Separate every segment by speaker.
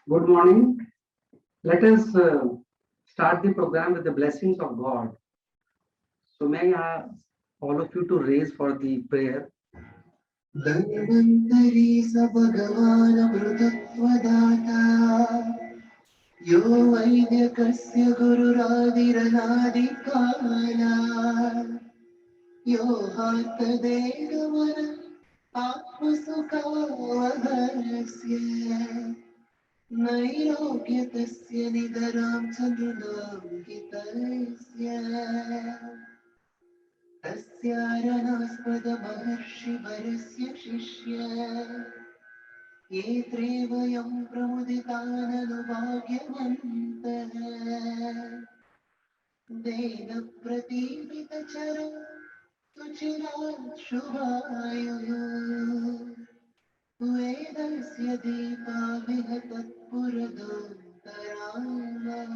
Speaker 1: Good morning. Let us start the program with the blessings of God. So may I ask all of you to raise for the prayer.
Speaker 2: Dhanvantari sa Bhagavana Mrututtvadata Yo Vaidhyakasya Gururadiranaadikala Yo Hatadegavana Atmasukavaharasya Nairogyatasya Nidaram Chandranam Gitasya तस्यारणास्पद महर्षि वरस्य शिष्य ये त्रेवयं प्रमुदिताननुभाग्यवन्तः then प्रतीपितचर सुचिरात् शुभायुः वेदस्य दीपा विहतत्पुरदोत्तरामः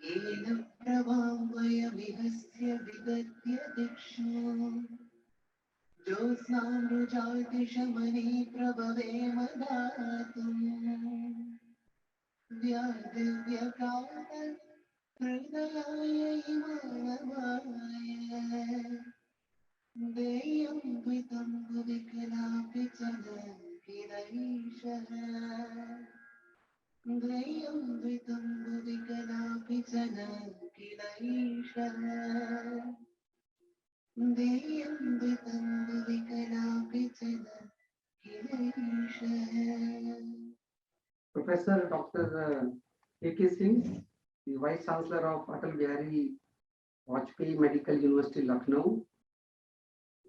Speaker 2: येन प्रभां वयमिहस्य विदद्य दिक्षु ज्योत्स्नामृजातिशमने प्रभवेम दातुम् व्यादिव्यकाल हृदयाय EMI देयं वितम्बुविकलापि च न किलैषः Dvayam vitam bhuvikalapi jana kilaishah Dvayam vitam bhuvikalapi jana kilaishah.
Speaker 1: Professor Dr. A.K. Singh, the Vice Chancellor of Atal Bihari Vajpayee Medical University, Lucknow.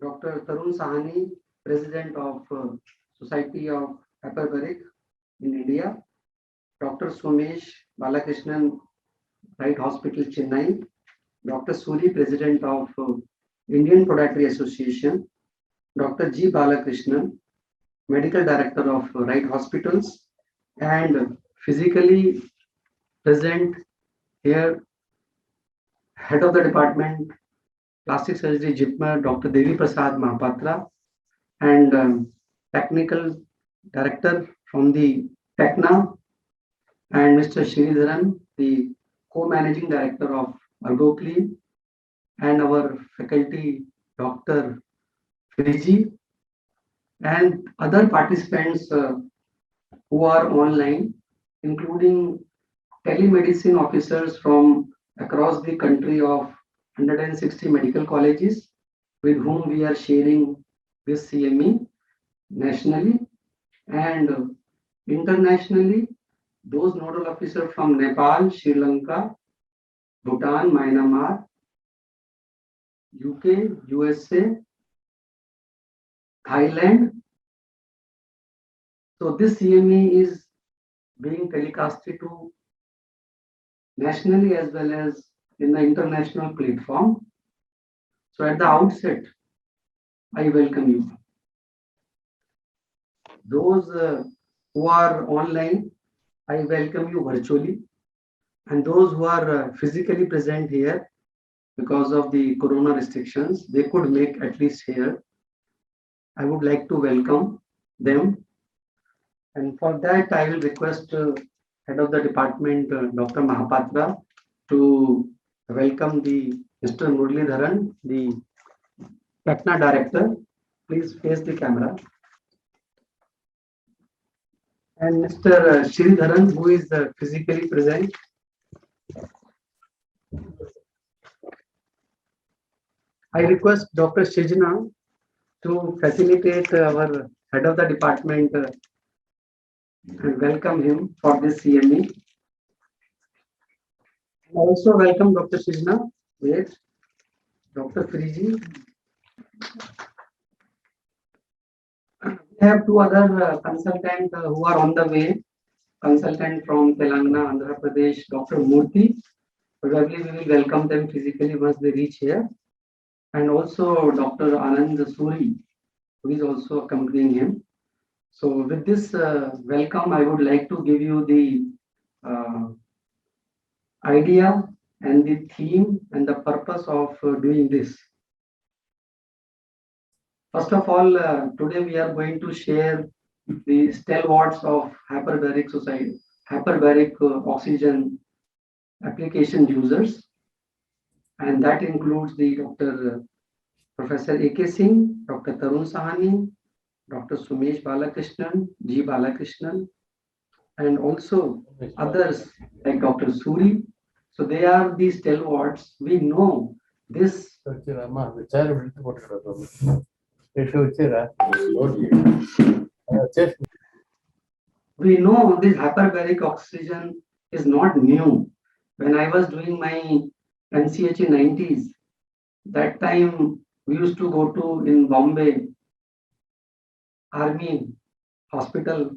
Speaker 1: Dr. Tarun Sahani, President of Society of Hyperbaric in India. Dr. Somesh Balakrishnan, Right Hospital, Chennai. Dr. Suri, President of Indian Podiatry Association. Dr. G. Balakrishnan, Medical Director of Right Hospitals. And physically present here, Head of the Department, Plastic Surgery, JIPMER, Dr. Devi Prasad Mahapatra. And Technical Director from the TECNA, and Mr. Sridharan, the co-managing director of Ergoclean, and our faculty, Dr. Friji, and other participants who are online, including telemedicine officers from across the country of 160 medical colleges with whom we are sharing this CME nationally and internationally. Those nodal officers from Nepal, Sri Lanka, Bhutan, Myanmar, UK, USA, Thailand. So this CME is being telecasted to nationally as well as in the international platform. So at the outset, I welcome you. Those who are online, I welcome you virtually, and those who are physically present here because of the corona restrictions, they could make at least here. I would like to welcome them, and for that I will request Head of the Department, Dr. Mahapatra, to welcome the Mr. Muralidharan, the TECNA Director. Please face the camera. And Mr. Sridharan, who is physically present. I request Dr. Shijna to facilitate our Head of the Department and welcome him for this CME. Also welcome Dr. Shijna. Wait, Dr. Friji. We have two other consultants who are on the way. Consultant from Telangana, Andhra Pradesh, Dr. Murthy. Probably we will welcome them physically once they reach here. And also Dr. Anand Suri, who is also accompanying him. So with this welcome, I would like to give you the idea and the theme and the purpose of doing this. First of all, today we are going to share the stalwarts of hyperbaric society, hyperbaric oxygen application users, and that includes the Dr. Professor A.K. Singh, Dr. Tarun Sahani, Dr. Sumesh Balakrishnan, G. Balakrishnan, and also others like Dr. Suri. So they are the stalwarts. We know this. We know this hyperbaric oxygen is not new. When I was doing my MCH in 90s, that time we used to go to in Bombay Army hospital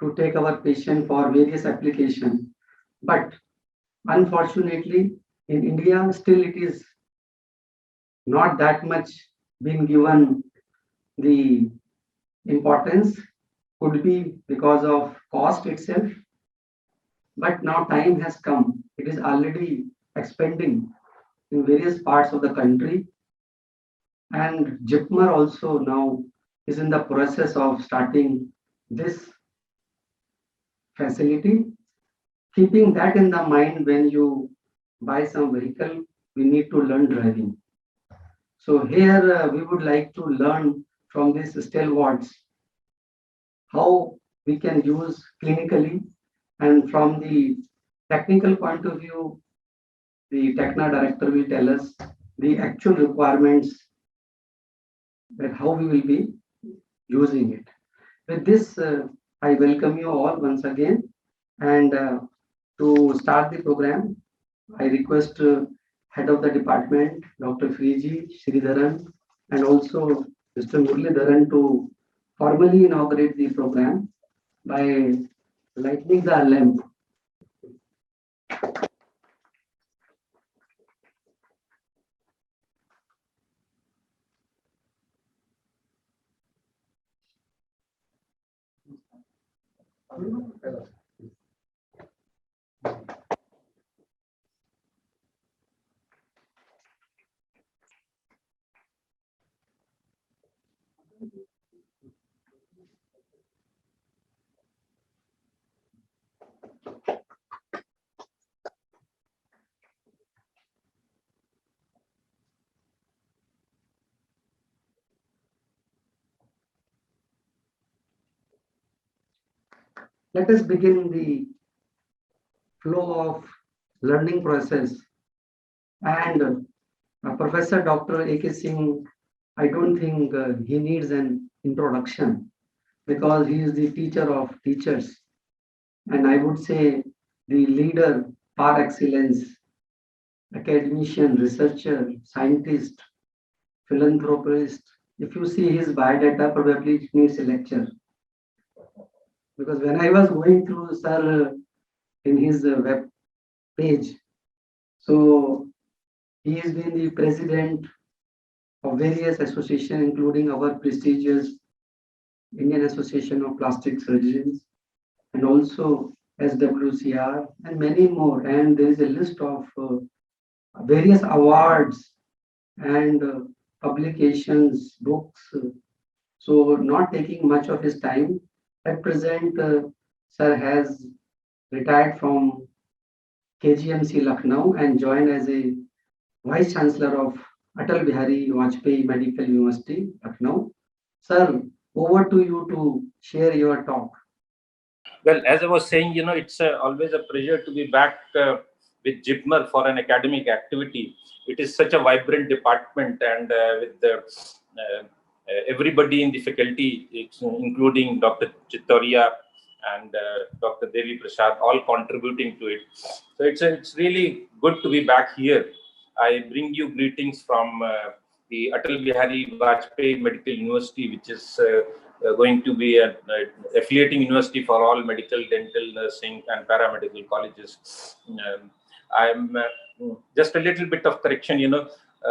Speaker 1: to take our patient for various application. But unfortunately, in India, still it is not that much being given the importance, could be because of cost itself. But now time has come. It is already expanding in various parts of the country. And JIPMER also now is in the process of starting this facility. Keeping that in the mind, when you buy some vehicle, we need to learn driving. So here we would like to learn from these stalwarts how we can use clinically, and from the technical point of view, the Techna director will tell us the actual requirements, that how we will be using it. With this, I welcome you all once again, and to start the program, I request Head of the Department, Dr. Friji Sridharan, and also Mr. Muralidharan to formally inaugurate the program by lighting the lamp. Let us begin the flow of learning process. And Professor Dr. A.K. Singh, I don't think he needs an introduction, because he is the teacher of teachers. And I would say the leader par excellence, academician, researcher, scientist, philanthropist. If you see his biodata, probably it needs a lecture. Because when I was going through sir in his web page, so he has been the president of various associations, including our prestigious Indian Association of Plastic Surgeons, and also SWCR, and many more. And there is a list of various awards and publications, books. So not taking much of his time. At present, sir has retired from KGMC Lucknow and joined as a Vice Chancellor of Atal Bihari Vajpayee Medical University, Lucknow. Sir, over to you to share your talk.
Speaker 3: Well, as I was saying, it's always a pleasure to be back with JIPMER for an academic activity. It is such a vibrant department, and with everybody in the faculty, including Dr. Chittoria and Dr. Devi Prasad, all contributing to it. So it's really good to be back here. I bring you greetings from the Atal Bihari Vajpayee Medical University, which is going to be an affiliating university for all medical, dental, nursing, and paramedical colleges. I'm just a little bit of correction.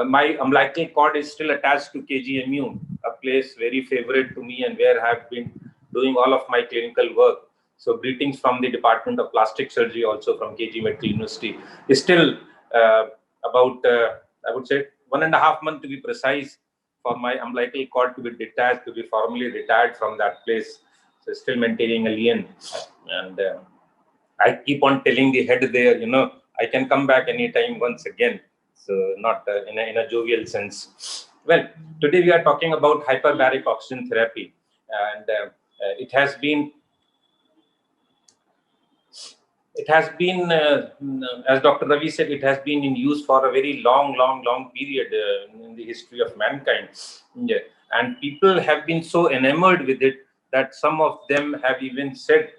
Speaker 3: My umbilical cord is still attached to KGMU, a place very favorite to me and where I have been doing all of my clinical work. So greetings from the Department of Plastic Surgery, also from KG Medical University. It's still about, I would say, 1.5 months to be precise, for my umbilical cord to be detached, to be formally retired from that place. So still maintaining a lien, and I keep on telling the head there, I can come back anytime once again. So not in a jovial sense. Well, today we are talking about hyperbaric oxygen therapy, and it has been, as Dr. Ravi said, it has been in use for a very long period in the history of mankind. Yeah. And people have been so enamored with it that some of them have even said,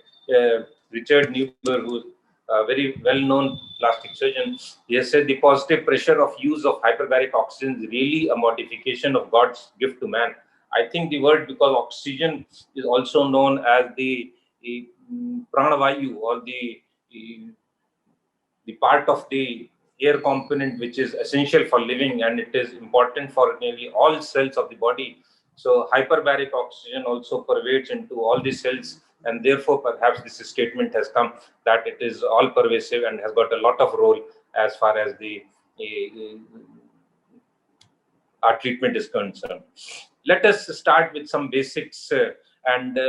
Speaker 3: Richard Neuber, who's a very well-known plastic surgeon, he has said the positive pressure of use of hyperbaric oxygen is really a modification of God's gift to man. I think the word, because oxygen is also known as the pranavayu, or the part of the air component which is essential for living, and it is important for nearly all cells of the body. So hyperbaric oxygen also pervades into all the cells, and therefore perhaps this statement has come that it is all pervasive and has got a lot of role as far as our treatment is concerned. Let us start with some basics.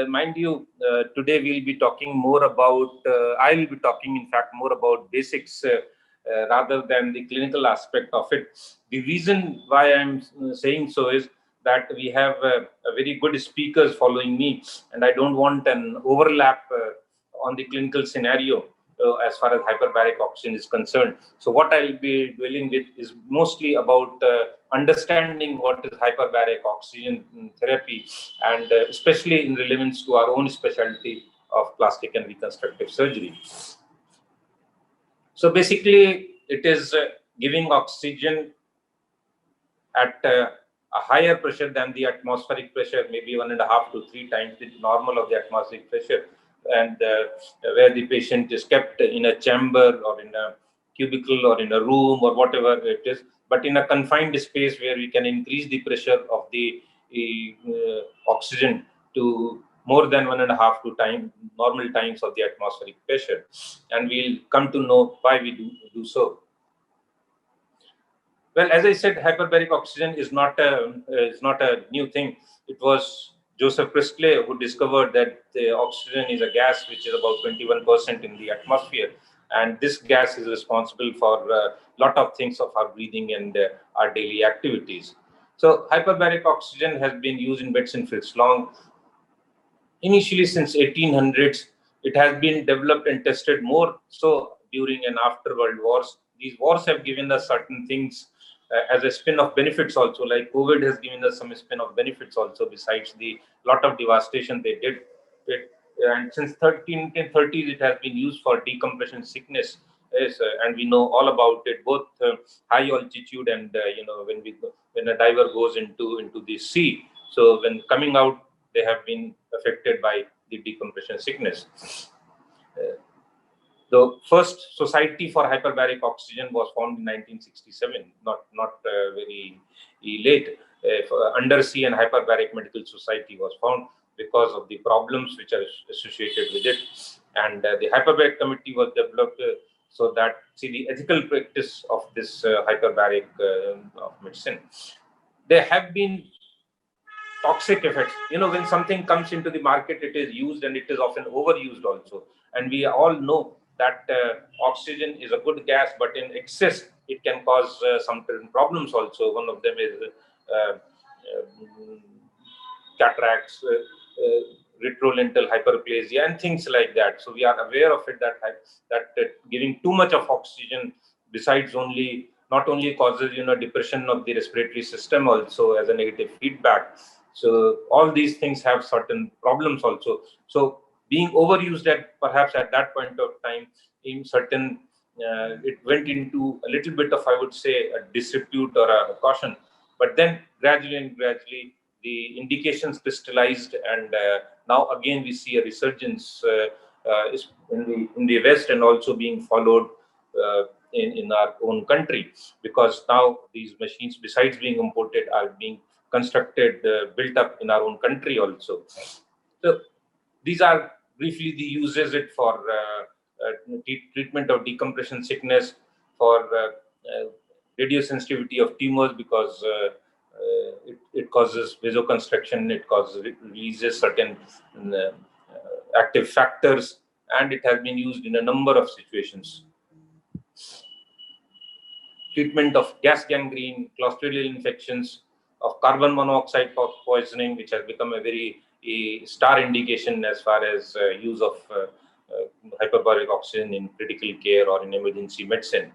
Speaker 3: Mind you, today we'll be talking more about, I will be talking, in fact, more about basics rather than the clinical aspect of it. The reason why I'm saying so is that we have a very good speakers following me, and I don't want an overlap on the clinical scenario as far as hyperbaric oxygen is concerned. So what I'll be dwelling with is mostly about understanding what is hyperbaric oxygen therapy, and especially in relevance to our own specialty of plastic and reconstructive surgery. So basically, it is giving oxygen at a higher pressure than the atmospheric pressure, maybe 1.5 to 3 times the normal of the atmospheric pressure, and where the patient is kept in a chamber or in a cubicle or in a room or whatever it is, but in a confined space where we can increase the pressure of the oxygen to more than 1.5 to normal times of the atmospheric pressure. And we'll come to know why we do so. Well, as I said, hyperbaric oxygen is not a new thing. It was Joseph Priestley who discovered that the oxygen is a gas which is about 21% in the atmosphere, and this gas is responsible for a lot of things of our breathing and our daily activities. So, hyperbaric oxygen has been used in medicine for its long. Initially, since 1800s, it has been developed and tested more so during and after World Wars. These wars have given us certain things as a spin-off benefits also, like COVID has given us some spin-off benefits also, besides the lot of devastation they did. And since 1930s, it has been used for decompression sickness. Yes, and we know all about it, both high altitude and when a diver goes into the sea. So when coming out, they have been affected by the decompression sickness. The first society for hyperbaric oxygen was formed in 1967, not very late. Undersea and Hyperbaric Medical Society was found because of the problems which are associated with it. And the Hyperbaric Committee was developed so that, see, the ethical practice of this hyperbaric of medicine. There have been toxic effects. When something comes into the market, it is used and it is often overused also. And we all know that oxygen is a good gas, but in excess, it can cause some problems also. One of them is cataracts, retrolental hyperplasia, and things like that. So we are aware of it, that giving too much of oxygen, besides not only causes depression of the respiratory system also as a negative feedback. So all these things have certain problems also. So being overused perhaps at that point of time, in certain it went into a little bit of, I would say, a disrepute or a caution. But then gradually the indications crystallized, and now again we see a resurgence in the West, and also being followed in our own country, because now these machines, besides being imported, are being constructed, built up in our own country also. So these are briefly the uses it for treatment of decompression sickness, for radiosensitivity of tumors, because it causes vasoconstriction, it releases certain active factors, and it has been used in a number of situations. Treatment of gas gangrene, clostridial infections, of carbon monoxide poisoning, which has become a very star indication as far as use of hyperbaric oxygen in critical care or in emergency medicine.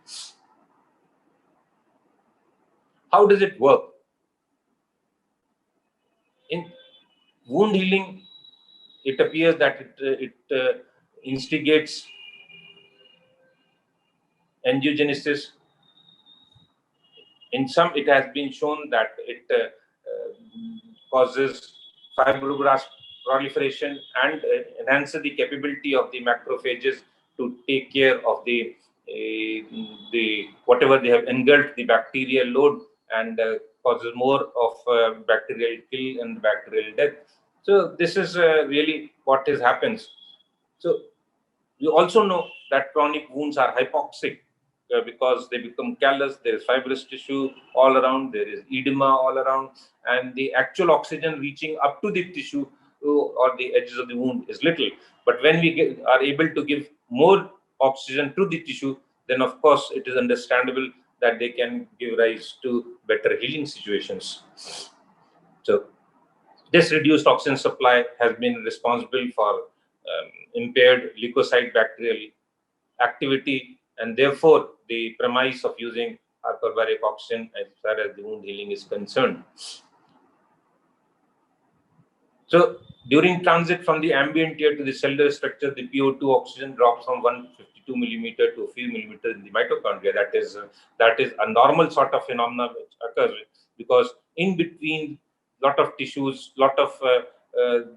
Speaker 3: How does it work? In wound healing, it appears that it instigates angiogenesis. In some, it has been shown that it causes fibroblast proliferation and enhances the capability of the macrophages to take care of the whatever they have engulfed the bacterial load, and causes more of bacterial kill and bacterial death. So this is really what happens. So you also know that chronic wounds are hypoxic because they become callous. There is fibrous tissue all around. There is edema all around, and the actual oxygen reaching up to the tissue or the edges of the wound is little. But when we are able to give more oxygen to the tissue, then of course it is understandable that they can give rise to better healing situations. So this reduced oxygen supply has been responsible for impaired leukocyte bacterial activity, and therefore the premise of using hyperbaric oxygen as far as the wound healing is concerned. So during transit from the ambient air to the cellular structure, the PO2 oxygen drops from 152 millimeter to a few millimeter in the mitochondria. That is a normal sort of phenomena which occurs because in between lot of tissues,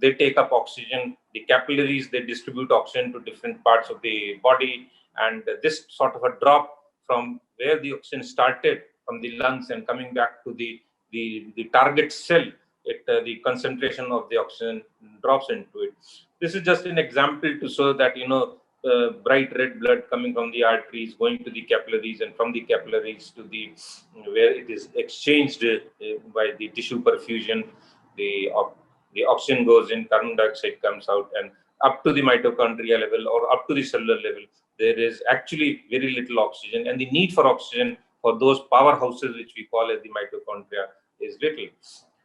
Speaker 3: they take up oxygen. The capillaries, they distribute oxygen to different parts of the body, and this sort of a drop from where the oxygen started from the lungs and coming back to the target cell, the concentration of the oxygen drops into it. This is just an example to show that bright red blood coming from the arteries going to the capillaries, and from the capillaries to the where it is exchanged by the tissue perfusion. The oxygen goes in, carbon dioxide comes out, and up to the mitochondria level or up to the cellular level, there is actually very little oxygen, and the need for oxygen for those powerhouses which we call as the mitochondria is little.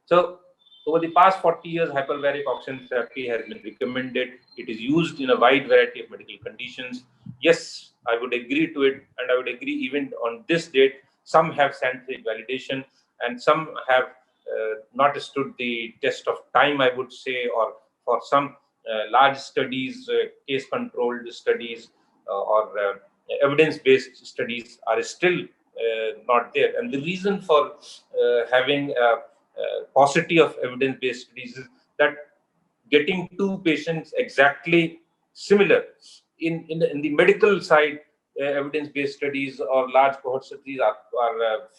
Speaker 3: So over the past 40 years, hyperbaric oxygen therapy has been recommended. It is used in a wide variety of medical conditions. Yes, I would agree to it, and I would agree even on this date, some have scientific validation and some have not stood the test of time, I would say, or for some large studies, case-controlled studies or evidence-based studies are still not there. And the reason for having paucity of evidence-based studies is that getting two patients exactly similar in the medical side, evidence-based studies or large cohort studies are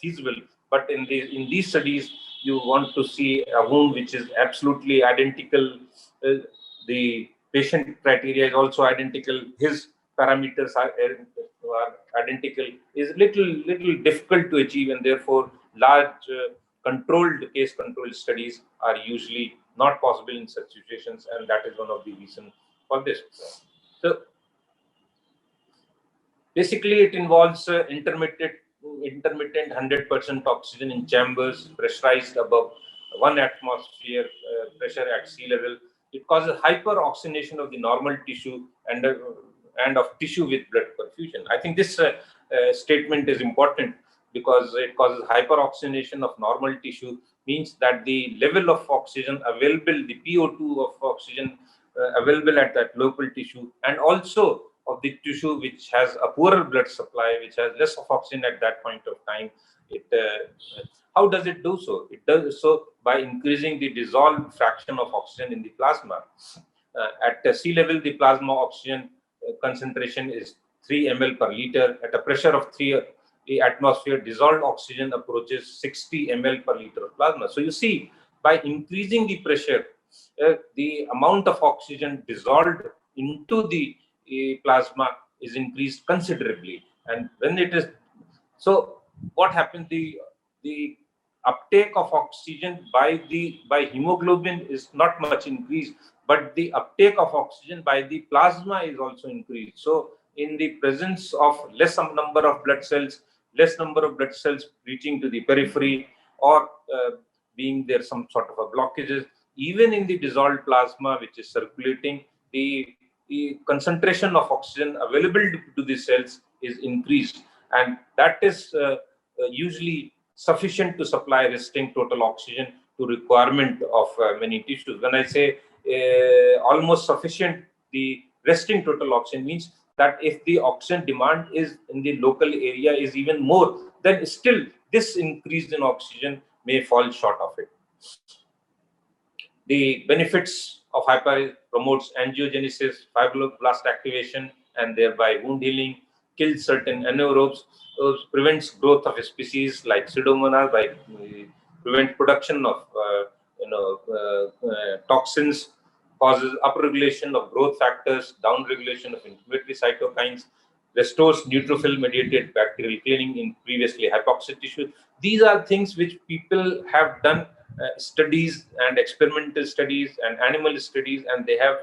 Speaker 3: feasible, but in these studies you want to see a wound which is absolutely identical. The patient criteria is also identical. His parameters are identical. Is little difficult to achieve, and therefore large case-controlled studies are usually not possible in such situations, and that is one of the reasons for this. So basically, it involves intermittent 100% oxygen in chambers pressurized above 1 atmosphere pressure at sea level. It causes hyperoxygenation of the normal tissue and of tissue with blood perfusion. I think this statement is important because it causes hyperoxygenation of normal tissue, means that the level of oxygen available, the PO2 of oxygen available at that local tissue, and also of the tissue which has a poorer blood supply, which has less of oxygen at that point of time. How does it do so? It does so by increasing the dissolved fraction of oxygen in the plasma. At sea level, the plasma oxygen concentration is 3 ml per liter. At a pressure of 3 atmosphere, dissolved oxygen approaches 60 ml per liter of plasma. So you see, by increasing the pressure, the amount of oxygen dissolved into the plasma is increased considerably. And when it is so, what happens? The uptake of oxygen by hemoglobin is not much increased, but the uptake of oxygen by the plasma is also increased. So in the presence of less number of blood cells, reaching to the periphery, or being there some sort of a blockages, even in the dissolved plasma which is circulating, the concentration of oxygen available to the cells is increased, and that is usually sufficient to supply resting total oxygen to requirement of many tissues. When I say almost sufficient, the resting total oxygen means that if the oxygen demand is in the local area is even more, then still this increase in oxygen may fall short of it. The benefits of Hyperbaric promotes angiogenesis, fibroblast activation, and thereby wound healing, kills certain anaerobes, prevents growth of species like Pseudomonas by prevent production of toxins, causes upregulation of growth factors, downregulation of inflammatory cytokines, restores neutrophil mediated bacterial cleaning in previously hypoxic tissue. These are things which people have done studies and experimental studies and animal studies, and they have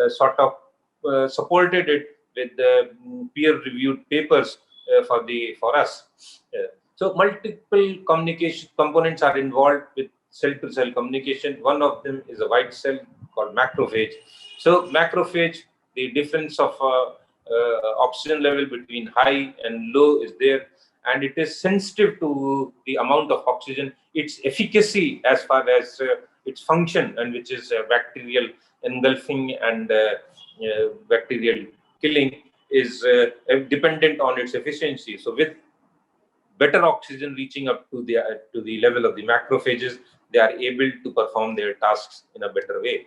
Speaker 3: sort of supported it with peer-reviewed papers for us. So multiple communication components are involved with cell-to-cell communication. One of them is a white cell called macrophage. So macrophage, the difference of oxygen level between high and low is there, and it is sensitive to the amount of oxygen. Its efficacy as far as its function, and which is bacterial engulfing and bacterial killing, is dependent on its efficiency. So with better oxygen reaching up to the level of the macrophages, they are able to perform their tasks in a better way.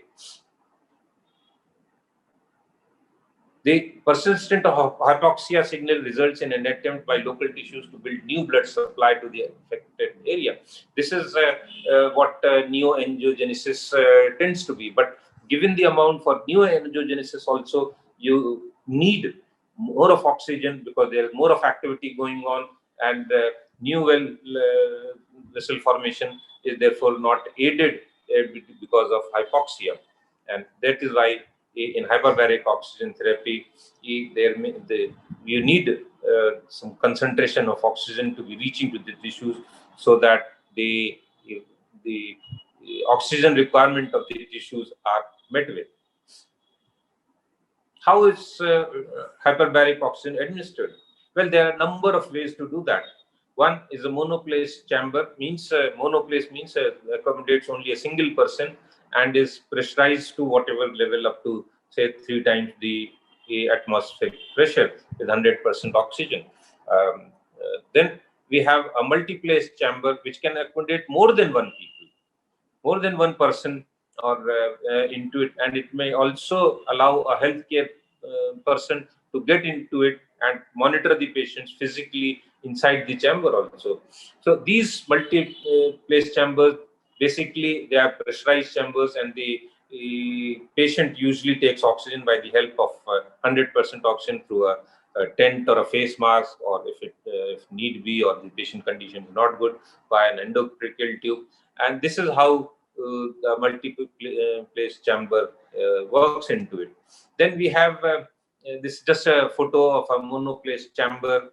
Speaker 3: The persistent hypoxia signal results in an attempt by local tissues to build new blood supply to the affected area. This is what neoangiogenesis tends to be. But given the amount for neoangiogenesis also, you need more of oxygen because there is more of activity going on, and new vessel formation is therefore not aided because of hypoxia. And that is why in hyperbaric oxygen therapy, you need some concentration of oxygen to be reaching to the tissues, so that the oxygen requirement of the tissues are met with. How is hyperbaric oxygen administered? Well, there are a number of ways to do that. One is a monoplace chamber. Monoplace means accommodates only a single person and is pressurized to whatever level up to, say, 3 times the atmospheric pressure with 100% oxygen. Then we have a multi-place chamber which can accommodate more than one people, more than one person or into it, and it may also allow a healthcare person to get into it and monitor the patients physically inside the chamber also. So these multi-place chambers, basically they are pressurized chambers, and the patient usually takes oxygen by the help of 100% oxygen through a tent or a face mask, or if need be, or the patient condition is not good, by an endotracheal tube. And this is how the multiple place chamber works into it. Then we have this is just a photo of a monoplace chamber.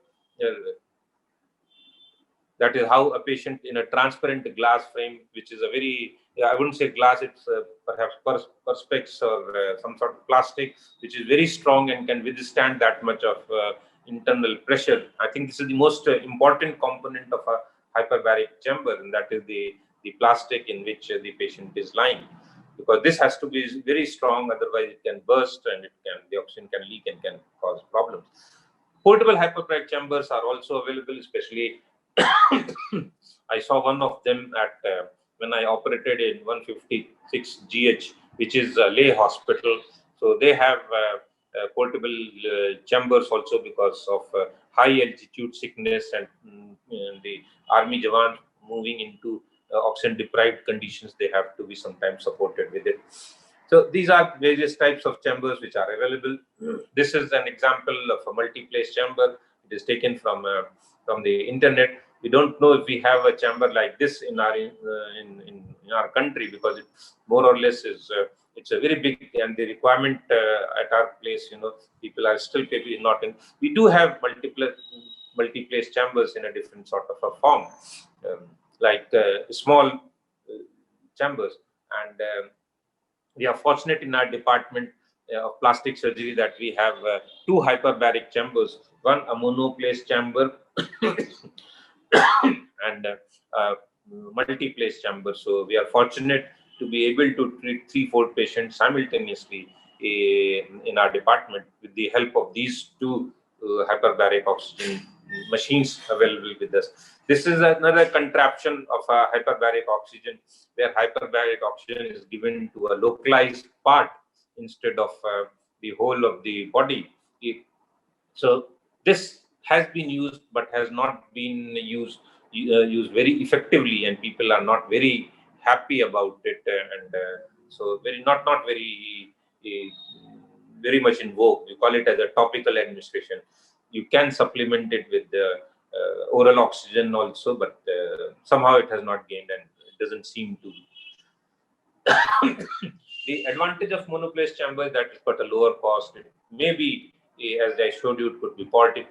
Speaker 3: That is how a patient in a transparent glass frame, which is a very, I wouldn't say glass, it's perhaps perspex or some sort of plastic, which is very strong and can withstand that much of internal pressure. I think this is the most important component of a hyperbaric chamber, and that is the plastic in which the patient is lying, because this has to be very strong, otherwise it can burst and the oxygen can leak and can cause problems. Portable hyperbaric chambers are also available, especially I saw one of them at when I operated in 156 GH, which is a lay hospital. So they have portable chambers also because of high altitude sickness and the army jawans moving into oxygen deprived conditions. They have to be sometimes supported with it. So these are various types of chambers which are available. This is an example of a multi-place chamber. It is taken from the internet. We don't know if we have a chamber like this in our country, because it more or less is it's a very big, and the requirement at our place, people are still maybe not in. We do have multi-place chambers in a different sort of a form, like small chambers, and we are fortunate in our department of plastic surgery that we have two hyperbaric chambers, one a monoplace chamber and multi-place chamber. So we are fortunate to be able to treat 3-4 patients simultaneously in our department with the help of these two hyperbaric oxygen machines available with us. This is another contraption of a hyperbaric oxygen, where hyperbaric oxygen is given to a localized part instead of the whole of the body. So this has been used, but has not been used very effectively, and people are not very happy about it, and so not very much in vogue. You call it as a topical administration. You can supplement it with oral oxygen also, but somehow it has not gained, and it doesn't seem to. The advantage of monoplace chamber is that it's got a lower cost. It may be, as I showed you, it could be ported,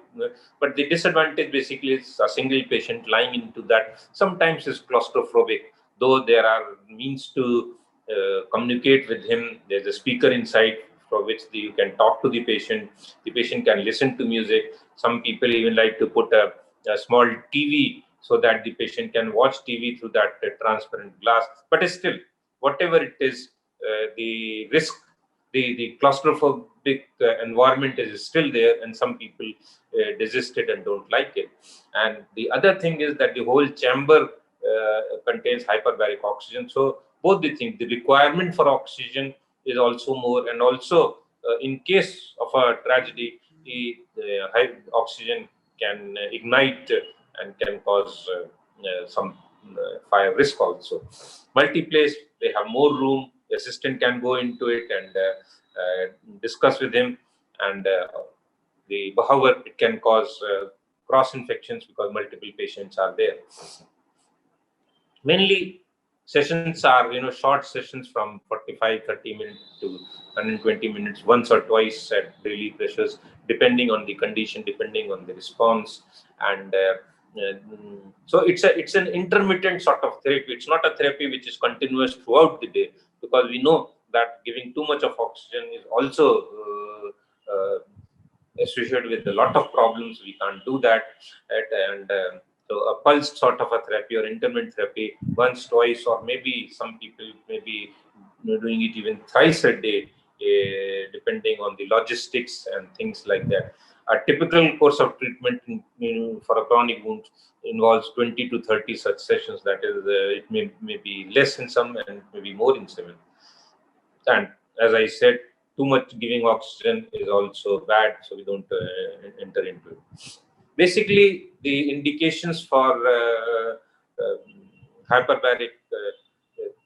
Speaker 3: but the disadvantage basically is a single patient lying into that sometimes is claustrophobic. Though there are means to communicate with him, there's a speaker inside for which you can talk to the patient can listen to music. Some people even like to put a small TV so that the patient can watch TV through that transparent glass. But still, whatever it is, the risk, the claustrophobic environment is still there, and some people desist it and don't like it. And the other thing is that the whole chamber contains hyperbaric oxygen. So both the things, the requirement for oxygen is also more, and also in case of a tragedy, the high oxygen can ignite and can cause some fire risk also. Multi-place, they have more room. The assistant can go into it and discuss with him, and however, it can cause cross infections because multiple patients are there. Mainly, sessions are short sessions from 45-30 minutes to 120 minutes, once or twice at daily pressures, depending on the condition, depending on the response, and so it's an intermittent sort of therapy. It's not a therapy which is continuous throughout the day, because we know that giving too much of oxygen is also associated with a lot of problems. We can't do that, and so a pulse sort of a therapy or intermittent therapy, once, twice, or maybe some people may be doing it even thrice a day, depending on the logistics and things like that. A typical course of treatment for a chronic wound involves 20 to 30 such sessions. That is, it may be less in some and maybe more in some. And as I said, too much giving oxygen is also bad, so we don't enter into it. Basically, the indications for hyperbaric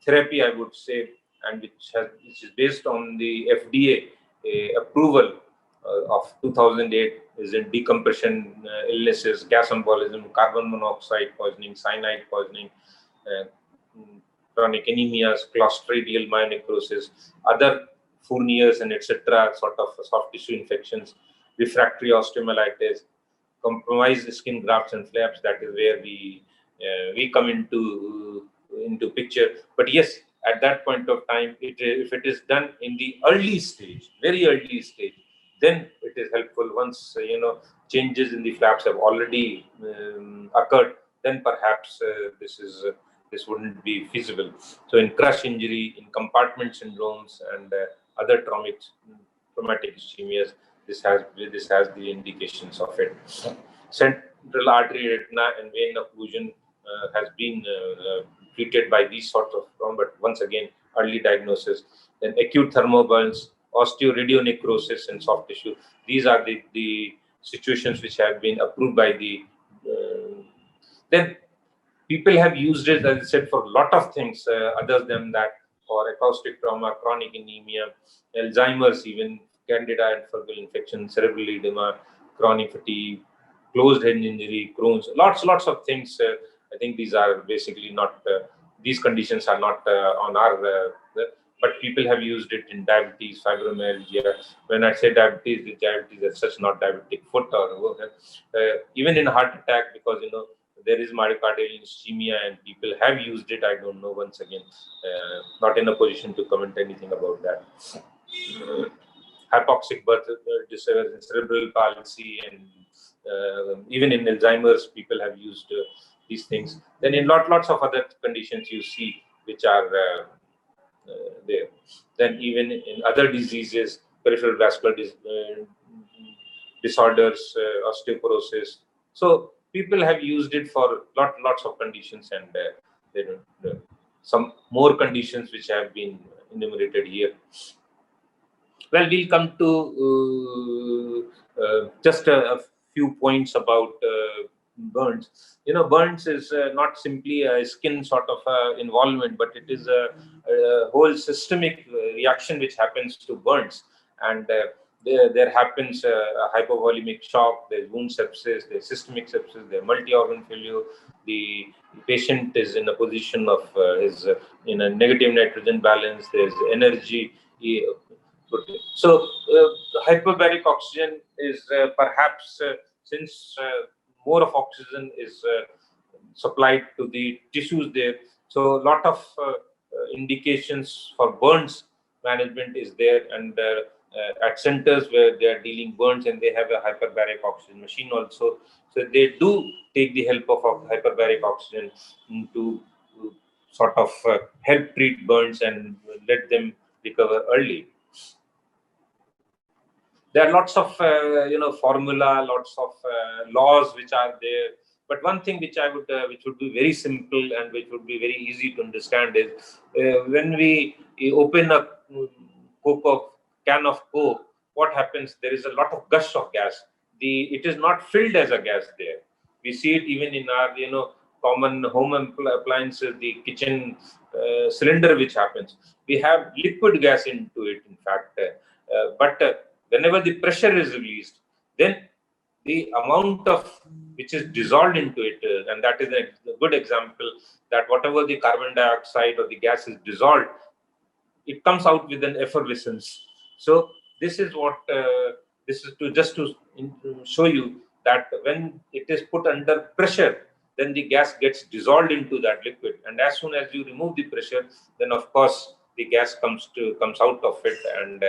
Speaker 3: therapy, I would say, and which is based on the FDA approval of 2008, is in decompression illnesses, gas embolism, carbon monoxide poisoning, cyanide poisoning, chronic anemias, clostridial myonecrosis, other Fournier's and etc., sort of soft tissue infections, refractory osteomyelitis, compromised skin grafts and flaps. That is where we come into picture. But yes, at that point of time, if it is done in the early stage, very early stage, then it is helpful. Once changes in the flaps have already occurred, then perhaps this wouldn't be feasible. So in crush injury, in compartment syndromes, and other traumatic ischemias, this has the indications of it. Central artery, retina, and vein occlusion has been treated by these sorts of but once again, early diagnosis. Then acute thermoburns, radio-necrosis, and soft tissue. These are the situations which have been approved by the. Then people have used it, as I said, for a lot of things other than that, for acoustic trauma, chronic anemia, Alzheimer's, even candida and fungal infection, cerebral edema, chronic fatigue, closed head injury, Crohn's, lots of things. I think these are basically not, these conditions are not on our, but people have used it in diabetes, fibromyalgia. When I say diabetes, the diabetes as such, not diabetic foot, or even in heart attack, because there is myocardial ischemia and people have used it. I don't know. Once again, not in a position to comment anything about that. Hypoxic birth disorder, cerebral palsy, and even in Alzheimer's, people have used these things. Then in lots of other conditions you see which are there. Then even in other diseases, peripheral vascular disorders, osteoporosis. So people have used it for lots of conditions, and there are some more conditions which have been enumerated here. Well, we'll come to just a few points about burns. Burns is not simply a skin sort of involvement, but it is a whole systemic reaction which happens to burns. And there happens a hypovolemic shock, there's wound sepsis, there's systemic sepsis, there's multi-organ failure. The patient is in a position of is in a negative nitrogen balance, there's energy. So, hyperbaric oxygen is perhaps, since more of oxygen is supplied to the tissues there, so a lot of indications for burns management is there, and at centers where they are dealing burns and they have a hyperbaric oxygen machine also, so they do take the help of hyperbaric oxygen to sort of help treat burns and let them recover early. There are lots of formula, lots of laws which are there. But one thing which which would be very simple and which would be very easy to understand is when we open a can of Coke, what happens? There is a lot of gush of gas. It is not filled as a gas there. We see it even in our common home appliances, the kitchen cylinder which happens. We have liquid gas into it, in fact, but whenever the pressure is released, then the amount of which is dissolved into it, and that is a good example, that whatever the carbon dioxide or the gas is dissolved, it comes out with an effervescence. So this is what this is to show you that when it is put under pressure, then the gas gets dissolved into that liquid, and as soon as you remove the pressure, then of course the gas comes out of it, and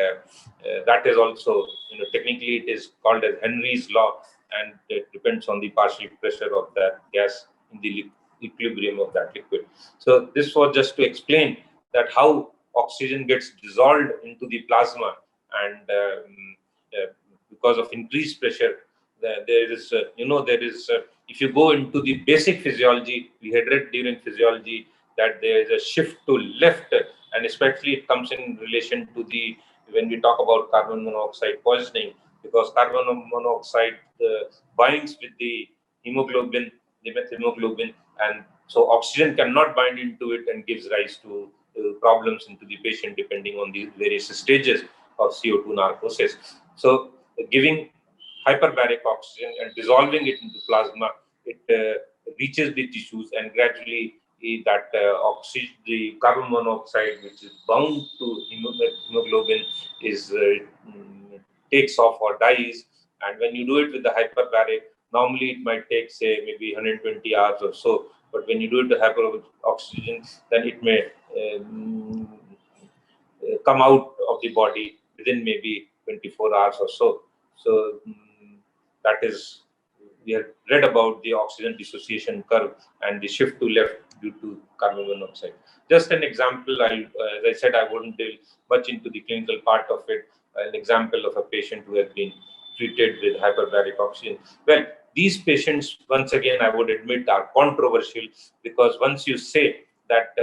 Speaker 3: that is also, technically it is called as Henry's law, and it depends on the partial pressure of that gas in the equilibrium of that liquid. So this was just to explain that how oxygen gets dissolved into the plasma, and because of increased pressure, there is if you go into the basic physiology, we had read during physiology that there is a shift to left, and especially it comes in relation to when we talk about carbon monoxide poisoning, because carbon monoxide binds with the hemoglobin, the methemoglobin, and so oxygen cannot bind into it and gives rise to problems into the patient depending on the various stages of CO2 narcosis. So giving hyperbaric oxygen and dissolving it into plasma, it reaches the tissues, and gradually that the carbon monoxide which is bound to hemoglobin is takes off or dies. And when you do it with the hyperbaric, normally it might take, say, maybe 120 hours or so, but when you do it with hyperbaric oxygen, then it may come out of the body within maybe 24 hours or so. So that is, we have read about the oxygen dissociation curve and the shift to left due to carbon monoxide. Just an example, as I said, I wouldn't deal much into the clinical part of it. An example of a patient who has been treated with hyperbaric oxygen. Well, these patients, once again, I would admit, are controversial, because once you say that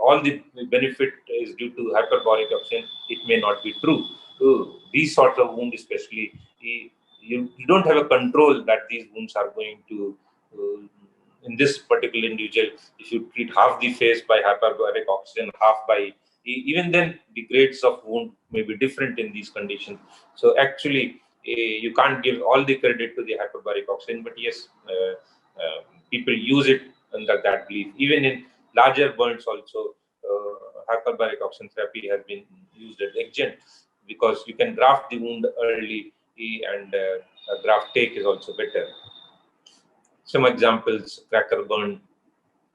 Speaker 3: all the benefit is due to hyperbaric oxygen, it may not be true. These sorts of wounds, especially, you don't have a control that these wounds are going to, in this particular individual, if you treat half the face by hyperbaric oxygen, half by, even then the grades of wound may be different in these conditions. So actually, you can't give all the credit to the hyperbaric oxygen, but yes, people use it under that belief. Even in larger burns also, hyperbaric oxygen therapy has been used as agent, because you can graft the wound early, and graft take is also better. Some examples: cracker burn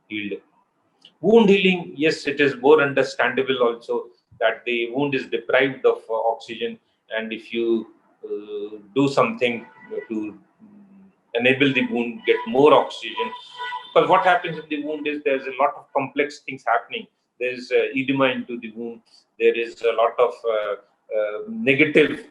Speaker 3: healed. Wound healing, yes, it is more understandable also that the wound is deprived of oxygen, and if you do something to enable the wound get more oxygen, because what happens in the wound is there's a lot of complex things happening. There's edema into the wound. There is a lot of negative,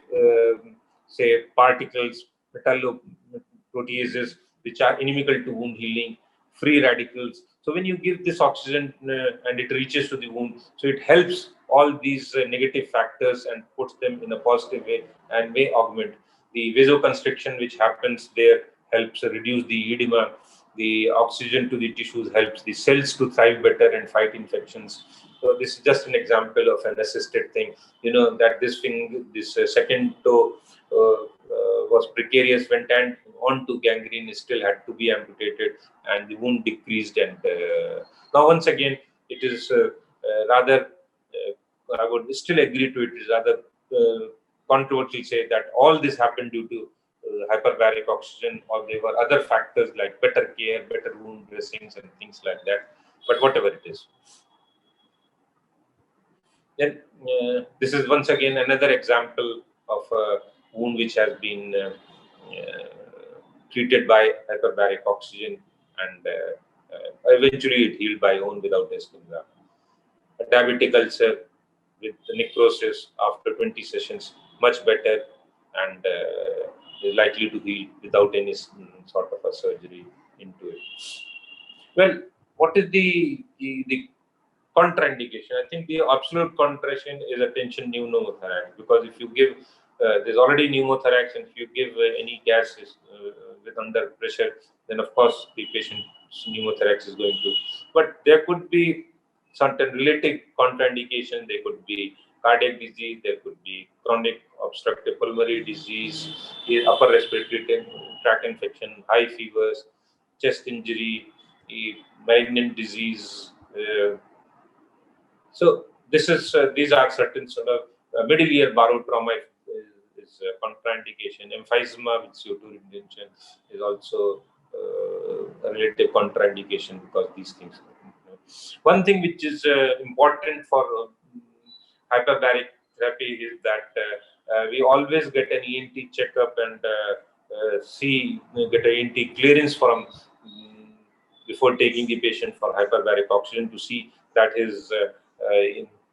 Speaker 3: say, particles, metalloproteases, which are inimical to wound healing, free radicals. So when you give this oxygen and it reaches to the wound, so it helps all these negative factors and puts them in a positive way and may augment. The vasoconstriction which happens there helps reduce the edema. The oxygen to the tissues helps the cells to thrive better and fight infections. So this is just an example of an assisted thing. You know that this thing, this second toe was precarious, went and on to gangrene, still had to be amputated, and the wound decreased. And now once again, it is rather, I would still agree to it, is rather controversial say that all this happened due to hyperbaric oxygen, or there were other factors like better care, better wound dressings and things like that. But whatever it is. Then this is once again another example of a wound which has been treated by hyperbaric oxygen, and eventually it healed by own without a skin graft. A diabetic ulcer with necrosis after 20 sessions, much better, and is likely to heal without any sort of a surgery into it. Well, what is the contraindication? I think the absolute contraindication is attention pneumothorax, because if you give, there's already pneumothorax, and if you give any gases with under pressure, then of course the patient's pneumothorax is going to. But there could be certain related contraindication. There could be cardiac disease, there could be chronic obstructive pulmonary disease, upper respiratory tract infection, high fevers, chest injury, malignant disease. So this is these are certain sort of middle ear barotrauma is contraindication. Emphysema with CO2 retention is also a relative contraindication, because these things. One thing which is important for hyperbaric therapy is that we always get an ENT checkup and get an ENT clearance from before taking the patient for hyperbaric oxygen, to see that his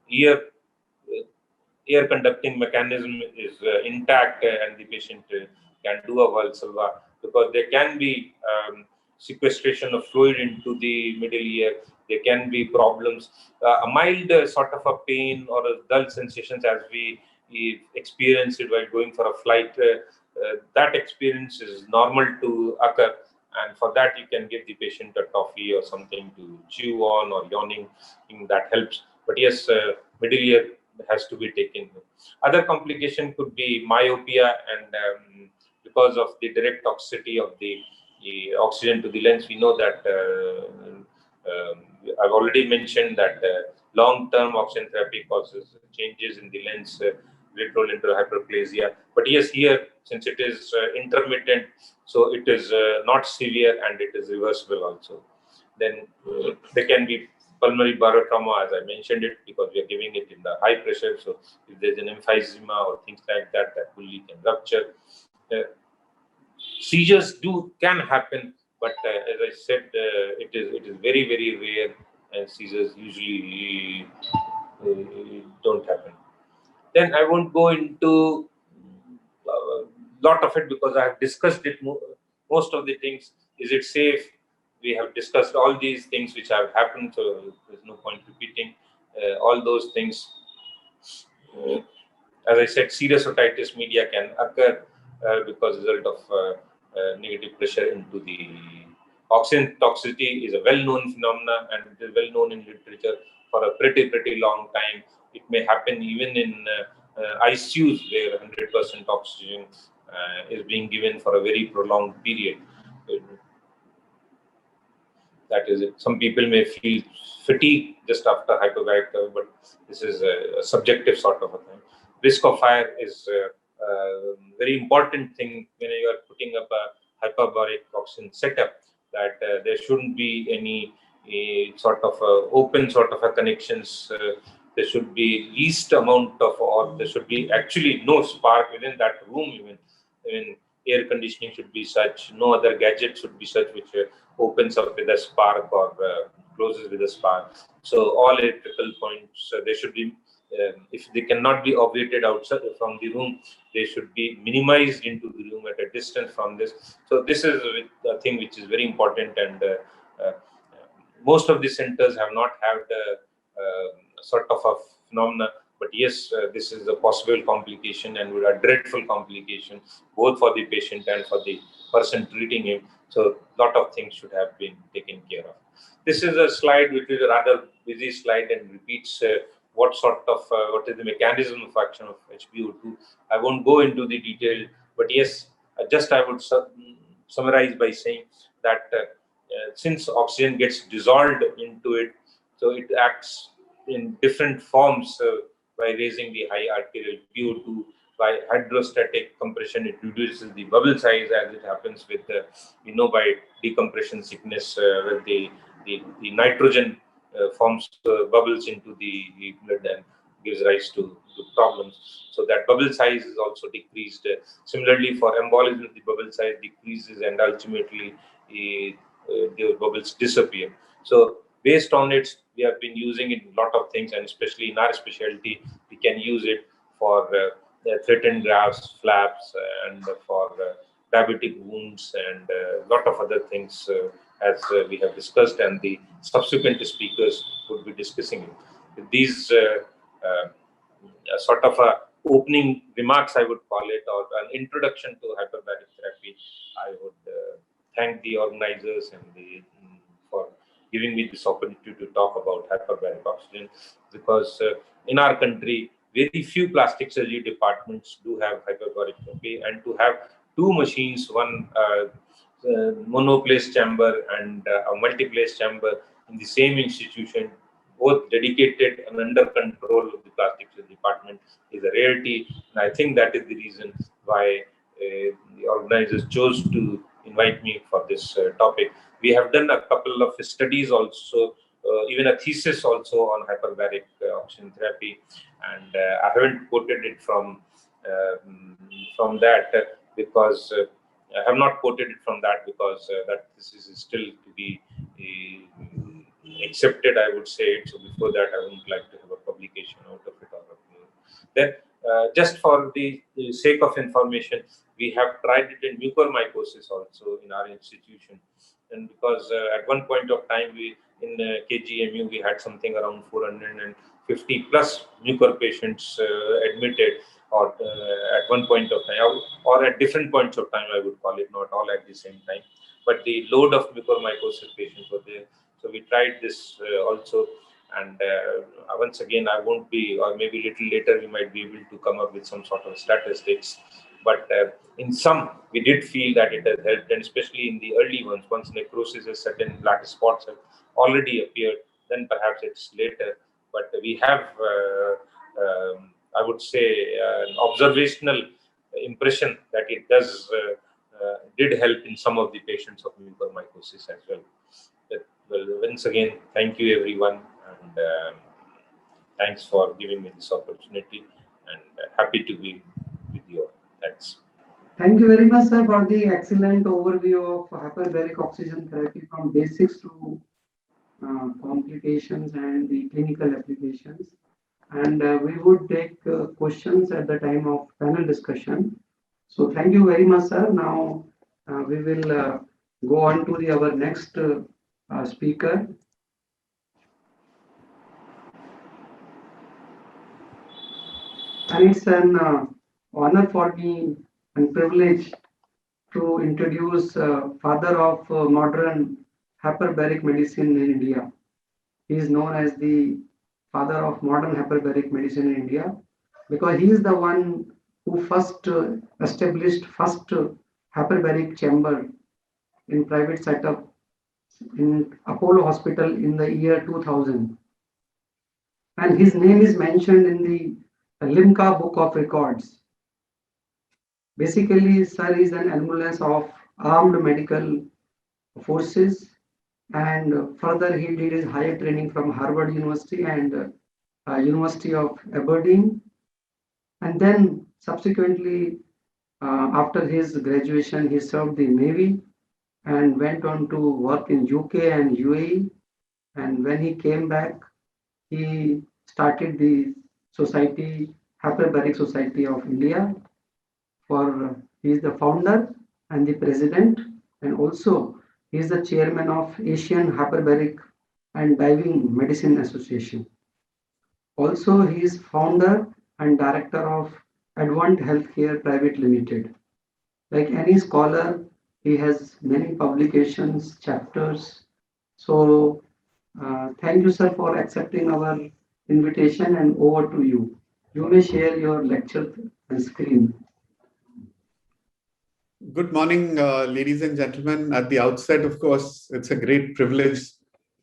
Speaker 3: ear conducting mechanism is intact, and the patient can do a Valsalva, because there can be sequestration of fluid into the middle ear. There can be problems, a mild sort of a pain or a dull sensations as we experience it while going for a flight. That experience is normal to occur, and for that you can give the patient a toffee or something to chew on, or yawning, that helps. But yes, middle ear has to be taken. Other complication could be myopia, and because of the direct toxicity of the oxygen to the lens, we know that I've already mentioned that long-term oxygen therapy causes changes in the lens, lateral hyperplasia. But yes, here, since it is intermittent, so it is not severe, and it is reversible also. Then there can be pulmonary barotrauma, as I mentioned it, because we are giving it in the high pressure. So if there's an emphysema or things like that, that will leak and rupture. Seizures can happen, but as I said, it is very, very rare, and seizures usually don't happen. Then I won't go into a lot of it, because I have discussed it most of the things. Is it safe? We have discussed all these things which have happened, so there's no point repeating all those things. As I said, serious otitis media can occur because as a result of negative pressure into the oxygen toxicity is a well-known phenomenon, and it is well-known in literature for a pretty long time. It may happen even in ICUs where 100% oxygen is being given for a very prolonged period. that is it. Some people may feel fatigue just after hyperbaric, but this is a subjective sort of a thing. Risk of fire is a very important thing when you are putting up a hyperbaric oxygen setup, that there shouldn't be any sort of open sort of a connections. There should be least amount of, or there should be actually no spark within that room. Even air conditioning should be such. No other gadget should be such which opens up with a spark or closes with a spark. So all electrical points, they should be, if they cannot be obviated outside from the room, they should be minimized into the room at a distance from this. So this is a thing which is very important, and most of the centers have not had sort of a phenomena. But yes, this is a possible complication and a dreadful complication, both for the patient and for the person treating him. So a lot of things should have been taken care of. This is a slide which is a rather busy slide and repeats what is the mechanism of action of HBOT. I won't go into the detail, but yes, just I would summarize by saying that since oxygen gets dissolved into it, so it acts in different forms by raising the high arterial PO2. By hydrostatic compression, it reduces the bubble size, as it happens with by decompression sickness, where the nitrogen forms bubbles into the blood and gives rise to problems. So that bubble size is also decreased. Similarly, for embolism, the bubble size decreases, and ultimately the bubbles disappear. So based on it, we have been using it in a lot of things, and especially in our specialty, we can use it for threatened grafts, flaps, and for diabetic wounds, and a lot of other things as we have discussed, and the subsequent speakers would be discussing it. With these sort of opening remarks, I would call it, or an introduction to hyperbaric therapy, I would thank the organizers and for giving me this opportunity to talk about hyperbaric oxygen, because in our country, very few plastic surgery departments do have hyperbaric therapy, and to have two machines, one monoplace chamber and a multiplace chamber in the same institution, both dedicated and under control of the plastic surgery department, is a rarity. And I think that is the reason why the organizers chose to invite me for this topic. We have done a couple of studies also, even a thesis also on hyperbaric oxygen therapy, and I haven't quoted it from that because I have not quoted it from that because that this is still to be accepted, I would say it. So before that, I wouldn't like to have a publication out of it. Then, just for the sake of information, we have tried it in mucormycosis also in our institution, and because at one point of time we in KGMU we had something around 450 plus mucor patients admitted, or at one point of time, or at different points of time, I would call it, not all at the same time, but the load of mucormycosis patients were there. So we tried this also, and once again, I won't be, or maybe little later we might be able to come up with some sort of statistics. But in some, we did feel that it has helped, and especially in the early ones, once necrosis has set in, black spots have already appeared, then perhaps it's later. But we have, I would say, an observational impression that it did help in some of the patients of mucormycosis as well. Well, once again, thank you everyone, and thanks for giving me this opportunity, and happy to be with you all. Thanks.
Speaker 1: Thank you very much, sir, for the excellent overview of hyperbaric oxygen therapy from basics to complications and the clinical applications. And we would take questions at the time of panel discussion. So thank you very much, sir. Now we will go on to our next speaker. And it's an honor for me and privilege to introduce father of modern hyperbaric medicine in India. He is known as the father of modern hyperbaric medicine in India because he is the one who first established hyperbaric chamber in private setup in Apollo Hospital in the year 2000. And his name is mentioned in the Limca Book of Records. Basically, sir is an ambulance of armed medical forces, and further he did his higher training from Harvard University and University of Aberdeen. And then subsequently, after his graduation, he served the Navy and went on to work in UK and UAE. And when he came back, he started the society, Hyperbaric Society of India. He is the founder and the president, and also he is the chairman of Asian Hyperbaric and Diving Medicine Association. Also, he is founder and director of Advent Healthcare Private Limited. Like any scholar, he has many publications, chapters. So, thank you, sir, for accepting our invitation, and over to you. You may share your lecture and screen.
Speaker 4: Good morning, ladies and gentlemen. At the outset, of course, it's a great privilege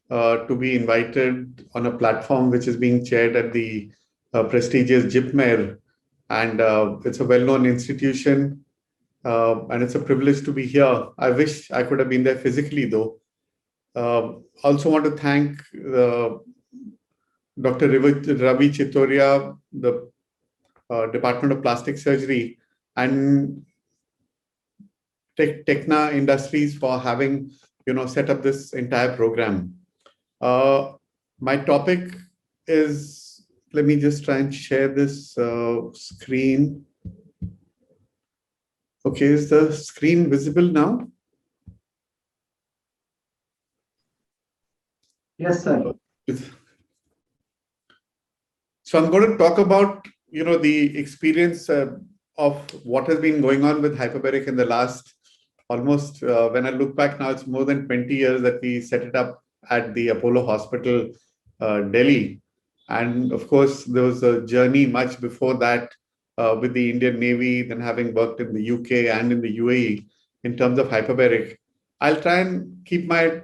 Speaker 4: to be invited on a platform which is being chaired at the prestigious JIPMER. And it's a well-known institution, and it's a privilege to be here. I wish I could have been there physically, though. Also want to thank Dr. Ravi Chitoria, the Department of Plastic Surgery, and Techna Industries for having set up this entire program. My topic is, let me just try and share this screen. Okay, is the screen visible now?
Speaker 1: Yes, sir.
Speaker 4: So I'm going to talk about the experience of what has been going on with Hyperbaric in the last almost, when I look back now, it's more than 20 years that we set it up at the Apollo Hospital, Delhi. And of course, there was a journey much before that with the Indian Navy, then having worked in the UK and in the UAE in terms of Hyperbaric. I'll try and keep my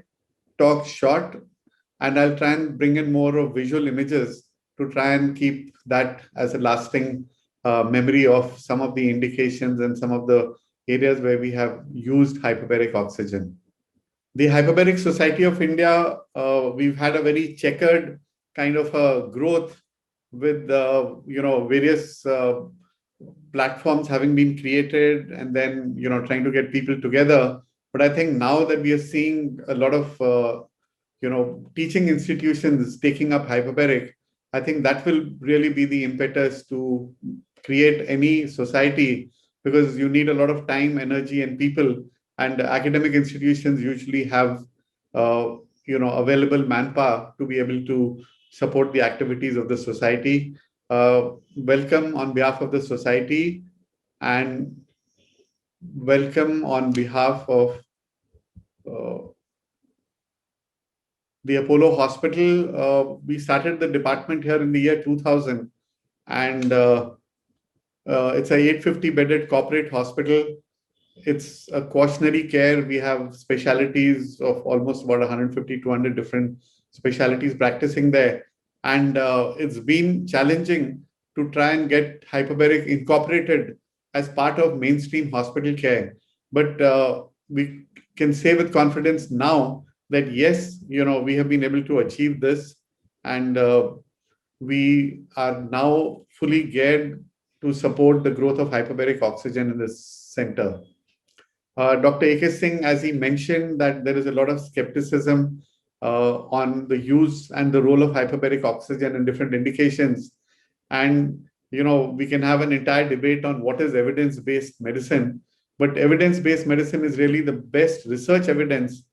Speaker 4: talk short, and I'll try and bring in more of visual images to try and keep that as a lasting memory of some of the indications and some of the areas where we have used hyperbaric oxygen. The Hyperbaric Society of India, we've had a very checkered kind of a growth with various platforms having been created, and then trying to get people together. But I think now that we are seeing a lot of teaching institutions taking up hyperbaric, I think that will really be the impetus to create any society, because you need a lot of time, energy, and people. And academic institutions usually have available manpower to be able to support the activities of the society. Welcome on behalf of the society, and welcome on behalf of the Apollo Hospital. We started the department here in the year 2000, and it's a 850-bedded corporate hospital. It's a quaternary care. We have specialties of almost about 150, 200 different specialties practicing there. And it's been challenging to try and get hyperbaric incorporated as part of mainstream hospital care. But we can say with confidence now that yes, we have been able to achieve this, and we are now fully geared to support the growth of hyperbaric oxygen in this center. Dr. A.K. Singh, as he mentioned, that there is a lot of skepticism on the use and the role of hyperbaric oxygen in different indications. And, we can have an entire debate on what is evidence-based medicine, but evidence-based medicine is really the best research evidence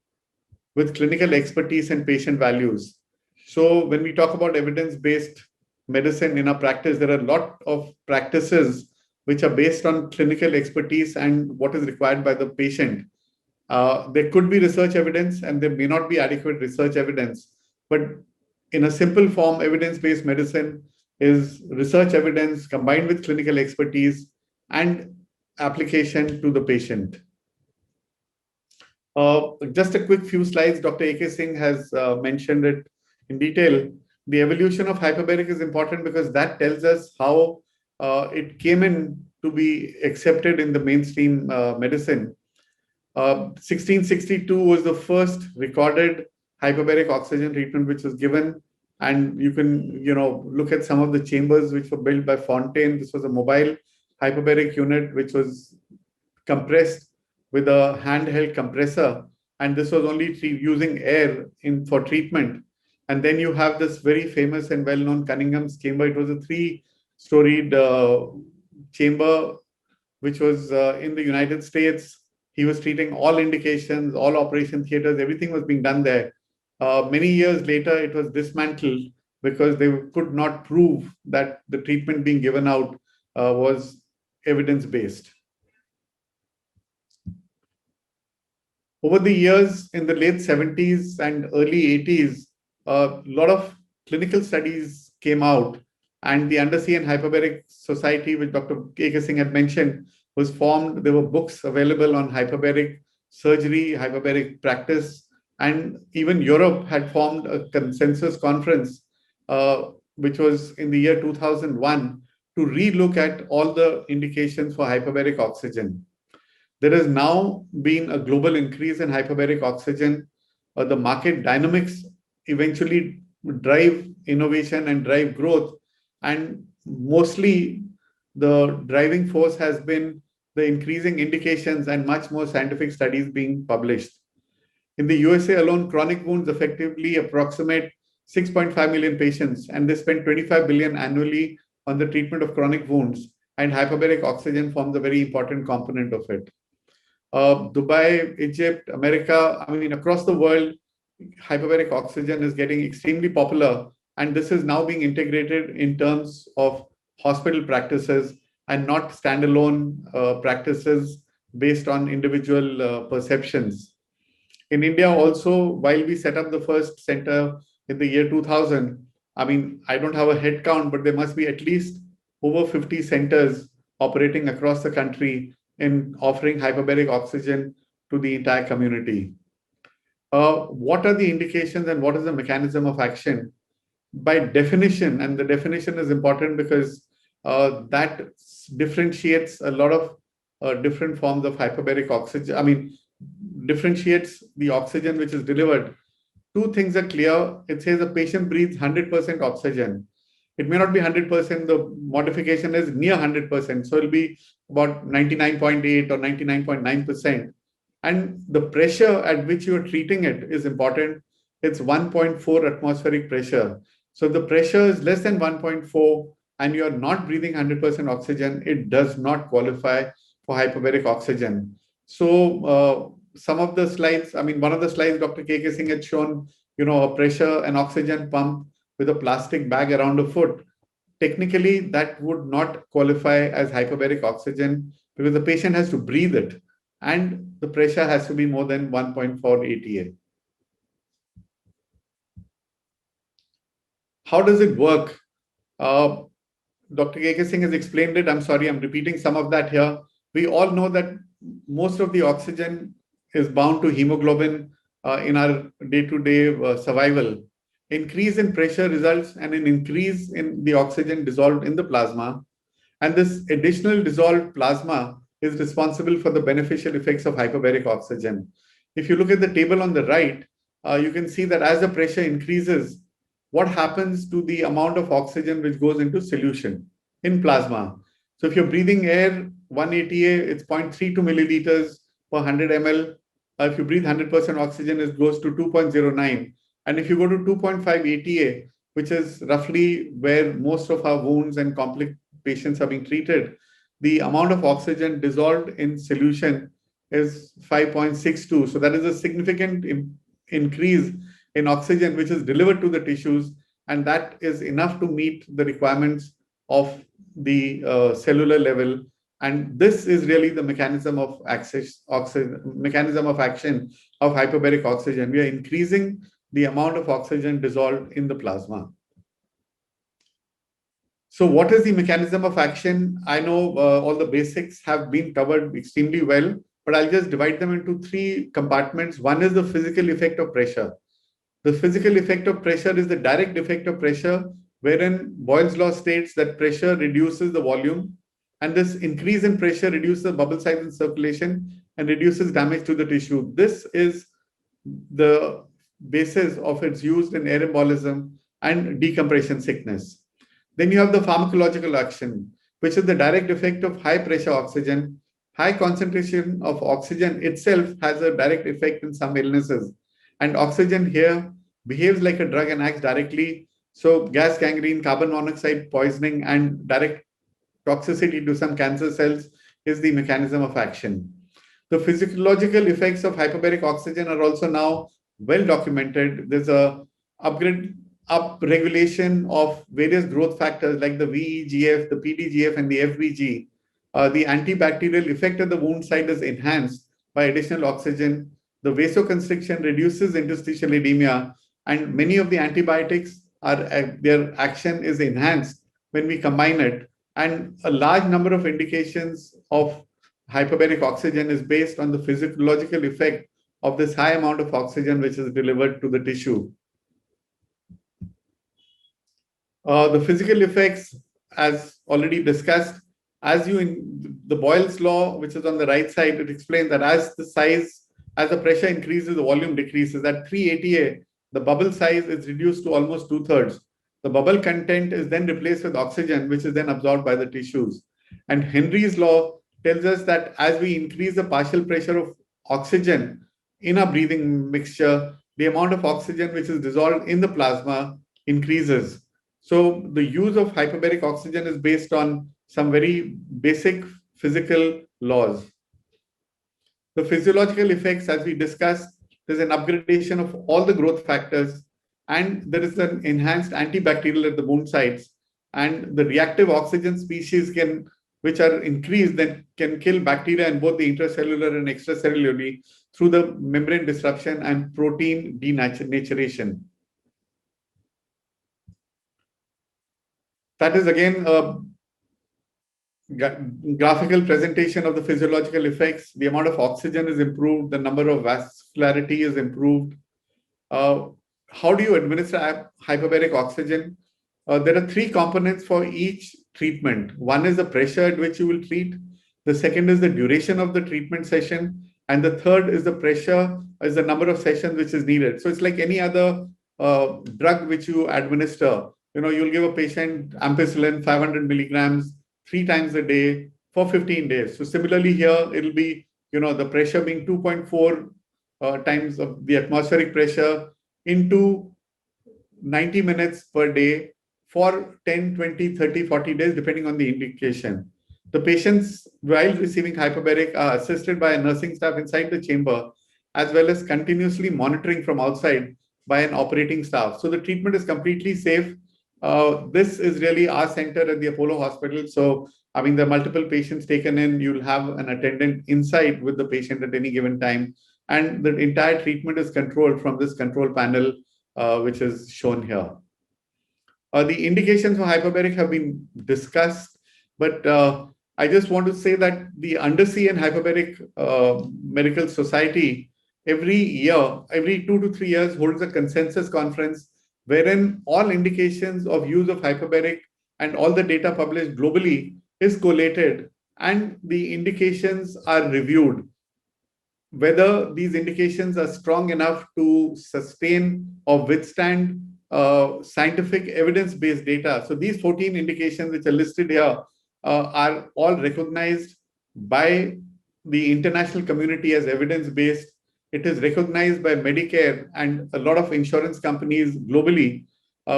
Speaker 4: with clinical expertise and patient values. So when we talk about evidence-based medicine in our practice, there are a lot of practices which are based on clinical expertise and what is required by the patient. There could be research evidence and there may not be adequate research evidence, but in a simple form, evidence-based medicine is research evidence combined with clinical expertise and application to the patient. Just a quick few slides. Dr. A.K. Singh has mentioned it in detail. The evolution of hyperbaric is important because that tells us how it came in to be accepted in the mainstream medicine. 1662 was the first recorded hyperbaric oxygen treatment which was given, and you can look at some of the chambers which were built by Fontaine. This was a mobile hyperbaric unit which was compressed with a handheld compressor, and this was only using air for treatment. And then you have this very famous and well-known Cunningham's chamber. It was a 3-storied chamber which was in the United States. He was treating all indications, all operation theaters, everything was being done there. Many years later, it was dismantled because they could not prove that the treatment being given out was evidence-based. Over the years, in the late 70s and early 80s, a lot of clinical studies came out, and the Undersea and Hyperbaric Society, which Dr. A.K. Singh had mentioned, was formed. There were books available on hyperbaric surgery, hyperbaric practice, and even Europe had formed a consensus conference, which was in the year 2001, to relook at all the indications for hyperbaric oxygen. There has now been a global increase in hyperbaric oxygen. The market dynamics eventually drive innovation and drive growth. And mostly the driving force has been the increasing indications and much more scientific studies being published. In the USA alone, chronic wounds effectively approximate 6.5 million patients, and they spend 25 billion annually on the treatment of chronic wounds, and hyperbaric oxygen forms a very important component of it. Dubai, Egypt, America, across the world, hyperbaric oxygen is getting extremely popular, and this is now being integrated in terms of hospital practices and not standalone practices based on individual perceptions. In India also, while we set up the first center in the year 2000, I don't have a head count, but there must be at least over 50 centers operating across the country in offering hyperbaric oxygen to the entire community. What are the indications and what is the mechanism of action? By definition, and the definition is important because that differentiates a lot of different forms of hyperbaric oxygen. Differentiates the oxygen which is delivered. Two things are clear. It says a patient breathes 100% oxygen. It may not be 100%, the modification is near 100%. So it'll be about 99.8 or 99.9%. And the pressure at which you are treating it is important. It's 1.4 atmospheric pressure. So if the pressure is less than 1.4 and you are not breathing 100% oxygen, it does not qualify for hyperbaric oxygen. So some of the slides, one of the slides Dr. K.K. Singh had shown, a pressure and oxygen pump with a plastic bag around a foot. Technically, that would not qualify as hyperbaric oxygen because the patient has to breathe it and the pressure has to be more than 1.4 ATA. How does it work? Dr. K.K. Singh has explained it. I'm sorry, I'm repeating some of that here. We all know that most of the oxygen is bound to hemoglobin in our day-to-day survival. Increase in pressure results in an increase in the oxygen dissolved in the plasma. And this additional dissolved plasma is responsible for the beneficial effects of hyperbaric oxygen. If you look at the table on the right, you can see that as the pressure increases, what happens to the amount of oxygen which goes into solution in plasma. So if you're breathing air, 1 ATA, it's 0.32 milliliters per 100 ml. If you breathe 100% oxygen, it goes to 2.09. And if you go to 2.5 ATA, which is roughly where most of our wounds and complex patients are being treated, the amount of oxygen dissolved in solution is 5.62. So that is a significant increase in oxygen which is delivered to the tissues, and that is enough to meet the requirements of the cellular level. And this is really the mechanism of action of hyperbaric oxygen. We are increasing the amount of oxygen dissolved in the plasma. So what is the mechanism of action? I know all the basics have been covered extremely well, but I'll just divide them into three compartments. One is the physical effect of pressure. The physical effect of pressure is the direct effect of pressure, wherein Boyle's law states that pressure reduces the volume, and this increase in pressure reduces the bubble size in circulation and reduces damage to the tissue. This is the basis of its use in air embolism and decompression sickness. Then you have the pharmacological action, which is the direct effect of high pressure oxygen. High concentration of oxygen itself has a direct effect in some illnesses. And oxygen here behaves like a drug and acts directly. So gas gangrene, carbon monoxide poisoning, and direct toxicity to some cancer cells is the mechanism of action. The physiological effects of hyperbaric oxygen are also now well documented. There's a upregulation of various growth factors like the VEGF, the PDGF, and the FBG. The antibacterial effect of the wound site is enhanced by additional oxygen. The vasoconstriction reduces interstitial edema, and many of the antibiotics their action is enhanced when we combine it. And a large number of indications of hyperbaric oxygen is based on the physiological effect of this high amount of oxygen which is delivered to the tissue. The physical effects, as already discussed, as you in the Boyle's law, which is on the right side, it explains that as the pressure increases, the volume decreases. At 3 ATA, the bubble size is reduced to almost 2/3. The bubble content is then replaced with oxygen, which is then absorbed by the tissues. And Henry's law tells us that as we increase the partial pressure of oxygen in a breathing mixture, the amount of oxygen which is dissolved in the plasma increases. So the use of hyperbaric oxygen is based on some very basic physical laws. The physiological effects, as we discussed, there's an upgradation of all the growth factors, and there is an enhanced antibacterial at the wound sites, and the reactive oxygen species which are increased, that can kill bacteria in both the intracellular and extracellularly through the membrane disruption and protein denaturation. That is again a graphical presentation of the physiological effects. The amount of oxygen is improved, the number of vascularity is improved. How do you administer hyperbaric oxygen? There are three components for each treatment. One is the pressure at which you will treat. The second is the duration of the treatment session. And the third is the number of sessions which is needed. So it's like any other drug which you administer. You'll give a patient ampicillin 500 milligrams 3 times a day for 15 days. So similarly here, it'll be, the pressure being 2.4 times of the atmospheric pressure into 90 minutes per day for 10, 20, 30, 40 days, depending on the indication. The patients, while receiving hyperbaric, are assisted by a nursing staff inside the chamber, as well as continuously monitoring from outside by an operating staff. So the treatment is completely safe. This is really our center at the Apollo Hospital. So, there are multiple patients taken in. You'll have an attendant inside with the patient at any given time. And the entire treatment is controlled from this control panel, which is shown here. The indications for hyperbaric have been discussed, but I just want to say that the Undersea and Hyperbaric Medical Society every year, every 2 to 3 years, holds a consensus conference wherein all indications of use of hyperbaric and all the data published globally is collated, and the indications are reviewed. Whether these indications are strong enough to sustain or withstand scientific evidence-based data. So these 14 indications which are listed here are all recognized by the international community as evidence-based. It is recognized by Medicare and a lot of insurance companies globally.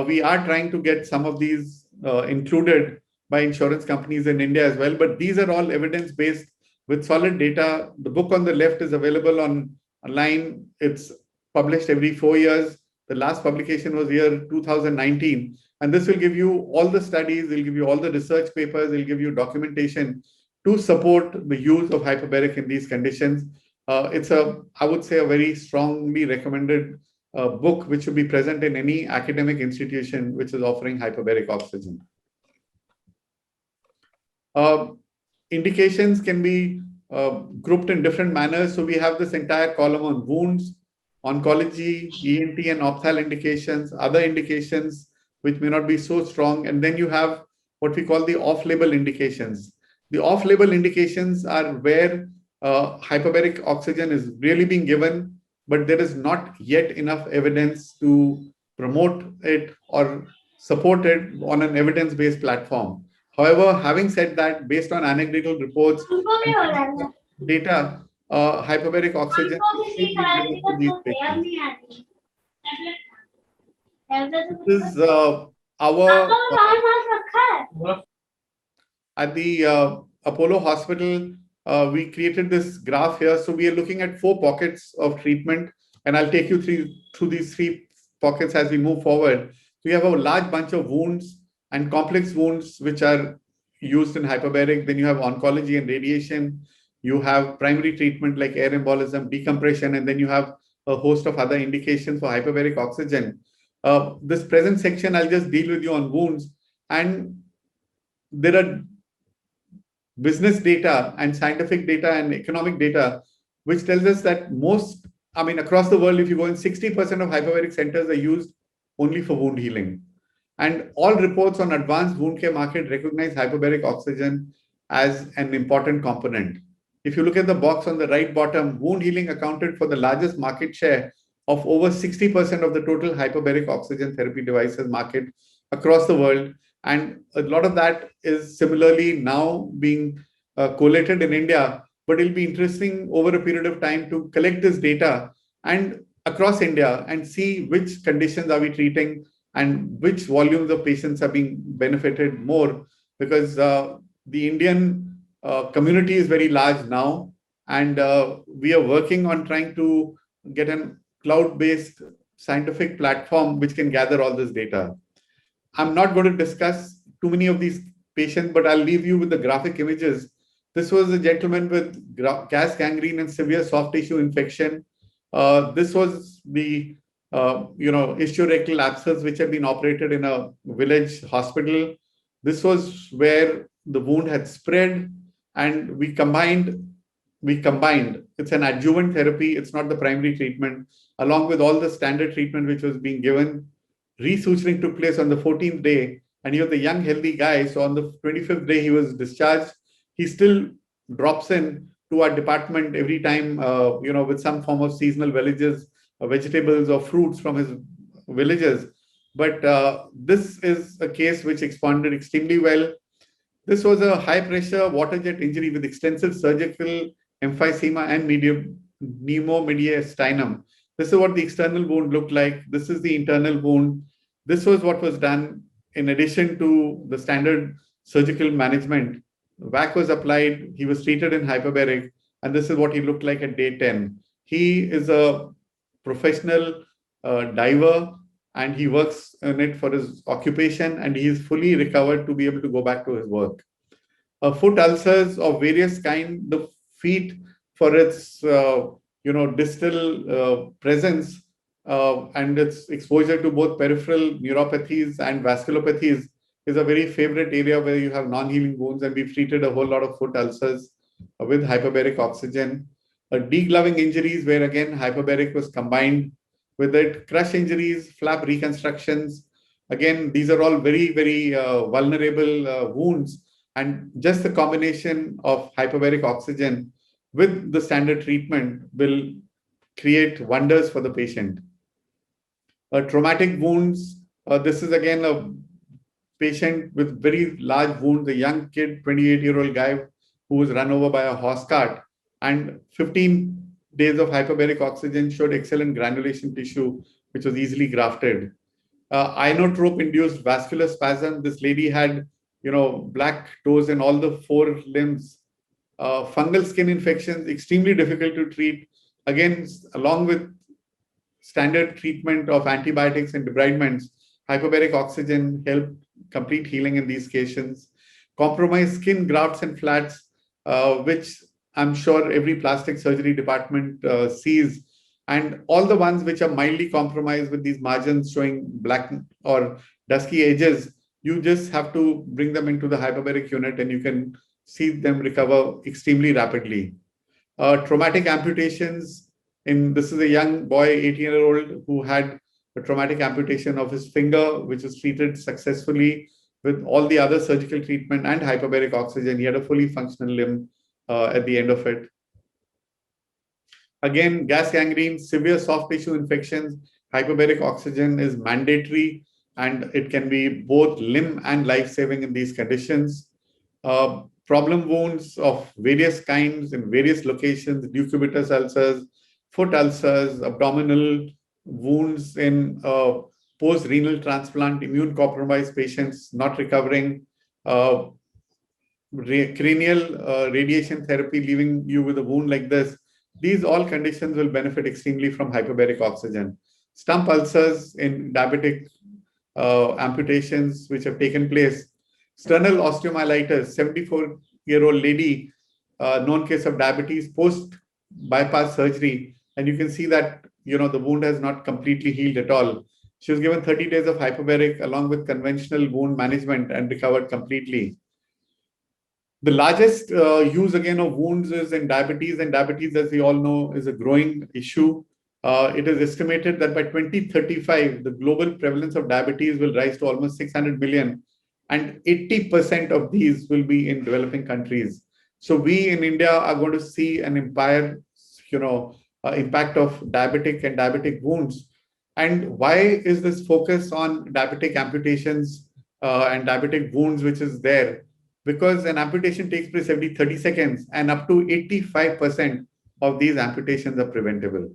Speaker 4: We are trying to get some of these included by insurance companies in India as well, but these are all evidence-based with solid data. The book on the left is available online. It's published every 4 years. The last publication was year 2019. And this will give you all the studies, will give you all the research papers, will give you documentation to support the use of hyperbaric in these conditions. It's I would say, a very strongly recommended book which should be present in any academic institution which is offering hyperbaric oxygen. Indications can be grouped in different manners. So we have this entire column on wounds, oncology, ENT and ophthal indications, other indications which may not be so strong. And then you have what we call the off-label indications. The off-label indications are where hyperbaric oxygen is really being given, but there is not yet enough evidence to promote it or support it on an evidence-based platform. However, having said that, based on anecdotal reports and data, hyperbaric oxygen is being given to these patients. This is our at the Apollo Hospital. We created this graph here. So we are looking at 4 pockets of treatment, and I'll take you through these 3 pockets as we move forward. We have a large bunch of wounds and complex wounds which are used in hyperbaric. Then you have oncology and radiation. You have primary treatment like air embolism, decompression, and then you have a host of other indications for hyperbaric oxygen. This present section, I'll just deal with you on wounds. And there are business data and scientific data and economic data, which tells us that across the world, if you go in, 60% of hyperbaric centers are used only for wound healing. And all reports on advanced wound care market recognize hyperbaric oxygen as an important component. If you look at the box on the right bottom, wound healing accounted for the largest market share of over 60% of the total hyperbaric oxygen therapy devices market across the world. And a lot of that is similarly now being collated in India, but it'll be interesting over a period of time to collect this data and across India and see which conditions are we treating and which volumes of patients are being benefited more, because the Indian community is very large now, and we are working on trying to get a cloud-based scientific platform which can gather all this data. I'm not going to discuss too many of these patients, but I'll leave you with the graphic images. This was a gentleman with gas gangrene and severe soft tissue infection. This was the ischiorectal abscess which had been operated in a village hospital. This was where the wound had spread, and we combined. It's an adjuvant therapy. It's not the primary treatment, along with all the standard treatment which was being given. Resuturing took place on the 14th day, and he was a young, healthy guy. So on the 25th day, he was discharged. He still drops in to our department every time, with some form of seasonal vegetables or fruits from his villages. But this is a case which expanded extremely well. This was a high-pressure water jet injury with extensive surgical emphysema and pneumomediastinum. This is what the external wound looked like. This is the internal wound. This was what was done in addition to the standard surgical management. VAC was applied. He was treated in hyperbaric, and this is what he looked like at day 10. He is a professional diver, and he works in it for his occupation, and he is fully recovered to be able to go back to his work. Foot ulcers of various kinds, the feet for its distal presence and its exposure to both peripheral neuropathies and vasculopathies is a very favorite area where you have non-healing wounds, and we've treated a whole lot of foot ulcers with hyperbaric oxygen. Degloving injuries, where again hyperbaric was combined with it. Crush injuries, flap reconstructions. Again, these are all very, very vulnerable wounds, and just the combination of hyperbaric oxygen with the standard treatment will create wonders for the patient. Traumatic wounds. This is again a patient with very large wounds, a young kid, 28-year-old guy who was run over by a horse cart, and 15 days of hyperbaric oxygen showed excellent granulation tissue, which was easily grafted. Inotrope-induced vascular spasm. This lady had, black toes in all the 4 limbs. Fungal skin infections, extremely difficult to treat. Again, along with standard treatment of antibiotics and debridements, hyperbaric oxygen helped complete healing in these cases. Compromised skin grafts and flats, which I'm sure every plastic surgery department sees, and all the ones which are mildly compromised with these margins showing black or dusky edges, you just have to bring them into the hyperbaric unit and you can see them recover extremely rapidly. Traumatic amputations. This is a young boy, 18-year-old, who had a traumatic amputation of his finger, which was treated successfully with all the other surgical treatment and hyperbaric oxygen. He had a fully functional limb at the end of it. Again, gas gangrene, severe soft tissue infections, hyperbaric oxygen is mandatory, and it can be both limb and life-saving in these conditions. Problem wounds of various kinds in various locations, decubitus ulcers, foot ulcers, abdominal wounds in post-renal transplant, immune-compromised patients not recovering, cranial radiation therapy leaving you with a wound like this. These all conditions will benefit extremely from hyperbaric oxygen. Stump ulcers in diabetic amputations which have taken place. Sternal osteomyelitis, 74-year-old lady, known case of diabetes post bypass surgery. And you can see that, the wound has not completely healed at all. She was given 30 days of hyperbaric along with conventional wound management and recovered completely. The largest use again of wounds is in diabetes, and diabetes, as we all know, is a growing issue. It is estimated that by 2035, the global prevalence of diabetes will rise to almost 600 million, and 80% of these will be in developing countries. So we in India are going to see an impact of diabetic and diabetic wounds. And why is this focus on diabetic amputations and diabetic wounds, which is there? Because an amputation takes place every 30 seconds, and up to 85% of these amputations are preventable.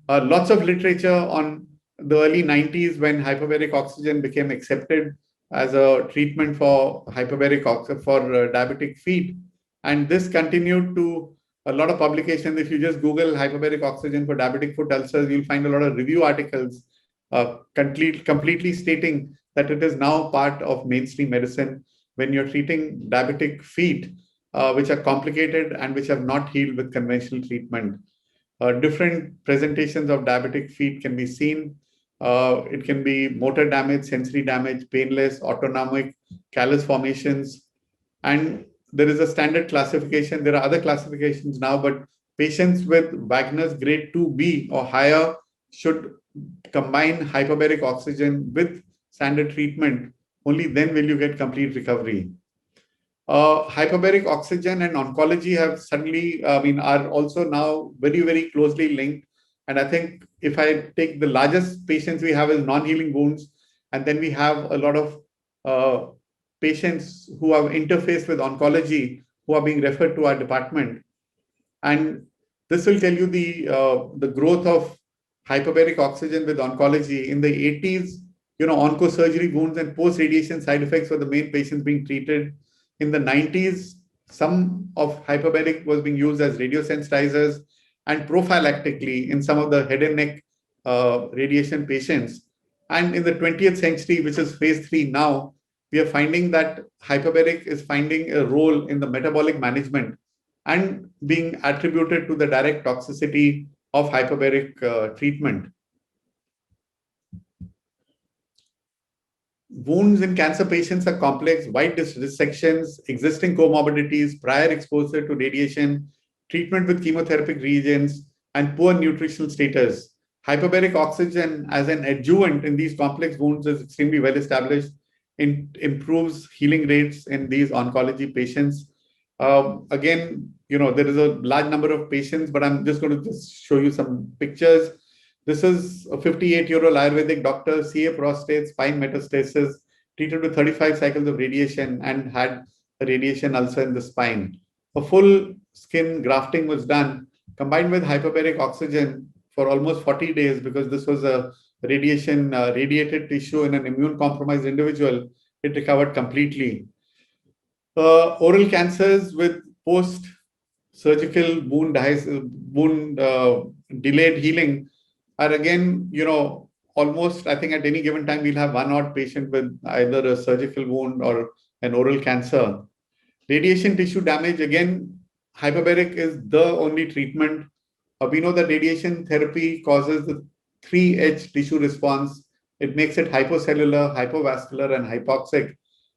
Speaker 4: Lots of literature on the early 90s when hyperbaric oxygen became accepted as a treatment for diabetic feet. And this continued to a lot of publications. If you just Google hyperbaric oxygen for diabetic foot ulcers, you'll find a lot of review articles completely stating that it is now part of mainstream medicine when you're treating diabetic feet, which are complicated and which have not healed with conventional treatment. Different presentations of diabetic feet can be seen. It can be motor damage, sensory damage, painless, autonomic, callus formations. And there is a standard classification. There are other classifications now, but patients with Wagner's grade 2B or higher should combine hyperbaric oxygen with standard treatment. Only then will you get complete recovery. Hyperbaric oxygen and oncology have suddenly, are also now very, very closely linked. And I think if I take the largest patients we have is non-healing wounds, and then we have a lot of patients who have interfaced with oncology who are being referred to our department. And this will tell you the growth of hyperbaric oxygen with oncology. In the 80s, oncosurgery wounds and post-radiation side effects were the main patients being treated. In the 90s, some of hyperbaric was being used as radiosensitizers and prophylactically in some of the head and neck radiation patients. And in the 20th century, which is phase 3 now, we are finding that hyperbaric is finding a role in the metabolic management and being attributed to the direct toxicity of hyperbaric treatment. Wounds in cancer patients are complex, wide dissections, existing comorbidities, prior exposure to radiation, treatment with chemotherapeutic reagents, and poor nutritional status. Hyperbaric oxygen as an adjuvant in these complex wounds is extremely well established. It improves healing rates in these oncology patients. Again, there is a large number of patients, but I'm just going to just show you some pictures. This is a 58-year-old Ayurvedic doctor, CA prostate, spine metastasis, treated with 35 cycles of radiation and had a radiation ulcer in the spine. A full skin grafting was done, combined with hyperbaric oxygen for almost 40 days because this was a radiated tissue in an immune-compromised individual. It recovered completely. Oral cancers with post-surgical wound delayed healing are again, almost, I think at any given time, we'll have one odd patient with either a surgical wound or an oral cancer. Radiation tissue damage, again, hyperbaric is the only treatment. We know that radiation therapy causes the 3H tissue response. It makes it hypocellular, hypovascular, and hypoxic.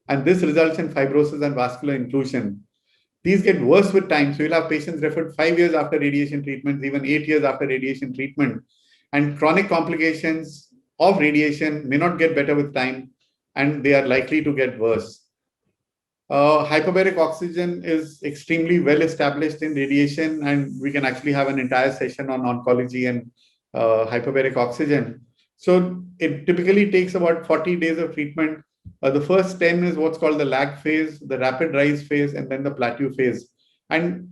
Speaker 4: And this results in fibrosis and vascular inclusion. these get worse with time. So you'll have patients referred 5 years after radiation treatment, even 8 years after radiation treatment. And chronic complications of radiation may not get better with time, and they are likely to get worse. Hyperbaric oxygen is extremely well established in radiation, and we can actually have an entire session on oncology and hyperbaric oxygen. So it typically takes about 40 days of treatment. The first 10 is what's called the lag phase, the rapid rise phase, and then the plateau phase. And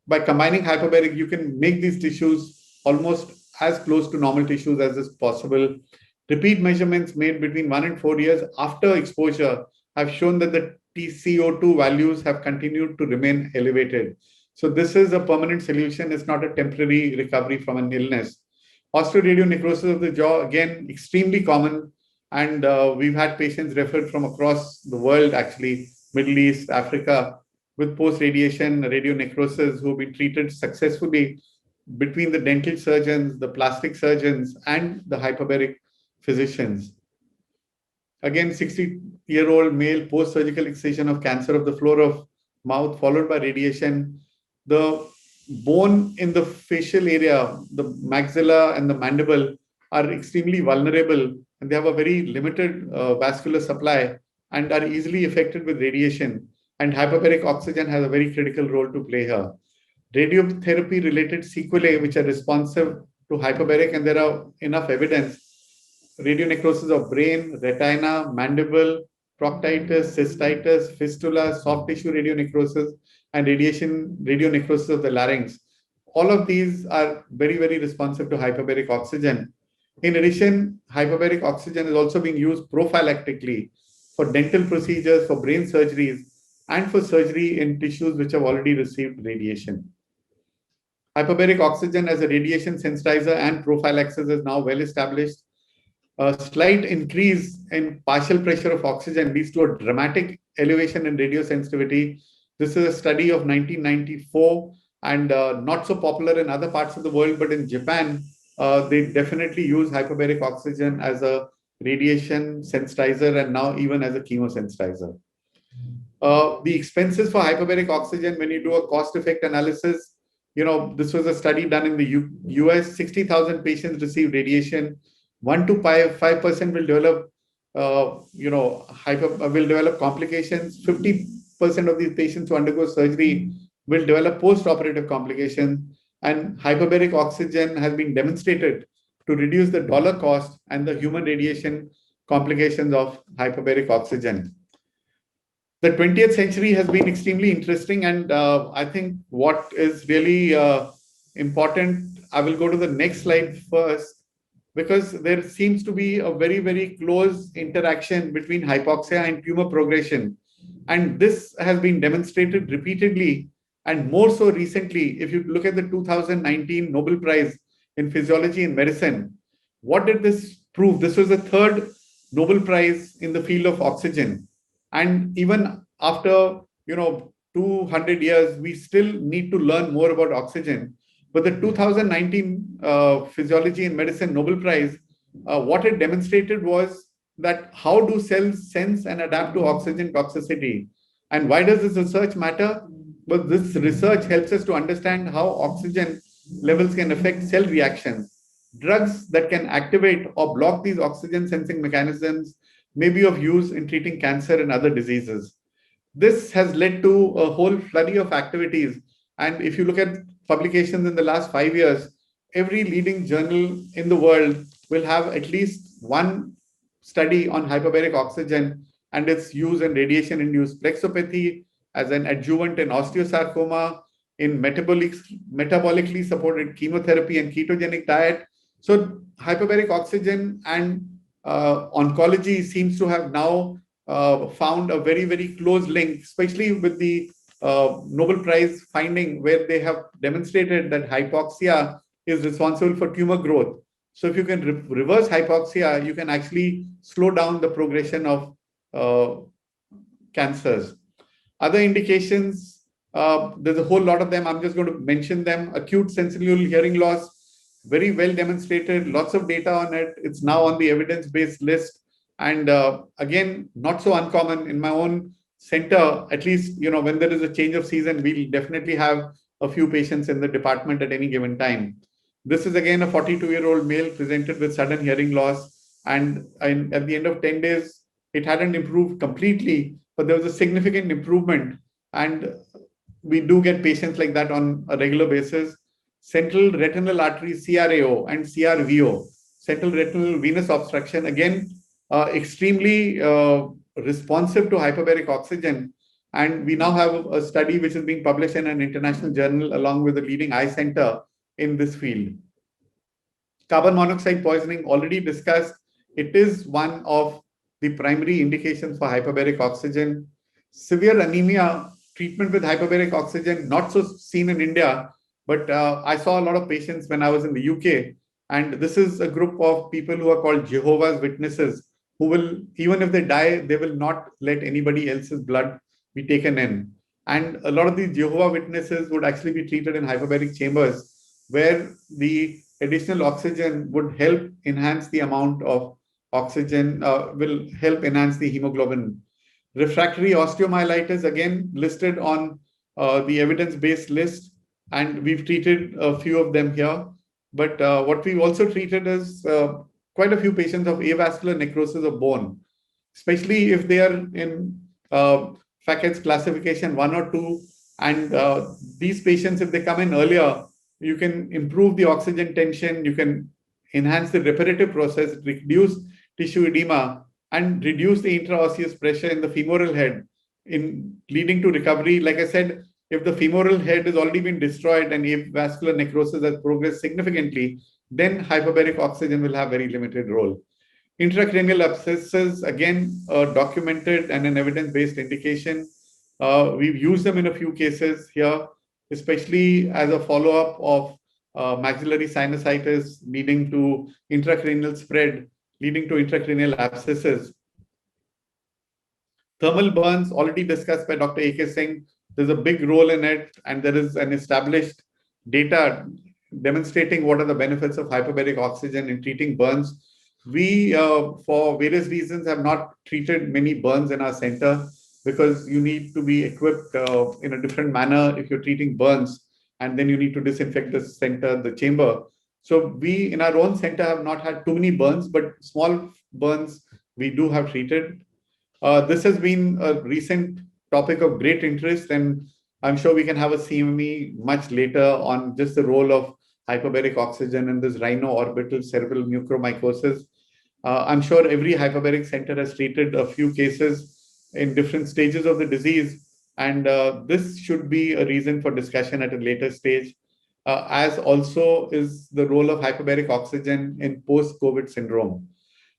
Speaker 4: by combining hyperbaric, you can make these tissues almost as close to normal tissues as is possible. Repeat measurements made between 1 and 4 years after exposure have shown that the TCO2 values have continued to remain elevated. So this is a permanent solution. It's not a temporary recovery from an illness. Osteoradionecrosis of the jaw, again, extremely common. And we've had patients referred from across the world, actually, Middle East, Africa, with post-radiation radionecrosis who have been treated successfully between the dental surgeons, the plastic surgeons, and the hyperbaric physicians. Again, 60-year-old male post-surgical excision of cancer of the floor of mouth followed by radiation. The bone in the facial area, the maxilla and the mandible, are extremely vulnerable, and they have a very limited vascular supply and are easily affected with radiation. And hyperbaric oxygen has a very critical role to play here. Radiotherapy-related sequelae, which are responsive to hyperbaric, and there are enough evidence. Radionecrosis of brain, retina, mandible, proctitis, cystitis, fistula, soft tissue radionecrosis, and radionecrosis of the larynx. All of these are very, very responsive to hyperbaric oxygen. In addition, hyperbaric oxygen is also being used prophylactically for dental procedures, for brain surgeries, and for surgery in tissues which have already received radiation. Hyperbaric oxygen as a radiation sensitizer and prophylaxis is now well established. A slight increase in partial pressure of oxygen leads to a dramatic elevation in radiosensitivity. This is a study of 1994 and not so popular in other parts of the world, but in Japan, they definitely use hyperbaric oxygen as a radiation sensitizer and now even as a chemosensitizer. The expenses for hyperbaric oxygen, when you do a cost-effect analysis, this was a study done in the US. 60,000 patients received radiation. 1 to 5% will develop, will develop complications. 50% of these patients who undergo surgery will develop post-operative complications. And hyperbaric oxygen has been demonstrated to reduce the dollar cost and the human radiation complications of hyperbaric oxygen. The 20th century has been extremely interesting, and I think what is really important, I will go to the next slide first, because there seems to be a very, very close interaction between hypoxia and tumor progression. And this has been demonstrated repeatedly, and more so recently. If you look at the 2019 Nobel Prize in Physiology and Medicine, what did this prove? This was the third Nobel Prize in the field of oxygen. And even after 200 years, we still need to learn more about oxygen. But the 2019 Physiology and Medicine Nobel Prize, what it demonstrated was that how do cells sense and adapt to oxygen toxicity? And why does this research matter? But this research helps us to understand how oxygen levels can affect cell reactions. Drugs that can activate or block these oxygen sensing mechanisms may be of use in treating cancer and other diseases. This has led to a whole flurry of activities. And if you look at publications in the last 5 years, every leading journal in the world will have at least one study on hyperbaric oxygen and its use in radiation-induced plexopathy, as an adjuvant in osteosarcoma, in metabolically supported chemotherapy and ketogenic diet. So hyperbaric oxygen and oncology seems to have now found a very, very close link, especially with the Nobel Prize finding, where they have demonstrated that hypoxia is responsible for tumor growth. So if you can reverse hypoxia, you can actually slow down the progression of cancers. Other indications, there's a whole lot of them. I'm just going to mention them. Acute sensorineural hearing loss, very well demonstrated, lots of data on it. It's now on the evidence-based list. And again, not so uncommon. In my own center, at least, when there is a change of season, we'll definitely have a few patients in the department at any given time. This is again a 42-year-old male presented with sudden hearing loss. And at the end of 10 days, it hadn't improved completely, but there was a significant improvement. And we do get patients like that on a regular basis. Central retinal artery CRAO and CRVO, central retinal venous obstruction, again, extremely responsive to hyperbaric oxygen. And we now have a study which is being published in an international journal along with a leading eye center in this field. Carbon monoxide poisoning, already discussed. It is one of the primary indications for hyperbaric oxygen. Severe anemia, treatment with hyperbaric oxygen, not so seen in India, but I saw a lot of patients when I was in the UK. And this is a group of people who are called Jehovah's Witnesses, who will, even if they die, they will not let anybody else's blood be taken in. And a lot of these Jehovah's Witnesses would actually be treated in hyperbaric chambers, where the additional oxygen would help enhance the amount of oxygen, will help enhance the hemoglobin. Refractory osteomyelitis, again, listed on the evidence-based list, and we've treated a few of them here. But what we've also treated is quite a few patients of avascular necrosis of bone, especially if they are in Fackett's classification 1 or 2. And these patients, if they come in earlier, you can improve the oxygen tension, you can enhance the reparative process, reduce tissue edema, and reduce the intraosseous pressure in the femoral head, in leading to recovery. Like I said, if the femoral head has already been destroyed and avascular necrosis has progressed significantly, then hyperbaric oxygen will have very limited role. Intracranial abscesses, again, documented and an evidence-based indication. We've used them in a few cases here, especially as a follow-up of maxillary sinusitis leading to intracranial spread, leading to intracranial abscesses. Thermal burns, already discussed by Dr. A.K. Singh. There's a big role in it, and there is an established data demonstrating what are the benefits of hyperbaric oxygen in treating burns. We, for various reasons, have not treated many burns in our center, because you need to be equipped in a different manner if you're treating burns, and then you need to disinfect the center, the chamber. So we, in our own center, have not had too many burns, but small burns we do have treated. This has been a recent topic of great interest, and I'm sure we can have a CME much later on just the role of hyperbaric oxygen in this rhino-orbital cerebral mucormycosis. I'm sure every hyperbaric center has treated a few cases in different stages of the disease, and this should be a reason for discussion at a later stage, as also is the role of hyperbaric oxygen in post-COVID syndrome.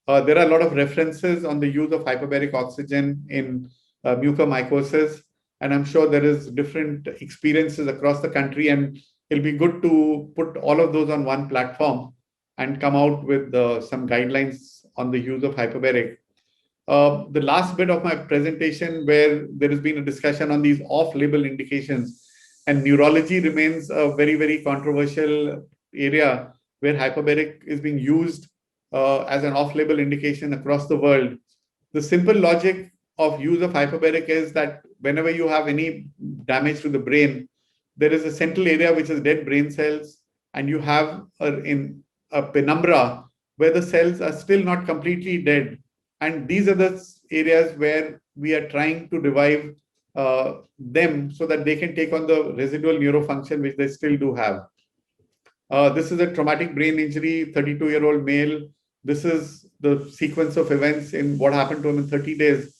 Speaker 4: There are a lot of references on the use of hyperbaric oxygen in mucormycosis, and I'm sure there is different experiences across the country, and it'll be good to put all of those on one platform and come out with some guidelines on the use of hyperbaric. The last bit of my presentation, where there has been a discussion on these off-label indications, and neurology remains a very, very controversial area where hyperbaric is being used as an off-label indication across the world. The simple logic of use of hyperbaric is that whenever you have any damage to the brain, there is a central area which is dead brain cells, and you have a penumbra where the cells are still not completely dead. And these are the areas where we are trying to revive them so that they can take on the residual neurofunction which they still do have. This is a traumatic brain injury, 32-year-old male. This is the sequence of events in what happened to him in 30 days.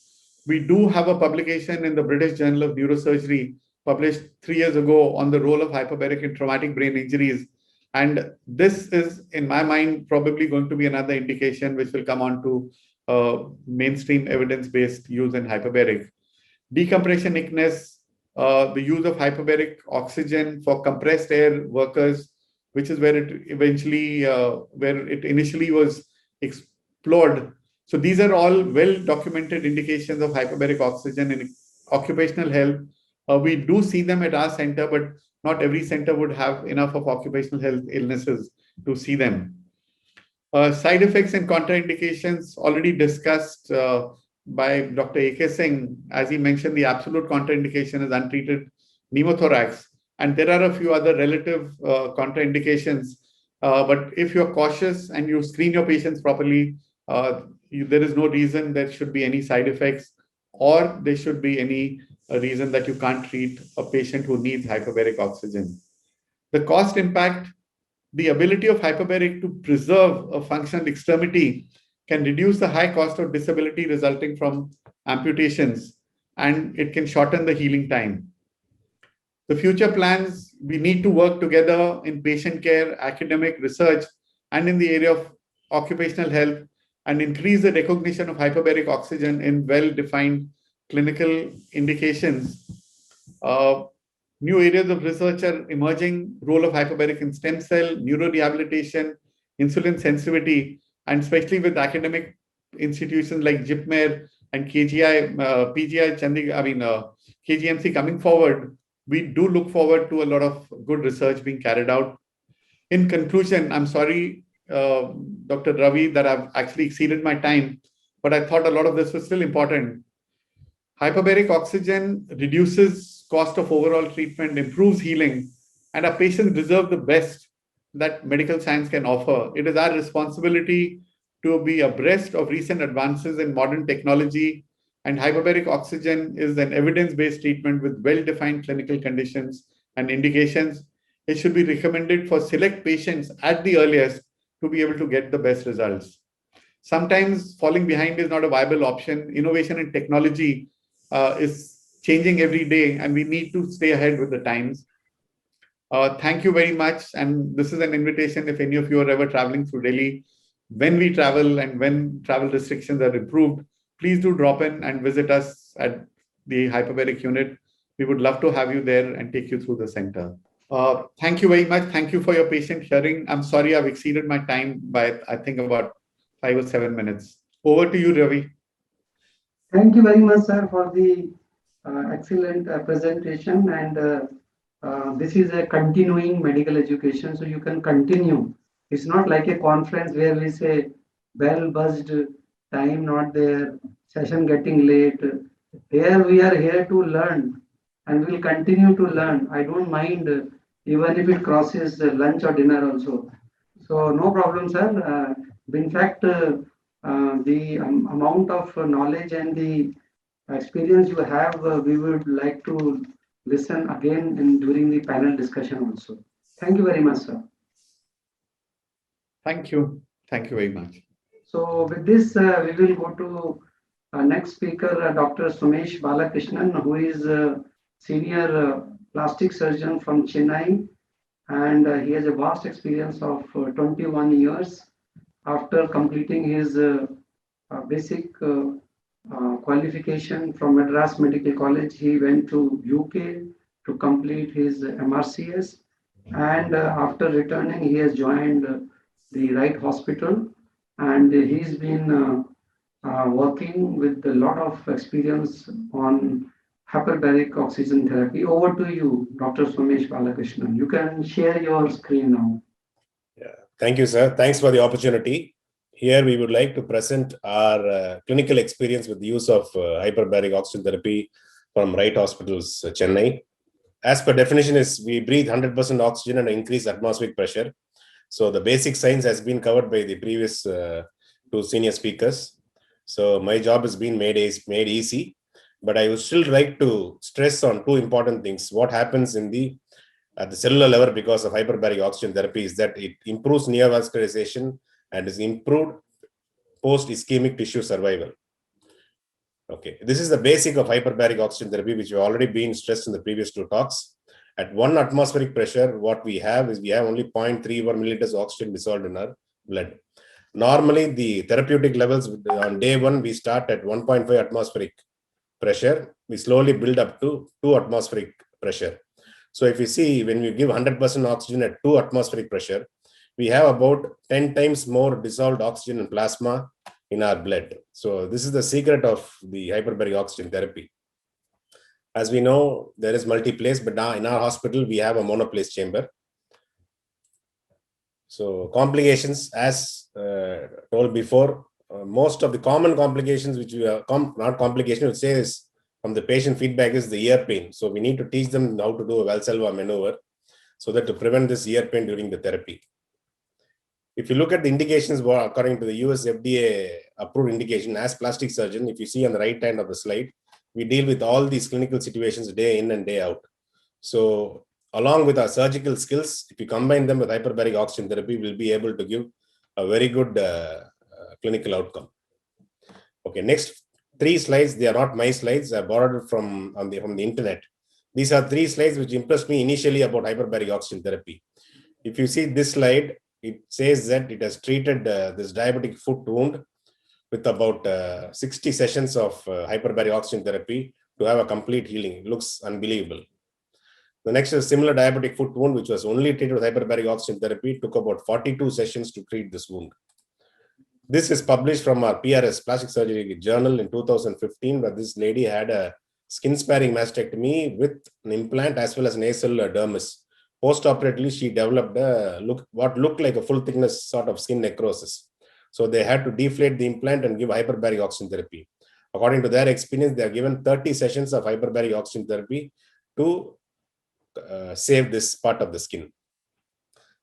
Speaker 4: We do have a publication in the British Journal of Neurosurgery published 3 years ago on the role of hyperbaric in traumatic brain injuries. And this is, in my mind, probably going to be another indication which will come on to mainstream evidence-based use in hyperbaric. Decompression sickness, the use of hyperbaric oxygen for compressed air workers, which is where it eventually, where it initially was explored. So these are all well-documented indications of hyperbaric oxygen in occupational health. We do see them at our center, but not every center would have enough of occupational health illnesses to see them. Side effects and contraindications already discussed by Dr. A.K. Singh, as he mentioned, the absolute contraindication is untreated pneumothorax. And there are a few other relative contraindications. But if you're cautious and you screen your patients properly, there is no reason there should be any side effects, or there should be any reason that you can't treat a patient who needs hyperbaric oxygen. The cost impact, the ability of hyperbaric to preserve a functional extremity can reduce the high cost of disability resulting from amputations, and it can shorten the healing time. The future plans, we need to work together in patient care, academic research, and in the area of occupational health, and increase the recognition of hyperbaric oxygen in well-defined clinical indications. New areas of research are emerging, role of hyperbaric in stem cell, neurorehabilitation, insulin sensitivity, and especially with academic institutions like JIPMER and KGMC coming forward, we do look forward to a lot of good research being carried out. In conclusion, I'm sorry, Dr. Ravi, that I've actually exceeded my time, but I thought a lot of this was still important. Hyperbaric oxygen reduces cost of overall treatment, improves healing, and our patients deserve the best that medical science can offer. It is our responsibility to be abreast of recent advances in modern technology, and hyperbaric oxygen is an evidence-based treatment with well-defined clinical conditions and indications. It should be recommended for select patients at the earliest to be able to get the best results. Sometimes falling behind is not a viable option. Innovation in technology is changing every day, and we need to stay ahead with the times. Thank you very much. And this is an invitation if any of you are ever traveling through Delhi, when we travel and when travel restrictions are improved, please do drop in and visit us at the hyperbaric unit. We would love to have you there and take you through the center. Thank you very much. Thank you for your patient hearing. I'm sorry I've exceeded my time by, I think, about 5 or 7 minutes. Over to you, Ravi.
Speaker 1: Thank you very much, sir, for the excellent presentation. And this is a continuing medical education, so you can continue. It's not like a conference where we say bell buzzed, time not there, session getting late. Here we are here to learn, and we'll continue to learn. I don't mind even if it crosses lunch or dinner also. So no problem, sir. In fact, the amount of knowledge and the experience you have, we would like to listen again during the panel discussion also. Thank you very much, sir.
Speaker 4: Thank you. Thank you very much.
Speaker 1: So with this, we will go to next speaker, Dr. Somesh Balakrishnan, who is a senior plastic surgeon from Chennai, and he has a vast experience of 21 years. After completing his basic qualification from Madras Medical College, he went to UK to complete his MRCS, and after returning, he has joined the Wright Hospital, and he's been working with a lot of experience on hyperbaric oxygen therapy. Over to you, Dr. Somesh Balakrishnan. You can share your screen now.
Speaker 5: Yeah, thank you, sir. Thanks for the opportunity. Here we would like to present our clinical experience with the use of hyperbaric oxygen therapy from Wright Hospitals, Chennai. As per definition is we breathe 100% oxygen and increase atmospheric pressure. So the basic science has been covered by the previous two senior speakers. So my job has been made easy, but I would still like to stress on two important things. What happens at the cellular level because of hyperbaric oxygen therapy is that it improves neovascularization and is improved post-ischemic tissue survival. Okay, this is the basic of hyperbaric oxygen therapy, which have already been stressed in the previous two talks. At 1 atmospheric pressure, what we have is we have only 0.31 milliliters of oxygen dissolved in our blood. Normally, the therapeutic levels on day 1, we start at 1.5 atmospheric pressure. We slowly build up to 2 atmospheric pressure. So if you see, when we give 100% oxygen at 2 atmospheric pressure, we have about 10 times more dissolved oxygen and plasma in our blood. So this is the secret of the hyperbaric oxygen therapy. As we know, there is multiplace, but now in our hospital, we have a monoplace chamber. So complications, as told before, most of the common complications, which we are not complication, would say is from the patient feedback, is the ear pain. So we need to teach them how to do a Valsalva maneuver so that to prevent this ear pain during the therapy. If you look at the indications according to the US FDA approved indication as plastic surgeon, if you see on the right hand of the slide, we deal with all these clinical situations day in and day out. So along with our surgical skills, if you combine them with hyperbaric oxygen therapy, we'll be able to give a very good clinical outcome. Okay, next 3 slides, they are not my slides, I borrowed from the internet. These are 3 slides which impressed me initially about hyperbaric oxygen therapy. If you see this slide, it says that it has treated this diabetic foot wound with about 60 sessions of hyperbaric oxygen therapy to have a complete healing. It looks unbelievable. The next is similar diabetic foot wound, which was only treated with hyperbaric oxygen therapy, took about 42 sessions to treat this wound. This is published from our PRS Plastic Surgery Journal in 2015, where this lady had a skin sparing mastectomy with an implant as well as nasal dermis. Post-operatively, she developed what looked like a full thickness sort of skin necrosis. So they had to deflate the implant and give hyperbaric oxygen therapy. According to their experience, they are given 30 sessions of hyperbaric oxygen therapy to save this part of the skin.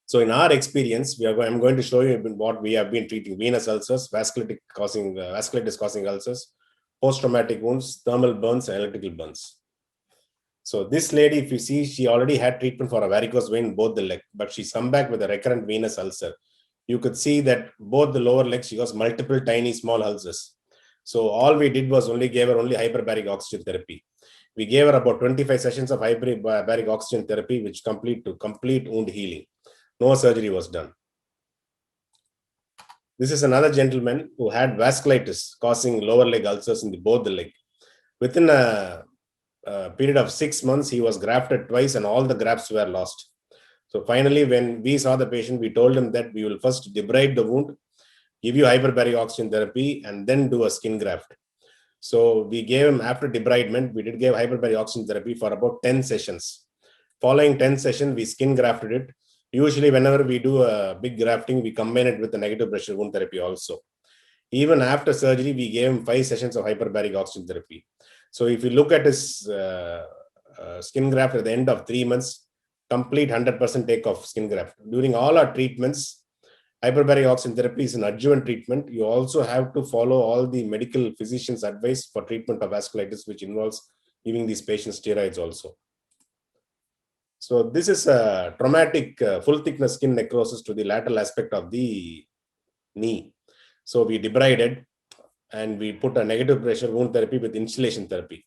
Speaker 5: So in our experience, I'm going to show you what we have been treating: venous ulcers, vasculitis causing ulcers, post-traumatic wounds, thermal burns, and electrical burns. So this lady, if you see, she already had treatment for a varicose vein in both the leg, but she's come back with a recurrent venous ulcer. You could see that both the lower legs, she got multiple tiny small ulcers. So all we did was gave her hyperbaric oxygen therapy. We gave her about 25 sessions of hyperbaric oxygen therapy, which complete wound healing. No surgery was done. This is another gentleman who had vasculitis causing lower leg ulcers in both the leg. Within a period of 6 months, he was grafted twice and all the grafts were lost. So finally, when we saw the patient, we told him that we will first debride the wound, give you hyperbaric oxygen therapy, and then do a skin graft. So we gave him, after debridement, we did give hyperbaric oxygen therapy for about 10 sessions. Following 10 sessions, we skin grafted it. Usually, whenever we do a big grafting, we combine it with a negative pressure wound therapy also. Even after surgery, we gave him 5 sessions of hyperbaric oxygen therapy. So if you look at his skin graft at the end of 3 months, complete 100% take off skin graft. During all our treatments, hyperbaric oxygen therapy is an adjuvant treatment. You also have to follow all the medical physician's advice for treatment of vasculitis, which involves giving these patients steroids also. So this is a traumatic full thickness skin necrosis to the lateral aspect of the knee. So we debrided and we put a negative pressure wound therapy with instillation therapy.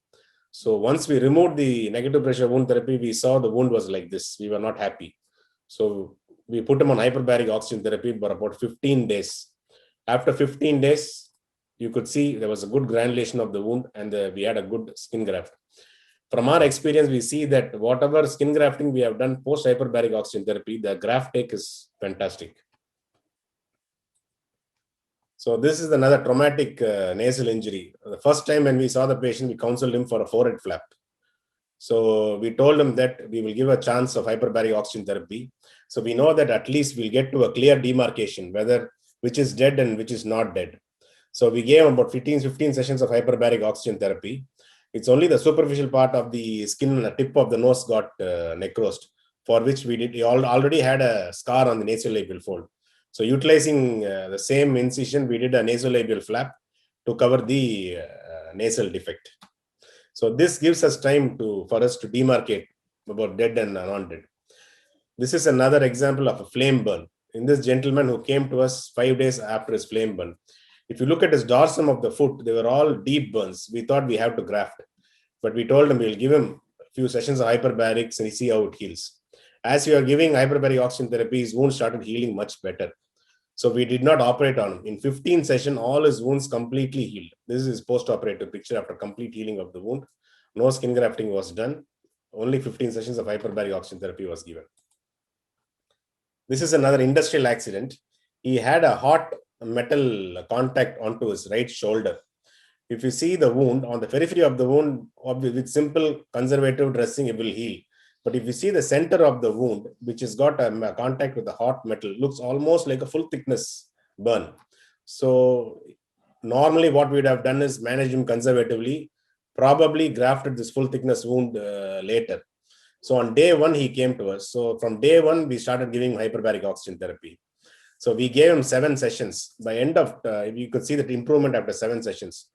Speaker 5: So once we removed the negative pressure wound therapy, we saw the wound was like this. We were not happy. So we put him on hyperbaric oxygen therapy for about 15 days. After 15 days, you could see there was a good granulation of the wound and we had a good skin graft. From our experience, we see that whatever skin grafting we have done post hyperbaric oxygen therapy, the graft take is fantastic. So this is another traumatic nasal injury. The first time when we saw the patient, we counseled him for a forehead flap. So we told him that we will give a chance of hyperbaric oxygen therapy. So we know that at least we'll get to a clear demarcation, whether which is dead and which is not dead. So we gave him about 15 sessions of hyperbaric oxygen therapy. It's only the superficial part of the skin and the tip of the nose got necrosed, for which he already had a scar on the nasolabial fold. So utilizing the same incision, we did a nasolabial flap to cover the nasal defect. So this gives us time for us to demarcate about dead and non-dead. This is another example of a flame burn. In this gentleman who came to us 5 days after his flame burn, if you look at his dorsum of the foot, they were all deep burns. We thought we have to graft, but we told him we'll give him a few sessions of hyperbarics and see how it heals. As we are giving hyperbaric oxygen therapy, his wounds started healing much better. So we did not operate on him. In 15 sessions, all his wounds completely healed. This is his post-operative picture after complete healing of the wound. No skin grafting was done. Only 15 sessions of hyperbaric oxygen therapy was given. This is another industrial accident. He had a hot metal contact onto his right shoulder. If you see the wound, on the periphery of the wound, with simple conservative dressing, it will heal. But if you see the center of the wound, which has got a contact with the hot metal, looks almost like a full thickness burn. So normally what we would have done is managed him conservatively, probably grafted this full thickness wound later. So on day 1, he came to us. So from day 1, we started giving hyperbaric oxygen therapy. So we gave him 7 sessions. By end of, you could see that improvement after 7 sessions.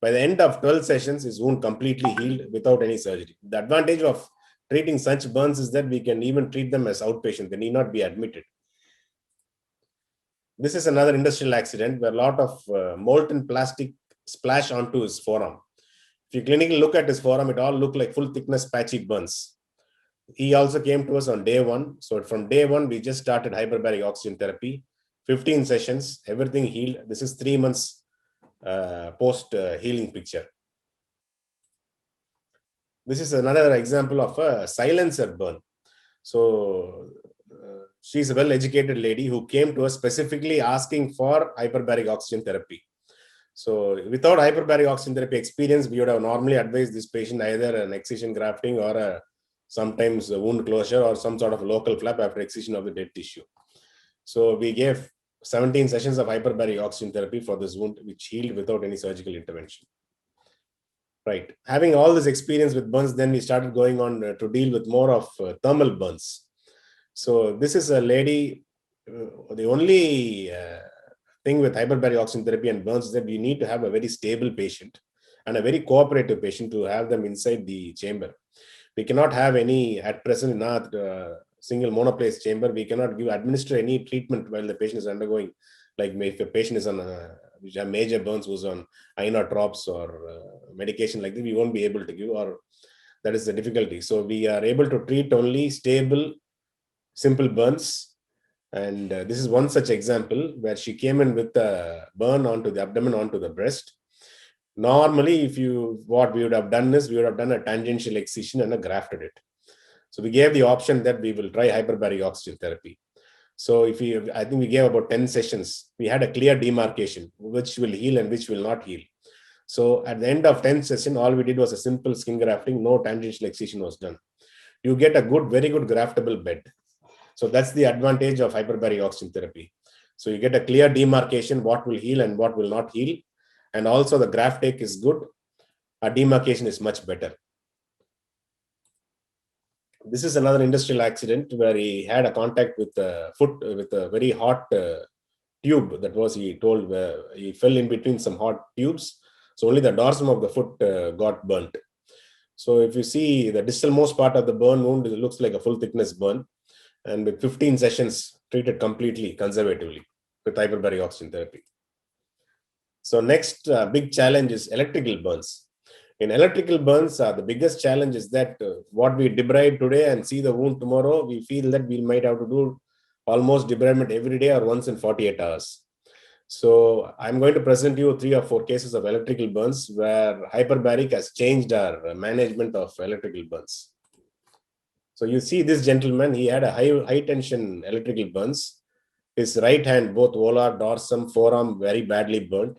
Speaker 5: By the end of 12 sessions, his wound completely healed without any surgery. The advantage of treating such burns is that we can even treat them as outpatient. They need not be admitted. This is another industrial accident where a lot of molten plastic splash onto his forearm. If you clinically look at his forearm, it all looked like full thickness patchy burns. He also came to us on day 1. So from day 1, we just started hyperbaric oxygen therapy, 15 sessions, everything healed. This is 3 months post healing picture. This is another example of a silencer burn. So she's a well-educated lady who came to us specifically asking for hyperbaric oxygen therapy. So without hyperbaric oxygen therapy experience, we would have normally advised this patient either an excision grafting or sometimes a wound closure or some sort of local flap after excision of the dead tissue. So we gave 17 sessions of hyperbaric oxygen therapy for this wound, which healed without any surgical intervention. Right. Having all this experience with burns, then we started going on to deal with more of thermal burns. So this is a lady, the only thing with hyperbaric oxygen therapy and burns is that we need to have a very stable patient and a very cooperative patient to have them inside the chamber. We cannot have any, at present in our single monoplace chamber, we cannot administer any treatment while the patient is undergoing, like if a patient is on which have major burns who's on inotropes or medication like that, we won't be able to give, or that is the difficulty. So we are able to treat only stable, simple burns. And this is one such example where she came in with a burn onto the abdomen, onto the breast. Normally, what we would have done is we would have done a tangential excision and grafted it. So we gave the option that we will try hyperbaric oxygen therapy. So I think we gave about 10 sessions. We had a clear demarcation, which will heal and which will not heal. So at the end of 10 sessions, all we did was a simple skin grafting. No tangential excision was done. You get a very good graftable bed. So that's the advantage of hyperbaric oxygen therapy. So you get a clear demarcation, what will heal and what will not heal. And also the graft take is good. Our demarcation is much better. This is another industrial accident where he had a contact with the foot with a very hot tube. That was, he told, he fell in between some hot tubes. So only the dorsum of the foot got burnt. So if you see the distal most part of the burn wound, it looks like a full thickness burn. And with 15 sessions treated completely conservatively with hyperbaric oxygen therapy. So next big challenge is electrical burns. In electrical burns, the biggest challenge is that what we debride today and see the wound tomorrow, we feel that we might have to do almost debridement every day or once in 48 hours. So I'm going to present you 3 or 4 cases of electrical burns where hyperbaric has changed our management of electrical burns. So you see this gentleman, he had a high tension electrical burns. His right hand, both volar, dorsum, forearm, very badly burnt.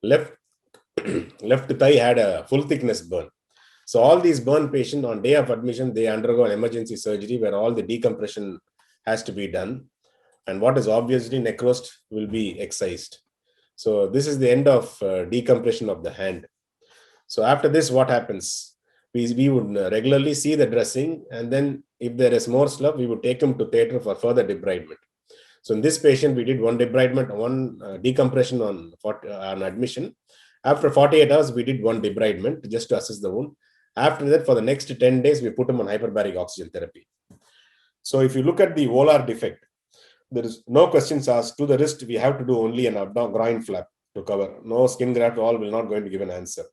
Speaker 5: Left thigh had a full thickness burn. So all these burn patients on day of admission, they undergo an emergency surgery where all the decompression has to be done. And what is obviously necrosed will be excised. So this is the end of decompression of the hand. So after this, what happens? We would regularly see the dressing, and then if there is more slough, we would take him to theatre for further debridement. So in this patient, we did one debridement, one decompression on admission. After 48 hours, we did one debridement just to assess the wound. After that, for the next 10 days, we put him on hyperbaric oxygen therapy. So if you look at the volar defect, there is no questions asked. To the wrist, we have to do only an groin flap to cover. No skin graft, all will not going to give an answer.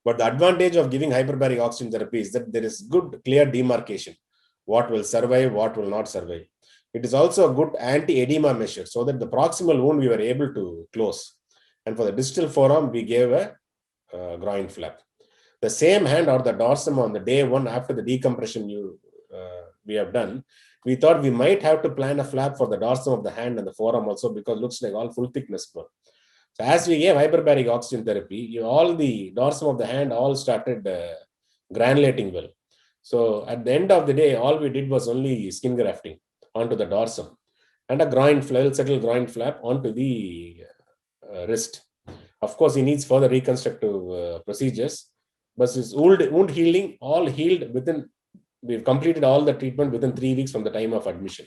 Speaker 5: But the advantage of giving hyperbaric oxygen therapy is that there is good, clear demarcation. What will survive, what will not survive. It is also a good anti-edema measure so that the proximal wound we were able to close. And for the distal forearm, we gave a groin flap. The same hand or the dorsum on the day 1 after the decompression we have done, we thought we might have to plan a flap for the dorsum of the hand and the forearm also, because it looks like all full thickness burn. So as we gave hyperbaric oxygen therapy, all the dorsum of the hand all started granulating well. So at the end of the day, all we did was only skin grafting onto the dorsum and a groin flap, settled groin flap onto the wrist. Of course, he needs further reconstructive procedures, but his wound healing all healed within, we've completed all the treatment within 3 weeks from the time of admission.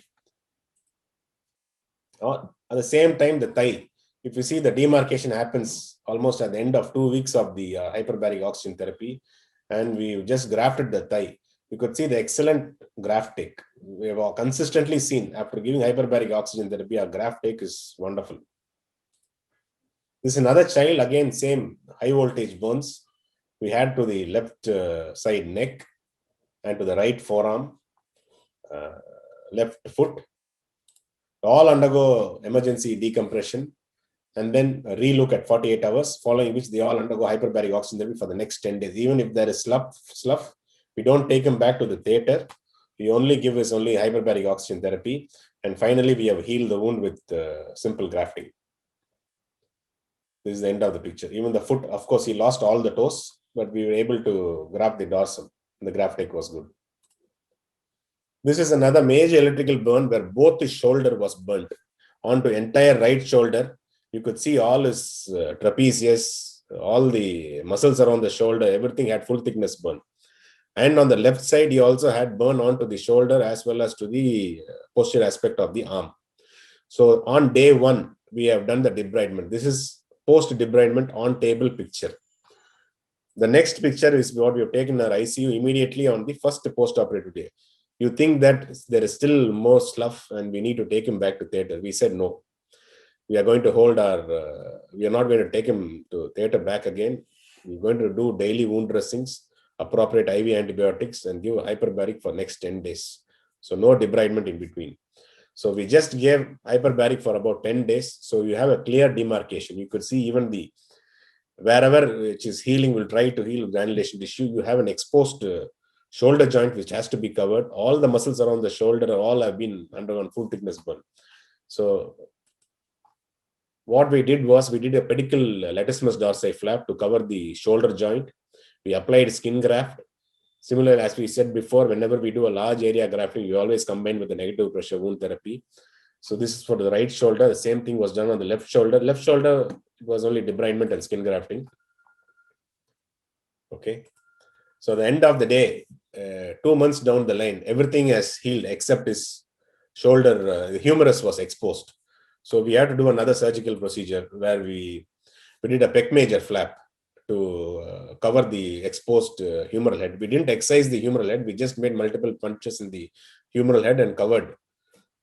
Speaker 5: At the same time, the thigh, if you see, the demarcation happens almost at the end of 2 weeks of the hyperbaric oxygen therapy, and we just grafted the thigh. You could see the excellent graft take. We have consistently seen after giving hyperbaric oxygen therapy, our graft take is wonderful. This is another child, again, same high voltage burns. We had to the left side neck and to the right forearm, left foot. All undergo emergency decompression and then relook at 48 hours, following which they all undergo hyperbaric oxygen therapy for the next 10 days. Even if there is slough, we don't take him back to the theater. We only give us only hyperbaric oxygen therapy. And finally, we have healed the wound with simple grafting. This is the end of the picture. Even the foot, of course, he lost all the toes, but we were able to graft the dorsum. The graft take was good. This is another major electrical burn where both his shoulder was burnt. Onto entire right shoulder, you could see all his trapezius, all the muscles around the shoulder, everything had full thickness burn. And on the left side, he also had burn onto the shoulder as well as to the posterior aspect of the arm. So on day 1, we have done the debridement. This is post-debridement on table picture. The next picture is what we have taken in our ICU immediately on the first post-operative day. You think that there is still more slough and we need to take him back to theater. We said no. We are going to hold our, we are not going to take him to theater back again. We're going to do daily wound dressings, appropriate IV antibiotics, and give hyperbaric for next 10 days. So no debridement in between. So we just gave hyperbaric for about 10 days. So you have a clear demarcation. You could see even the, wherever which is healing will try to heal granulation tissue, you have an exposed shoulder joint which has to be covered. All the muscles around the shoulder all have been undergone full thickness burn. So what we did was we did a pedicle latissimus dorsi flap to cover the shoulder joint. We applied skin graft. Similar as we said before, whenever we do a large area grafting, we always combine with the negative pressure wound therapy. So this is for the right shoulder. The same thing was done on the left shoulder. Left shoulder, it was only debridement and skin grafting. Okay. So the end of the day, 2 months down the line, everything has healed except his shoulder, the humerus was exposed. So we had to do another surgical procedure where we did a pec major flap to cover the exposed humeral head. We didn't excise the humeral head. We just made multiple punches in the humeral head and covered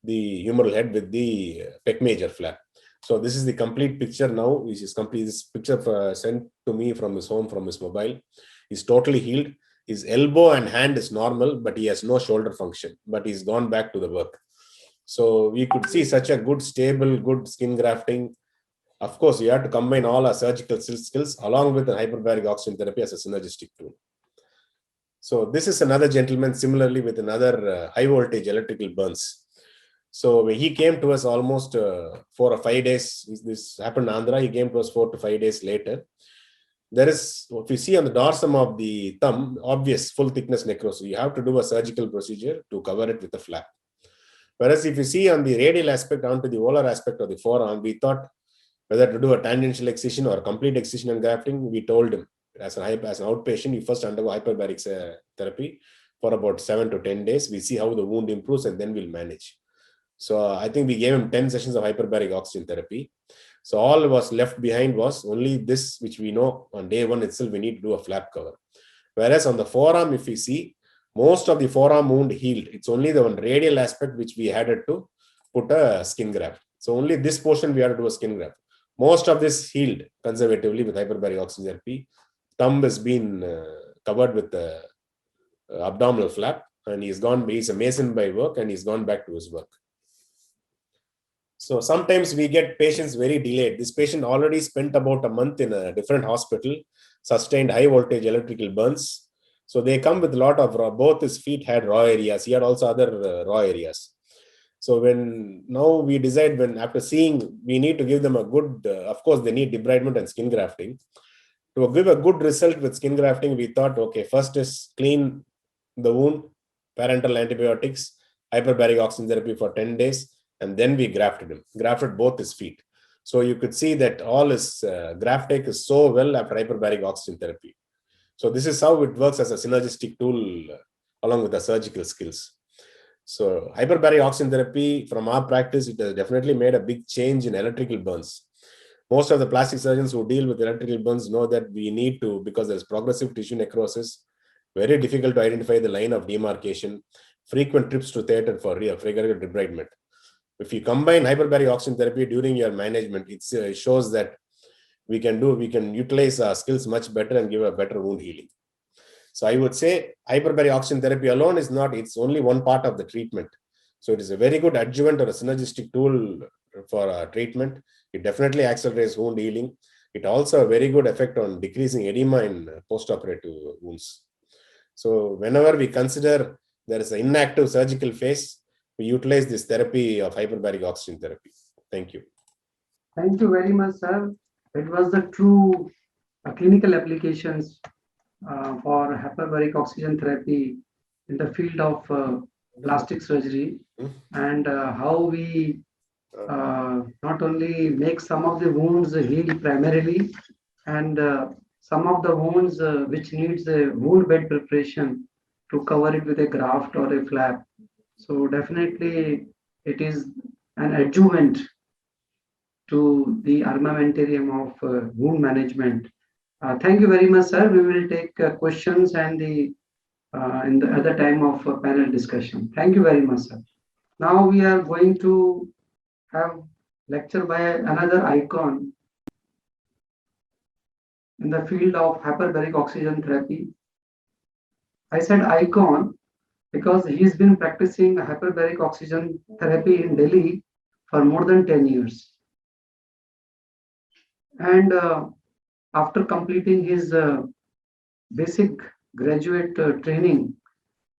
Speaker 5: the humeral head with the pec major flap. So this is the complete picture now, which is complete. This picture sent to me from his home, from his mobile. He's totally healed. His elbow and hand is normal, but he has no shoulder function, but he's gone back to the work. So we could see such a good, stable, good skin grafting. Of course, you have to combine all our surgical skills along with the hyperbaric oxygen therapy as a synergistic tool. So this is another gentleman similarly with another high voltage electrical burns. So when he came to us almost 4 or 5 days, this happened in Andhra, he came to us 4 to 5 days later. There is, if you see on the dorsum of the thumb, obvious full thickness necrosis. You have to do a surgical procedure to cover it with a flap. Whereas if you see on the radial aspect onto the volar aspect of the forearm, we thought whether to do a tangential excision or a complete excision and grafting. We told him as an outpatient, you first undergo hyperbaric therapy for about 7 to 10 days. We see how the wound improves and then we'll manage. So I think we gave him 10 sessions of hyperbaric oxygen therapy. So all was left behind was only this, which we know on day 1 itself, we need to do a flap cover. Whereas on the forearm, if we see, most of the forearm wound healed. It's only the one radial aspect which we had to put a skin graft. So only this portion we had to do a skin graft. Most of this healed conservatively with hyperbaric oxygen therapy. Thumb has been covered with the abdominal flap, and he's a mason by work, and he's gone back to his work. So sometimes we get patients very delayed. This patient already spent about a month in a different hospital, sustained high voltage electrical burns. So they come with a lot of both his feet had raw areas. He had also other raw areas. So now we decide after seeing, we need to give them a good, of course they need debridement and skin grafting. To give a good result with skin grafting, we thought, okay, first is clean the wound, parenteral antibiotics, hyperbaric oxygen therapy for 10 days, and then we grafted both his feet. So you could see that all his graft take is so well after hyperbaric oxygen therapy. So this is how it works as a synergistic tool along with the surgical skills. So hyperbaric oxygen therapy, from our practice, it has definitely made a big change in electrical burns. Most of the plastic surgeons who deal with electrical burns know that we need to, because there's progressive tissue necrosis, very difficult to identify the line of demarcation, frequent trips to theater for frigoric debridement. If you combine hyperbaric oxygen therapy during your management, it shows that we can utilize our skills much better and give a better wound healing. So I would say hyperbaric oxygen therapy alone is not, it's only one part of the treatment. So it is a very good adjuvant or a synergistic tool for treatment. It definitely accelerates wound healing. It also a very good effect on decreasing edema in post-operative wounds. So whenever we consider there is an inactive surgical phase, we utilize this therapy of hyperbaric oxygen therapy. Thank you.
Speaker 1: Thank you very much, sir. It was the true clinical applications for hyperbaric oxygen therapy in the field of plastic surgery, and how we not only make some of the wounds heal primarily, and some of the wounds which needs a wound bed preparation to cover it with a graft or a flap. So definitely it is an adjuvant to the armamentarium of wound management. Thank you very much, sir. We will take questions and in the other time of panel discussion. Thank you very much, sir. Now we are going to have lecture by another icon in the field of hyperbaric oxygen therapy. I said icon because he's been practicing hyperbaric oxygen therapy in Delhi for more than 10 years. And after completing his basic graduate training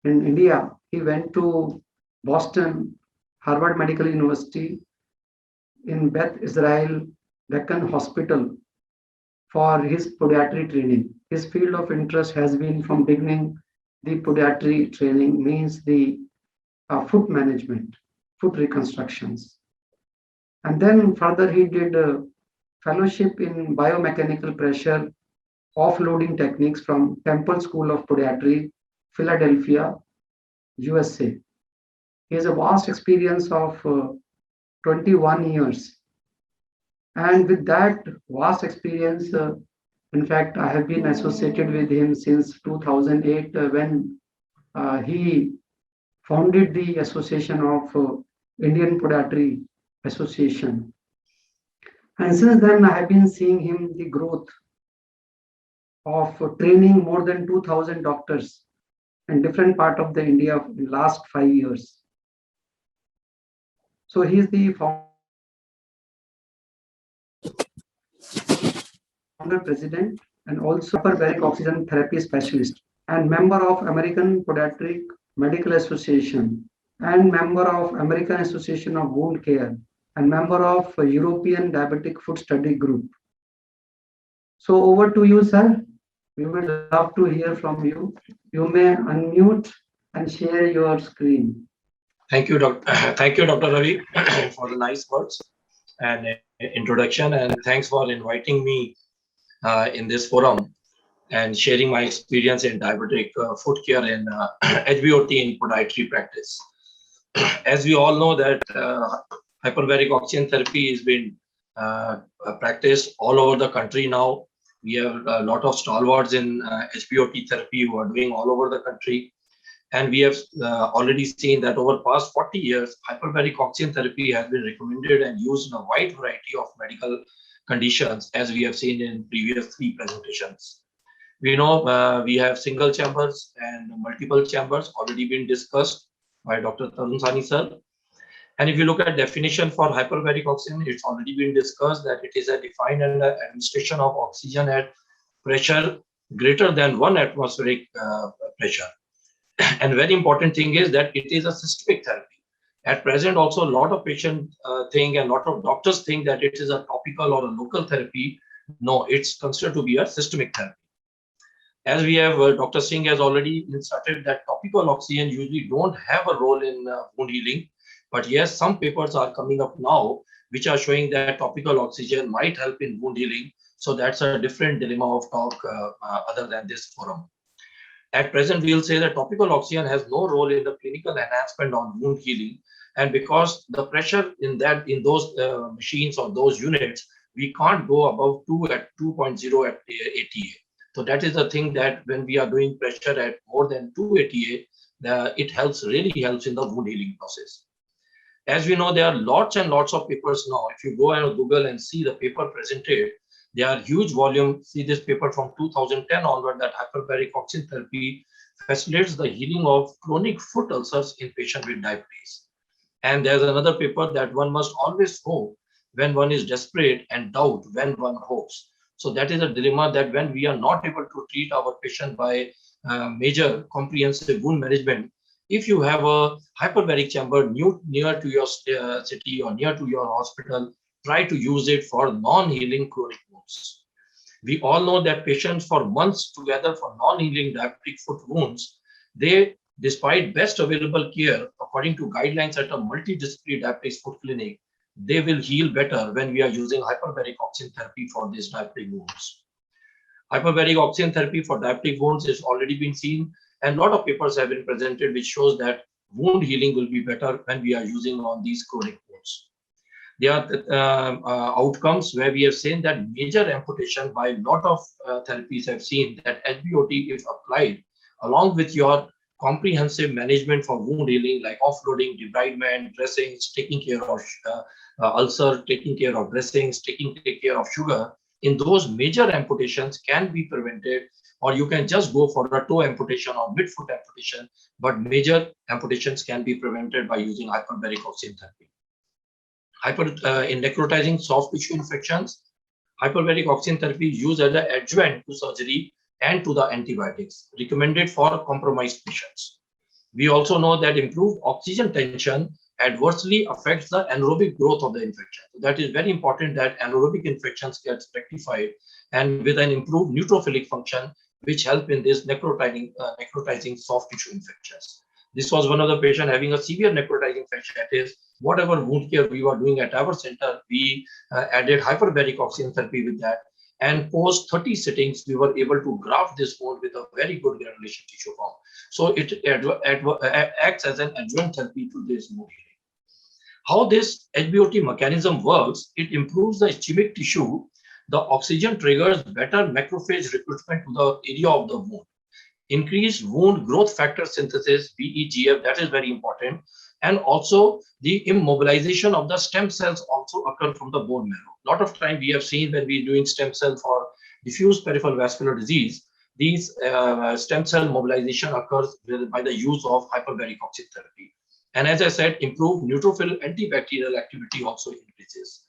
Speaker 1: in India, he went to Boston, Harvard Medical University, in Beth Israel Deccan Hospital for his podiatry training. His field of interest has been from beginning the podiatry training, means the foot management, foot reconstructions. And then further he did a fellowship in biomechanical pressure offloading techniques from Temple School of Podiatry, Philadelphia, USA. He has a vast experience of 21 years. And with that vast experience, in fact, I have been associated with him since 2008 when he founded the Association of Indian Podiatry Association. And since then, I have been seeing him the growth of training more than 2,000 doctors in different part of the India in the last 5 years. So he is the founder president and also hyperbaric oxygen therapy specialist and member of American Podiatric Medical Association and member of American Association of Wound Care and member of European Diabetic Foot Study Group. So over to you, sir. We would love to hear from you. You may unmute and share your screen.
Speaker 6: Thank you, Dr. Ravi, for the nice words and introduction, and thanks for inviting me in this forum and sharing my experience in diabetic foot care and HBOT in podiatry practice. As we all know that hyperbaric oxygen therapy has been practiced all over the country now. We have a lot of stalwarts in HBOT therapy who are doing all over the country. And we have already seen that over past 40 years, hyperbaric oxygen therapy has been recommended and used in a wide variety of medical conditions, as we have seen in previous 3 presentations. We know we have single chambers and multiple chambers already been discussed by Dr. Tarun Sani sir. And if you look at definition for hyperbaric oxygen, it's already been discussed that it is a defined and administration of oxygen at pressure greater than 1 atmospheric pressure. And very important thing is that it is a systemic therapy. At present, also a lot of patients think and a lot of doctors think that it is a topical or a local therapy. No, it's considered to be a systemic therapy. As we have, Dr. Singh has already inserted that topical oxygen usually don't have a role in wound healing. But yes, some papers are coming up now which are showing that topical oxygen might help in wound healing. So that's a different dilemma of talk other than this forum. At present, we'll say that topical oxygen has no role in the clinical enhancement on wound healing. And because the pressure in those machines or those units, we can't go above 2 at 2.0 at ATA. So that is the thing, that when we are doing pressure at more than 2 ATA, it really helps in the wound healing process. As we know, there are lots and lots of papers now. If you go on Google and see the paper presented, they are huge volume. See this paper from 2010 onward, that hyperbaric oxygen therapy facilitates the healing of chronic foot ulcers in patients with diabetes. And there's another paper that one must always hope when one is desperate and doubt when one hopes. So that is a dilemma, that when we are not able to treat our patient by major comprehensive wound management, if you have a hyperbaric chamber near to your city or near to your hospital, try to use it for non-healing chronic wounds. We all know that patients for months together for non-healing diabetic foot wounds, they, despite best available care, according to guidelines at a multidisciplinary diabetic foot clinic, they will heal better when we are using hyperbaric oxygen therapy for these diabetic wounds. Hyperbaric oxygen therapy for diabetic wounds is already been seen, and a lot of papers have been presented which shows that wound healing will be better when we are using on these chronic wounds. There are outcomes where we have seen that major amputation by a lot of therapies have seen that HBOT, if applied along with your comprehensive management for wound healing, like offloading, debridement, dressings, taking care of ulcer, taking care of dressings, taking care of sugar, in those major amputations can be prevented, or you can just go for a toe amputation or midfoot amputation, but major amputations can be prevented by using hyperbaric oxygen therapy. In necrotizing soft tissue infections, hyperbaric oxygen therapy is used as an adjuvant to surgery and to the antibiotics, recommended for compromised patients. We also know that improved oxygen tension adversely affects the anaerobic growth of the infection. So that is very important, that anaerobic infections get rectified, and with an improved neutrophilic function, which help in this necrotizing soft tissue infections. This was one of the patients having a severe necrotizing fasciitis. Whatever wound care we were doing at our center, we added hyperbaric oxygen therapy with that. And post 30 sittings, we were able to graft this wound with a very good granulation tissue form. So it acts as an adjuvant therapy to this wound healing. How this HBOT mechanism works, it improves the ischemic tissue. The oxygen triggers better macrophage recruitment to the area of the wound. Increased wound growth factor synthesis, VEGF, that is very important. And also the immobilization of the stem cells also occur from the bone marrow. A lot of time we have seen when we are doing stem cell for diffuse peripheral vascular disease, these stem cell mobilization occurs by the use of hyperbaric oxygen therapy. And as I said, improved neutrophil antibacterial activity also increases.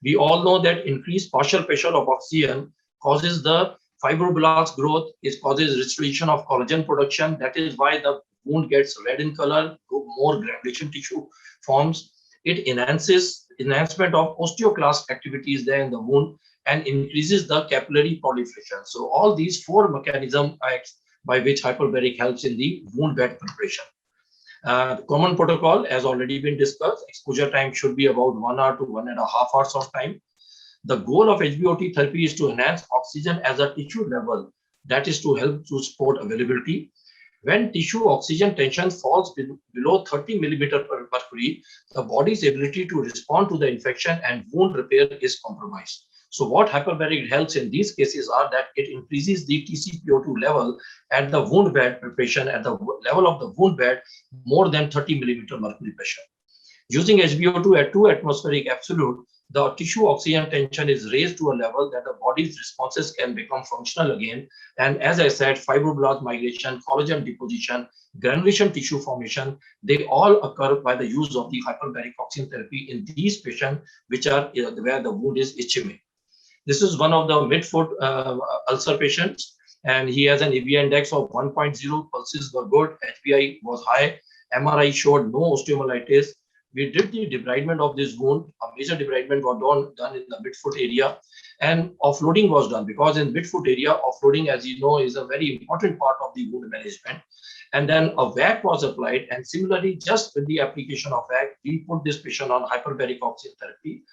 Speaker 6: We all know that increased partial pressure of oxygen causes the fibroblast growth, it causes restoration of collagen production. That is why the wound gets red in color, more granulation tissue forms. It enhancement of osteoclast activities there in the wound and increases the capillary proliferation. So all these four mechanisms acts by which hyperbaric helps in the wound bed preparation. Common protocol has already been discussed. Exposure time should be about 1 hour to 1.5 hours of time. The goal of HBOT therapy is to enhance oxygen as a tissue level. That is to help to support availability. When tissue oxygen tension falls below 30 millimeter per mercury, the body's ability to respond to the infection and wound repair is compromised. So what hyperbaric helps in these cases are that it increases the TCPO2 level at the wound bed preparation, at the level of the wound bed, more than 30 millimeter mercury pressure. Using HBO2 at 2 atmospheric absolute, the tissue oxygen tension is raised to a level that the body's responses can become functional again. And as I said, fibroblast migration, collagen deposition, granulation tissue formation, they all occur by the use of the hyperbaric oxygen therapy in these patients which are where the wound is ischemic. This is one of the midfoot ulcer patients, and he has an EV index of 1.0, pulses were good, HBI was high, MRI showed no osteomyelitis. We did the debridement of this wound. A major debridement was done in the midfoot area, and offloading was done, because in midfoot area, offloading, as you know, is a very important part of the wound management. And then a VAC was applied. And similarly, just with the application of VAC, we put this patient on hyperbaric oxygen therapy.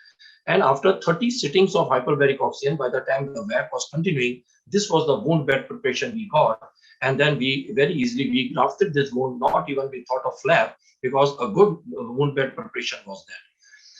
Speaker 6: And after 30 sittings of hyperbaric oxygen, by the time the VAC was continuing, this was the wound bed preparation we got. And then we very easily, we grafted this wound, not even we thought of flap, because a good wound bed preparation was there.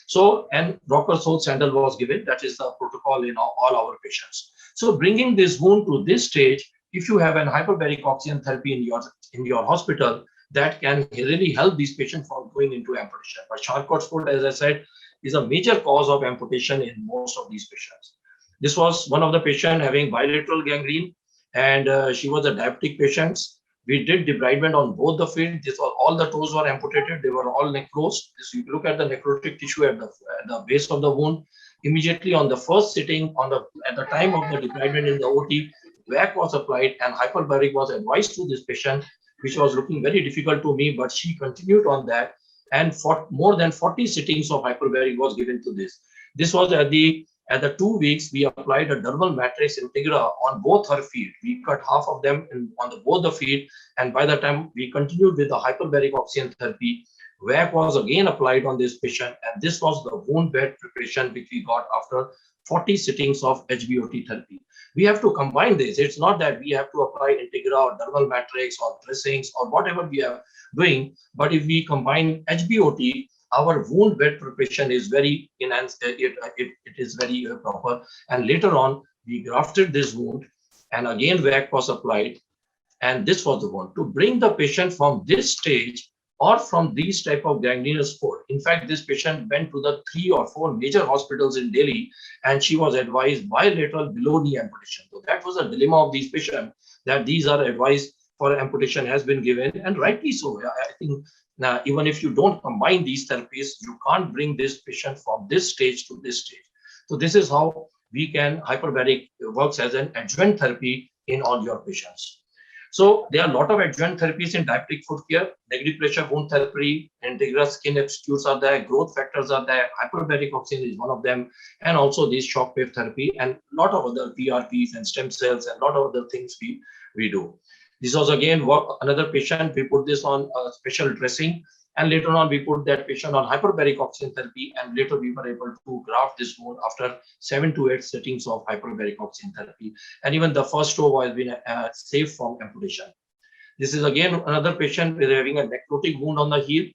Speaker 6: So, and rocker sole sandal was given. That is the protocol in all our patients. So bringing this wound to this stage, if you have an hyperbaric oxygen therapy in your hospital, that can really help these patients from going into amputation. But Charcot sport, as I said, is a major cause of amputation in most of these patients. This was one of the patients having bilateral gangrene, and she was a diabetic patient. We did debridement on both the feet. All the toes were amputated. They were all necrosed. You look at the necrotic tissue at the base of the wound. Immediately on the first sitting, at the time of the debridement in the OT, VAC was applied and hyperbaric was advised to this patient, which was looking very difficult to me, but she continued on that. And for more than 40 sittings of hyperbaric was given to this. This was at the 2 weeks, we applied a dermal matrix integra on both her feet. We cut half of them on both the feet. And by the time we continued with the hyperbaric oxygen therapy, VAC was again applied on this patient. And this was the wound bed preparation which we got after 40 sittings of HBOT therapy. We have to combine this. It's not that we have to apply integra or dermal matrix or dressings or whatever we are doing. But if we combine HBOT, our wound bed preparation is very enhanced. It is very proper. And later on, we grafted this wound, and again VAC was applied, and this was the one to bring the patient from this stage or from these type of gangrenous sport. In fact, this patient went to the 3 or 4 major hospitals in Delhi, and she was advised bilateral below knee amputation. So that was a dilemma of these patients, that these are advised for amputation has been given, and rightly so. I think now, even if you don't combine these therapies, you can't bring this patient from this stage to this stage. So this is how hyperbaric works as an adjuvant therapy in all your patients. So there are a lot of adjuvant therapies in diabetic foot care. Negative pressure wound therapy, integra skin substitutes are there, growth factors are there, hyperbaric oxygen is one of them, and also this shockwave therapy and a lot of other PRPs and stem cells and a lot of other things we do. This was again another patient. We put this on a special dressing, and later on we put that patient on hyperbaric oxygen therapy, and later we were able to graft this wound after 7 to 8 sittings of hyperbaric oxygen therapy, and even the first toe has been safe from amputation. This is again another patient with having a necrotic wound on the heel.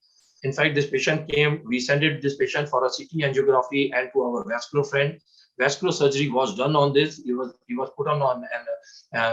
Speaker 6: In fact, this patient came. We sent this patient for a CT angiography and to our vascular friend. Vascular surgery was done on this. He was put on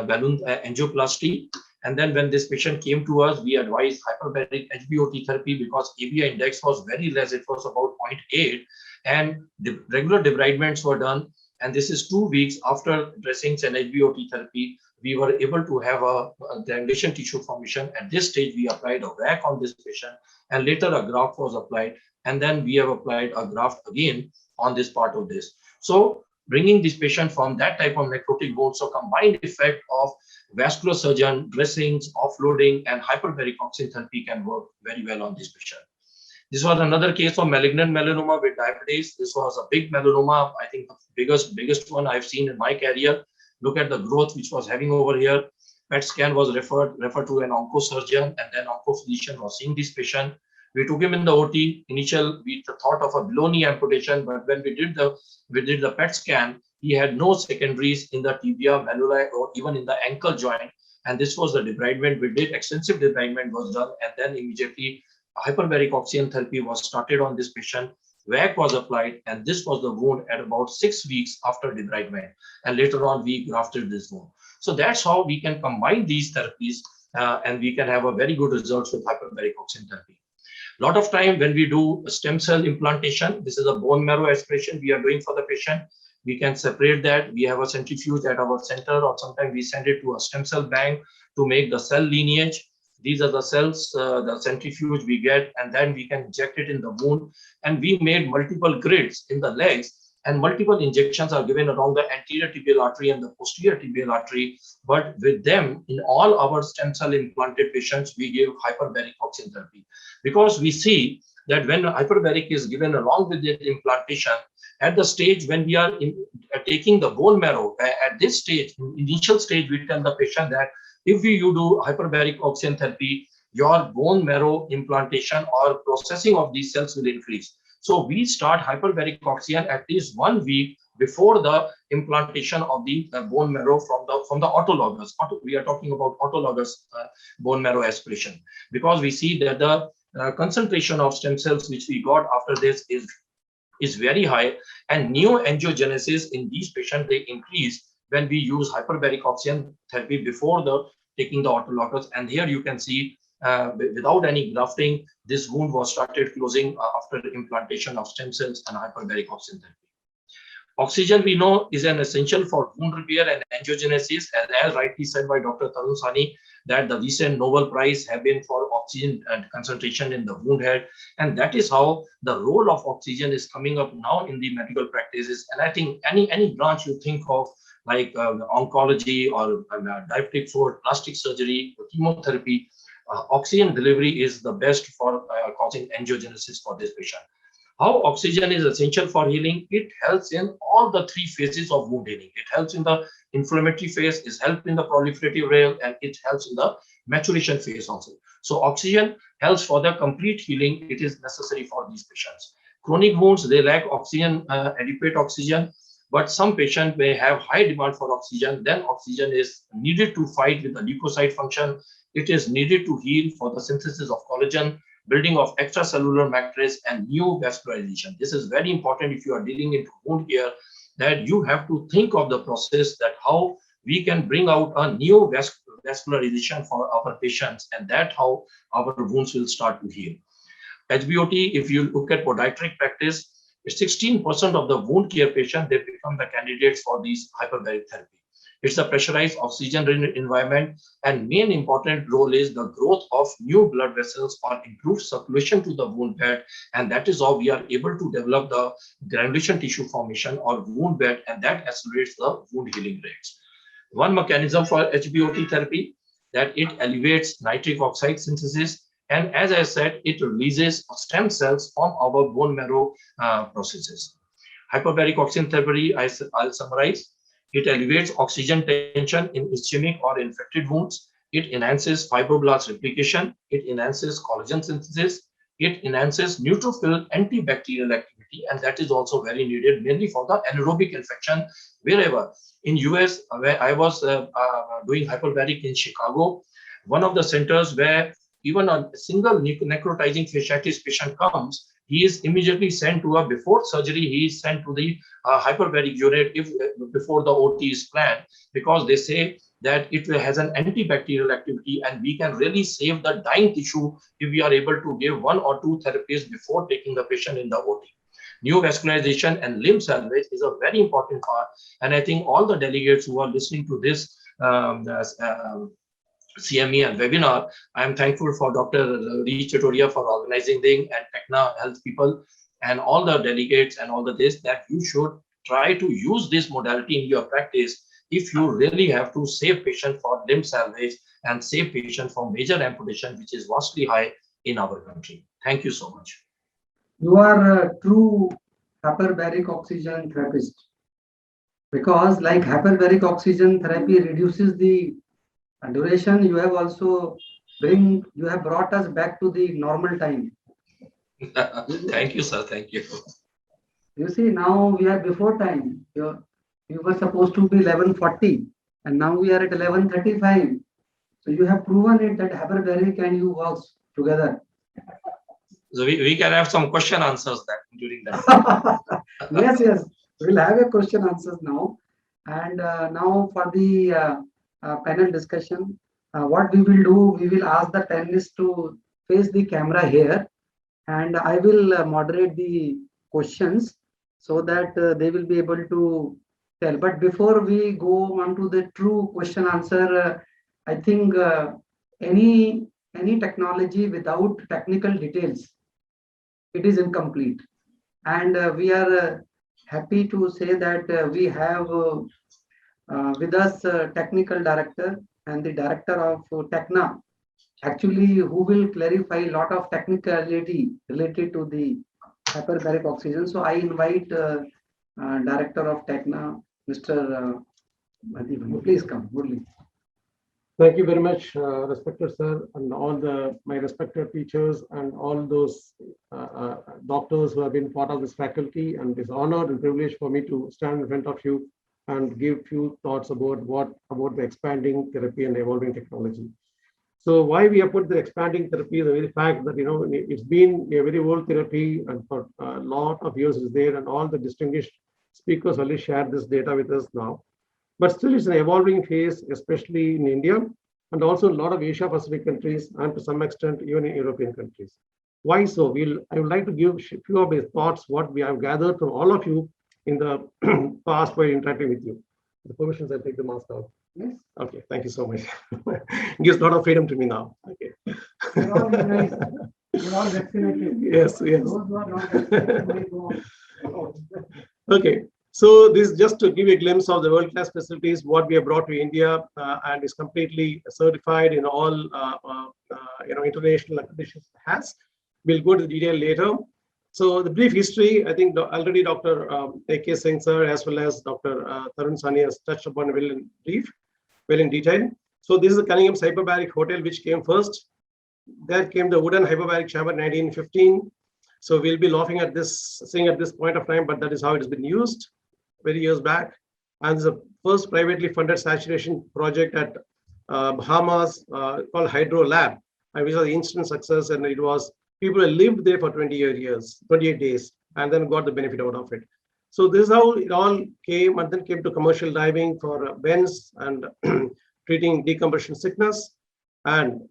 Speaker 6: balloon angioplasty. And then when this patient came to us, we advised hyperbaric H-BOT therapy because ABI index was very less. It was about 0.8, and the regular debridements were done. And this is 2 weeks after dressings and H-BOT therapy. We were able to have a granulation tissue formation. At this stage, we applied a VAC on this patient, and later a graft was applied. And then we have applied a graft again on this part of this. So bringing this patient from that type of necrotic wound, so combined effect of vascular surgeon, dressings, offloading, and hyperbaric oxygen therapy can work very well on this patient. This was another case of malignant melanoma with diabetes. This was a big melanoma, I think the biggest one I've seen in my career. Look at the growth which was having over here. PET scan was referred to an oncosurgeon, and then oncophysician was seeing this patient. We took him in the OT. Initial, we thought of a below knee amputation, but when we did the PET scan, he had no secondaries in the tibia, malleoli, or even in the ankle joint. And this was the debridement. We did extensive debridement was done, and then immediately hyperbaric oxygen therapy was started on this patient. VAC was applied, and this was the wound at about 6 weeks after debridement. And later on, we grafted this wound. So that's how we can combine these therapies, and we can have a very good results with hyperbaric oxygen therapy. A lot of time when we do stem cell implantation, this is a bone marrow aspiration we are doing for the patient. We can separate that. We have a centrifuge at our center, or sometimes we send it to a stem cell bank to make the cell lineage. These are the cells, the centrifuge we get, and then we can inject it in the wound. And we made multiple grids in the legs, and multiple injections are given along the anterior tibial artery and the posterior tibial artery. But with them, in all our stem cell implanted patients, we give hyperbaric oxygen therapy, because we see that when hyperbaric is given along with the implantation, at the stage when we are taking the bone marrow, at this stage, initial stage, we tell the patient that if you do hyperbaric oxygen therapy, your bone marrow implantation or processing of these cells will increase. So we start hyperbaric oxygen at least 1 week before the implantation of the bone marrow from the autologous. We are talking about autologous bone marrow aspiration, because we see that the concentration of stem cells which we got after this is very high, and neoangiogenesis in these patients, they increase when we use hyperbaric oxygen therapy before taking the autologous. And here you can see without any grafting, this wound was started closing after the implantation of stem cells and hyperbaric oxygen therapy. Oxygen, we know, is an essential for wound repair and angiogenesis, as rightly said by Dr. Tarun Sani, that the recent Nobel Prize have been for oxygen and concentration in the wound head. And that is how the role of oxygen is coming up now in the medical practices. And I think any branch you think of, like oncology or diabetic for plastic surgery, or chemotherapy, oxygen delivery is the best for causing angiogenesis for this patient. How oxygen is essential for healing? It helps in all the 3 phases of wound healing. It helps in the inflammatory phase, it helps in the proliferative rail, and it helps in the maturation phase also. So oxygen helps for the complete healing. It is necessary for these patients. Chronic wounds, they lack oxygen, adequate oxygen, but some patients may have high demand for oxygen. Then oxygen is needed to fight with the leukocyte function. It is needed to heal for the synthesis of collagen, building of extracellular matrix, and new vascularization. This is very important if you are dealing into wound care, that you have to think of the process, that how we can bring out a new vascularization for our patients, and that how our wounds will start to heal. HBOT, if you look at podiatric practice, 16% of the wound care patients, they become the candidates for these hyperbaric therapy. It's a pressurized oxygen environment, and main important role is the growth of new blood vessels or improved circulation to the wound bed, and that is how we are able to develop the granulation tissue formation or wound bed, and that accelerates the wound healing rates. One mechanism for HBOT therapy, that it elevates nitric oxide synthesis, and as I said, it releases stem cells from our bone marrow processes. Hyperbaric oxygen therapy, I'll summarize. It alleviates oxygen tension in ischemic or infected wounds. It enhances fibroblast replication. It enhances collagen synthesis. It enhances neutrophil antibacterial activity, and that is also very needed, mainly for the anaerobic infection. Wherever in US, where I was doing hyperbaric in Chicago, one of the centers where even a single necrotizing fasciitis patient comes, he is immediately sent to before surgery, he is sent to the hyperbaric unit before the OT is planned, because they say that it has an antibacterial activity, and we can really save the dying tissue if we are able to give 1 or 2 therapies before taking the patient in the OT. New vascularization and limb salvage is a very important part, and I think all the delegates who are listening to this CME and webinar, I am thankful for Dr. Ree Chetoria for organizing the and Techna Health people and all the delegates and all the this, that you should try to use this modality in your practice if you really have to save patient for limb salvage and save patient from major amputation, which is vastly high in our country. Thank you so much.
Speaker 1: You are a true hyperbaric oxygen therapist, because like hyperbaric oxygen therapy reduces the duration, you have also brought us back to the normal time.
Speaker 6: Thank you, sir. Thank you.
Speaker 1: You see, now we are before time. We were supposed to be 11:40, and now we are at 11:35. So you have proven it that hyperbaric and you work together.
Speaker 6: So we can have some question answers that during that.
Speaker 1: Yes. We'll have a question answers now. And now for the panel discussion, what we will do, we will ask the panelists to face the camera here, and I will moderate the questions so that they will be able to tell. But before we go on to the true question answer, I think any technology without technical details, it is incomplete. And we are happy to say that we have with us technical director and the director of Techna, actually, who will clarify a lot of technicality related to the hyperbaric oxygen. So I invite director of Techna, Mr. Please come, Murli.
Speaker 7: Thank you very much, respected sir, and all my respected teachers and all those doctors who have been part of this faculty. And it's honor and privilege for me to stand in front of you and give few thoughts about the expanding therapy and evolving technology. So why we have put the expanding therapy, the very fact that it's been a very old therapy and for a lot of years is there, and all the distinguished speakers only shared this data with us now. But still, it's an evolving phase, especially in India, and also a lot of Asia Pacific countries, and to some extent, even in European countries. Why so? I would like to give a few of my thoughts, what we have gathered from all of you in the past while interacting with you. The permissions, I take the mask out. Yes. Okay, thank you so much. It gives a lot of freedom to me now. Okay.
Speaker 1: You're all nice. You're all vaccinated.
Speaker 7: Yes, yes.
Speaker 1: Those who are not vaccinated may go on.
Speaker 7: Okay. So this is just to give you a glimpse of the world-class facilities, what we have brought to India, and is completely certified in all international accreditations has. We'll go to the detail later. So the brief history, I think already Dr. A.K. Singh sir as well as Dr. Tarun Sani has touched upon well in detail. So this is the Cunningham's Hyperbaric Hotel which came first. There came the wooden hyperbaric chamber in 1915. So we'll be laughing at this, saying at this point of time, but that is how it has been used very years back. And this is the first privately funded saturation project at Bahamas called Hydro Lab, and which was the instant success. And it was people lived there for 28 days, and then got the benefit out of it. So this is how it all came, and then came to commercial diving for bends and treating decompression sickness. And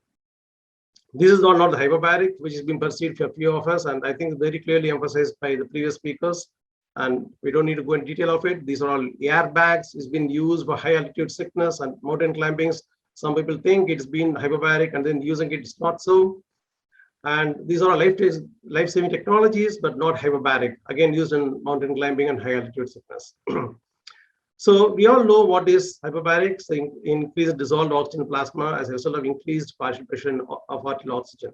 Speaker 7: this is not the hyperbaric, which has been perceived for a few of us, and I think very clearly emphasized by the previous speakers. And we don't need to go in detail of it. These are all airbags. It's been used for high altitude sickness and mountain climbings. Some people think it's been hyperbaric and then using it, it's not so. And these are life-saving technologies, but not hyperbaric, again used in mountain climbing and high altitude sickness. So we all know what is hyperbaric, so increased dissolved oxygen plasma as a result of increased partial pressure of arterial oxygen.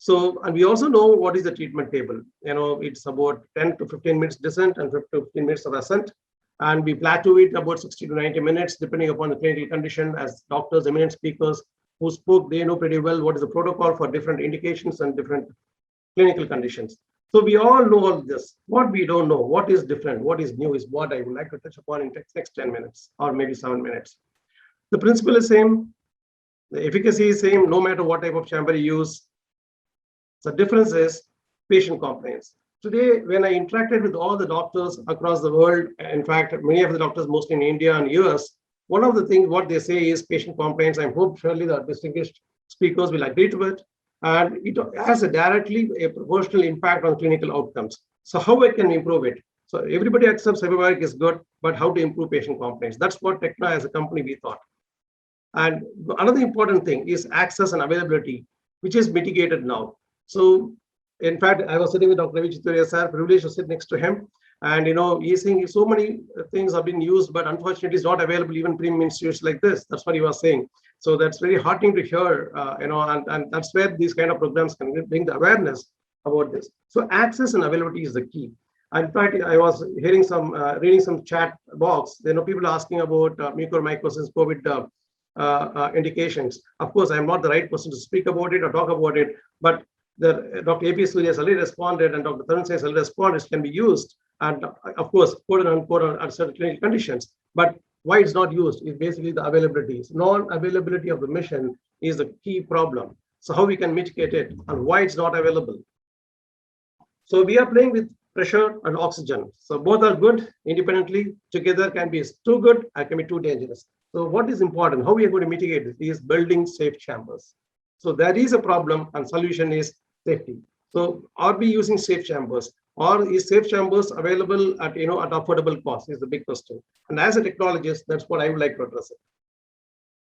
Speaker 7: So, and we also know what is the treatment table. It's about 10 to 15 minutes descent and 15 to 15 minutes of ascent. And we plateau it about 60 to 90 minutes, depending upon the clinical condition. As doctors, eminent speakers who spoke, they know pretty well what is the protocol for different indications and different clinical conditions. So we all know all this. What we don't know, what is different, what is new, is what I would like to touch upon in the next 10 minutes or maybe 7 minutes. The principle is same. The efficacy is same, no matter what type of chamber you use. The difference is patient compliance. Today, when I interacted with all the doctors across the world, in fact, many of the doctors, mostly in India and US, one of the things what they say is patient compliance. I hope surely the distinguished speakers will agree to it. And it has directly a proportional impact on clinical outcomes. So how I can improve it? So everybody accepts hyperbaric is good, but how to improve patient compliance? That's what Techna as a company we thought. And another important thing is access and availability, which is mitigated now. So, in fact, I was sitting with Dr. Ravi Chittoria, sir, privileged to sit next to him. And, he's saying so many things have been used, but unfortunately, it's not available even premium institutes like this. That's what he was saying. So that's very heartening to hear, and that's where these kind of programs can bring the awareness about this. So access and availability is the key. In fact, I was hearing reading some chat box. People asking about mucormycosis, COVID indications. Of course, I'm not the right person to speak about it or talk about it, but Dr. A.P.S. has already responded, and Dr. Tarun has already responded. It can be used, and of course, quote unquote, on certain clinical conditions. But why it's not used is basically the availability. Non-availability of the mission is the key problem. So how we can mitigate it and why it's not available. So we are playing with pressure and oxygen. So both are good independently. Together can be too good and can be too dangerous. So what is important? How we are going to mitigate this is building safe chambers. So there is a problem, and solution is safety. So are we using safe chambers, or is safe chambers available at at affordable cost? Is the big question. And as a technologist, that's what I would like to address it.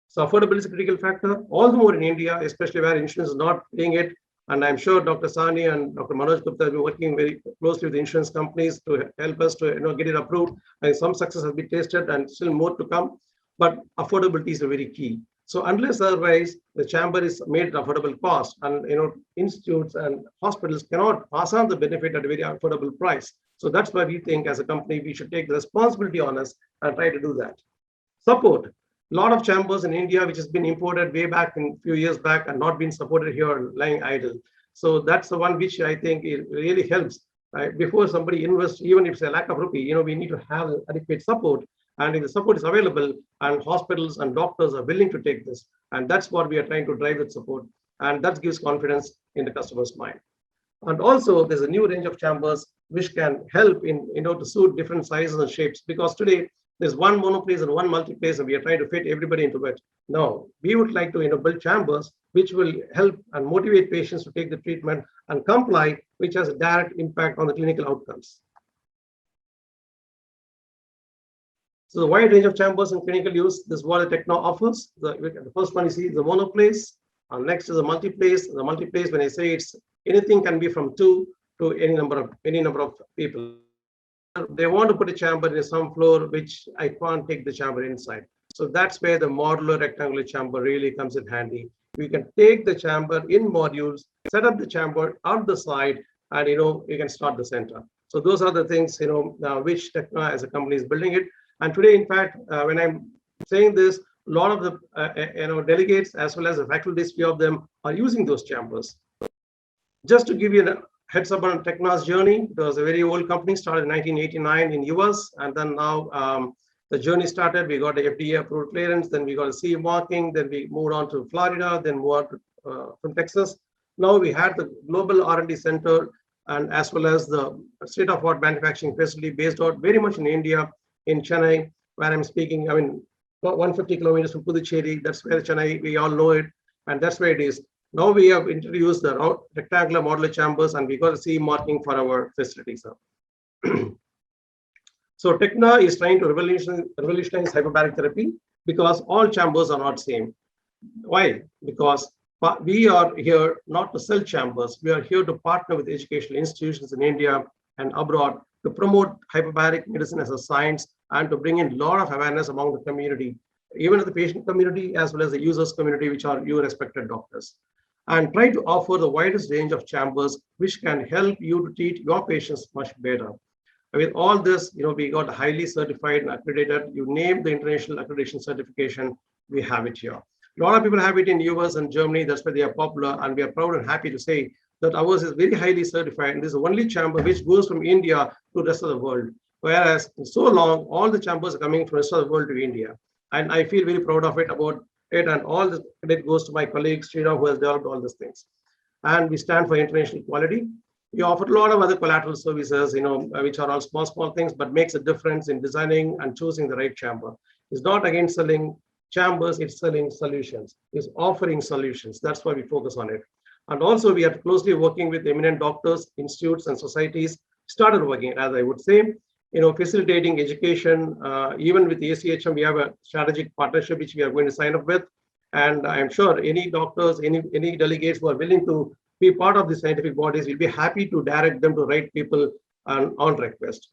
Speaker 7: So affordability is a critical factor, all the more in India, especially where insurance is not paying it. And I'm sure Dr. Sani and Dr. Manoj Gupta have been working very closely with the insurance companies to help us to get it approved. And some success has been tasted, and still more to come. But affordability is a very key. So unless otherwise the chamber is made at affordable cost, and institutes and hospitals cannot pass on the benefit at a very affordable price. So that's why we think as a company we should take the responsibility on us and try to do that. Support. lot of chambers in India, which has been imported way back in few years back and not been supported here, lying idle. So that's the one which I think it really helps. Before somebody invests, even if it's a lakh of rupee, we need to have adequate support. And if the support is available and hospitals and doctors are willing to take this, and that's what we are trying to drive with support. And that gives confidence in the customer's mind. And also there's a new range of chambers which can help in, to suit different sizes and shapes, because today there's one monoplace and one multiplace and we are trying to fit everybody into it. Now, we would like to build chambers which will help and motivate patients to take the treatment and comply, which has a direct impact on the clinical outcomes. So the wide range of chambers in clinical use, this is what the Techno offers. The first one you see is the monoplace, and next is the multiplace. The multiplace, when I say it's anything, can be from 2 to any number of people. They want to put a chamber in some floor, which I can't take the chamber inside. So that's where the modular rectangular chamber really comes in handy. We can take the chamber in modules, set up the chamber on the side, and you can start the center. So those are the things which Techno as a company is building it. And today, in fact, when I'm saying this, a lot of the delegates as well as the faculties, few of them are using those chambers. Just to give you a heads up on Techno's journey, it was a very old company, started in 1989 in US, and then now the journey started. We got the FDA approved clearance, then we got a CE marking, then we moved on to Florida, then moved on to, from Texas. Now we had the global R&D center, and as well as the state-of-the-art manufacturing facility based out very much in India, in Chennai, where I'm speaking. 150 kilometers from Puducherry. That's where Chennai, we all know it, and that's where it is. Now we have introduced the rectangular modular chambers, and we got a CE marking for our facilities. So Techno is trying to revolutionize hyperbaric therapy, because all chambers are not same. Why? Because we are here not to sell chambers. We are here to partner with educational institutions in India and abroad to promote hyperbaric medicine as a science and to bring in a lot of awareness among the community, even the patient community as well as the users community, which are your respected doctors, and try to offer the widest range of chambers which can help you to treat your patients much better. With all this, we got highly certified and accredited. You name the international accreditation certification, we have it here. A lot of people have it in US and Germany. That's why they are popular, and we are proud and happy to say that ours is very highly certified, and this is the only chamber which goes from India to the rest of the world. Whereas in so long, all the chambers are coming from the rest of the world to India. And I feel very proud of it, about it, and all the credit goes to my colleague, Sri, who has developed all these things. And we stand for international quality. We offer a lot of other collateral services, which are all small things, but makes a difference in designing and choosing the right chamber. It's not again selling chambers, it's selling solutions. It's offering solutions. That's why we focus on it. And also we are closely working with eminent doctors, institutes, and societies, started working, as I would say, facilitating education. Even with the ACHM, we have a strategic partnership which we are going to sign up with. And I'm sure any doctors, any delegates who are willing to be part of the scientific bodies, will be happy to direct them to right people on request.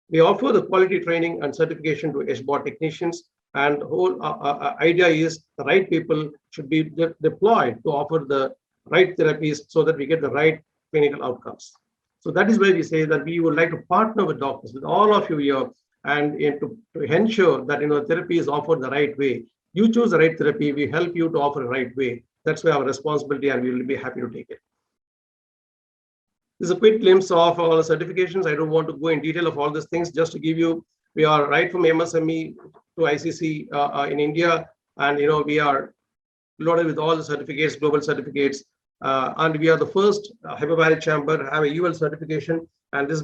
Speaker 7: We offer the quality training and certification to H-BOT technicians, and the whole idea is the right people should be deployed to offer the right therapies so that we get the right clinical outcomes. So that is where we say that we would like to partner with doctors, with all of you here, and to ensure that therapy is offered the right way. You choose the right therapy, we help you to offer the right way. That's why our responsibility, and we will be happy to take it. This is a quick glimpse of all the certifications. I don't want to go in detail of all these things, just to give you, we are right from MSME to ICC in India, and we are loaded with all the certificates, global certificates, and we are the first hyperbaric chamber to have a UL certification, and this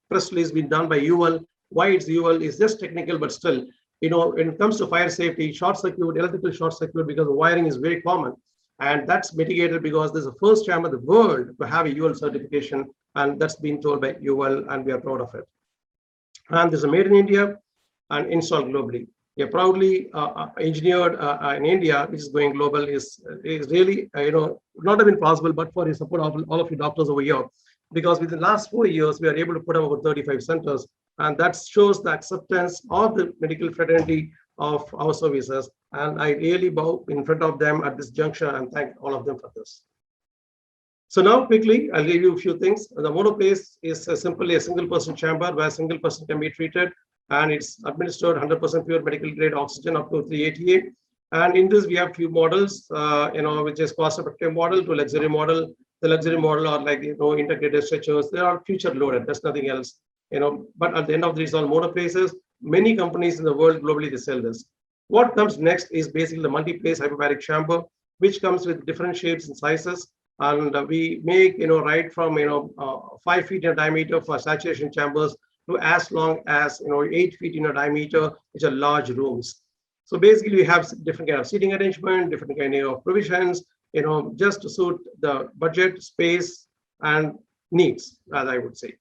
Speaker 7: press release been done by UL. Why it's UL is just technical, but still, when it comes to fire safety, short circuit, electrical short circuit, because the wiring is very common, and that's mitigated because there's the first chamber in the world to have a UL certification, and that's been told by UL, and we are proud of it. And this is made in India and installed globally. We are proudly engineered in India, which is going global. Is really not even possible, but for the support of all of you doctors over here, because within the last 4 years we are able to put up over 35 centers, and that shows the acceptance of the medical fraternity of our services. And I really bow in front of them at this juncture and thank all of them for this. So now quickly, I'll give you a few things. The monoplace is simply a single person chamber where a single person can be treated. and it's administered 100% pure medical grade oxygen up to 388. And in this, we have few models, which is cost-effective model to luxury model. The luxury model are like, integrated stretchers. They are future loaded. That's nothing else, But at the end of these, all monoplaces, many companies in the world globally, they sell this. What comes next is basically the multi-place hyperbaric chamber, which comes with different shapes and sizes. And we make, right from, 5 feet in diameter for saturation chambers to as long as, 8 feet in diameter, which are large rooms. So basically, we have different kind of seating arrangement, different kind of provisions, just to suit the budget, space, and needs, as I would say.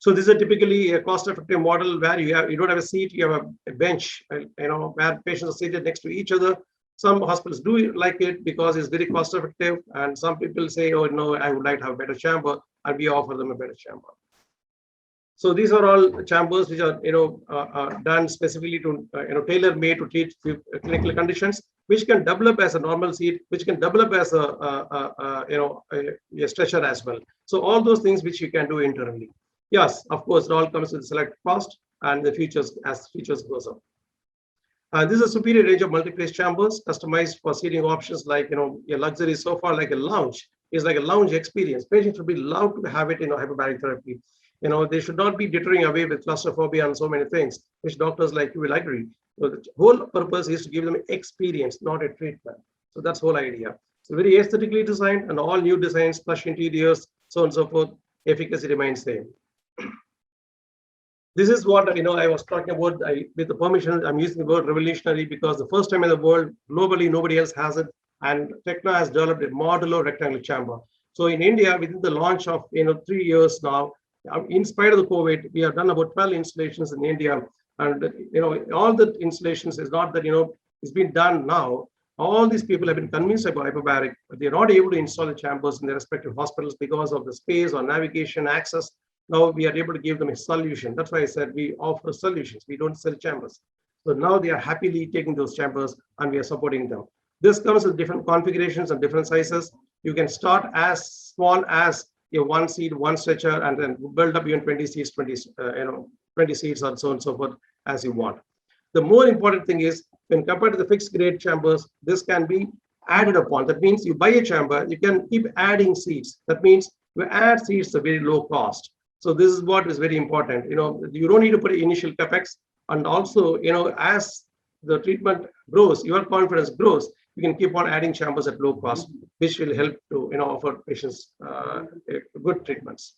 Speaker 7: So this is typically a cost-effective model where you don't have a seat, you have a bench, where patients are seated next to each other. Some hospitals do like it because it's very cost-effective, and some people say, oh no, I would like to have a better chamber, and we offer them a better chamber. So these are all chambers which are done specifically to tailor-made to treat clinical conditions, which can develop as a normal seat, which can develop as a stretcher as well. So all those things which you can do internally. Yes, of course, it all comes with select cost and the features as features goes up. This is a superior range of multi-place chambers customized for seating options like a luxury sofa, like a lounge. Is like a lounge experience. Patients should be allowed to have it in hyperbaric therapy. They should not be deterring away with claustrophobia and so many things, which doctors like you will agree. So the whole purpose is to give them experience, not a treatment. So that's the whole idea. So very aesthetically designed, and all new designs, plush interiors, so on and so forth. Efficacy remains same. This is what I was talking about. With the permission, I'm using the word revolutionary because the first time in the world, globally, nobody else has it. And Tecna has developed a modular rectangular chamber. So in India, within the launch of 3 years now, in spite of the COVID, we have done about 12 installations in India. And all the installations is not that it's been done now. All these people have been convinced about hyperbaric, but they're not able to install the chambers in their respective hospitals because of the space or navigation access. Now we are able to give them a solution. That's why I said we offer solutions. We don't sell chambers. So now they are happily taking those chambers and we are supporting them. This comes with different configurations and different sizes. You can start as small as a 1 seat, 1 stretcher, and then build up even 20 seats, 20 seats, and so on and so forth as you want. The more important thing is when compared to the fixed grade chambers, this can be added upon. That means you buy a chamber, you can keep adding seats. That means you add seats at very low cost. So this is what is very important. You don't need to put initial capex, and also as the treatment grows, your confidence grows, you can keep on adding chambers at low cost, which will help to offer patients good treatments.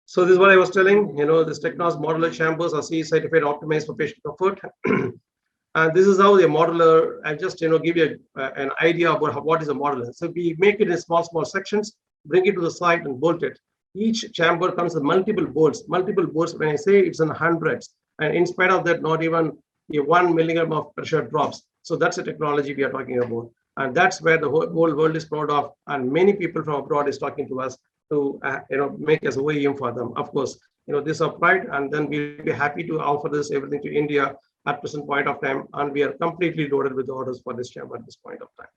Speaker 7: So this is what I was telling. This Tecna's modular chambers are CE certified, optimized for patient comfort. And this is how the modular. I just give you an idea about what is a modular. So we make it in small sections, bring it to the site and bolt it. Each chamber comes with multiple bolts. When I say it's in hundreds, and in spite of that, not even 1 milligram of pressure drops. So that's the technology we are talking about, and that's where the whole world is proud of. And many people from abroad is talking to us to make us OEM for them. Of course, this is our pride, and then we'll be happy to offer this everything to India at present point of time, and we are completely loaded with orders for this chamber at this point of time.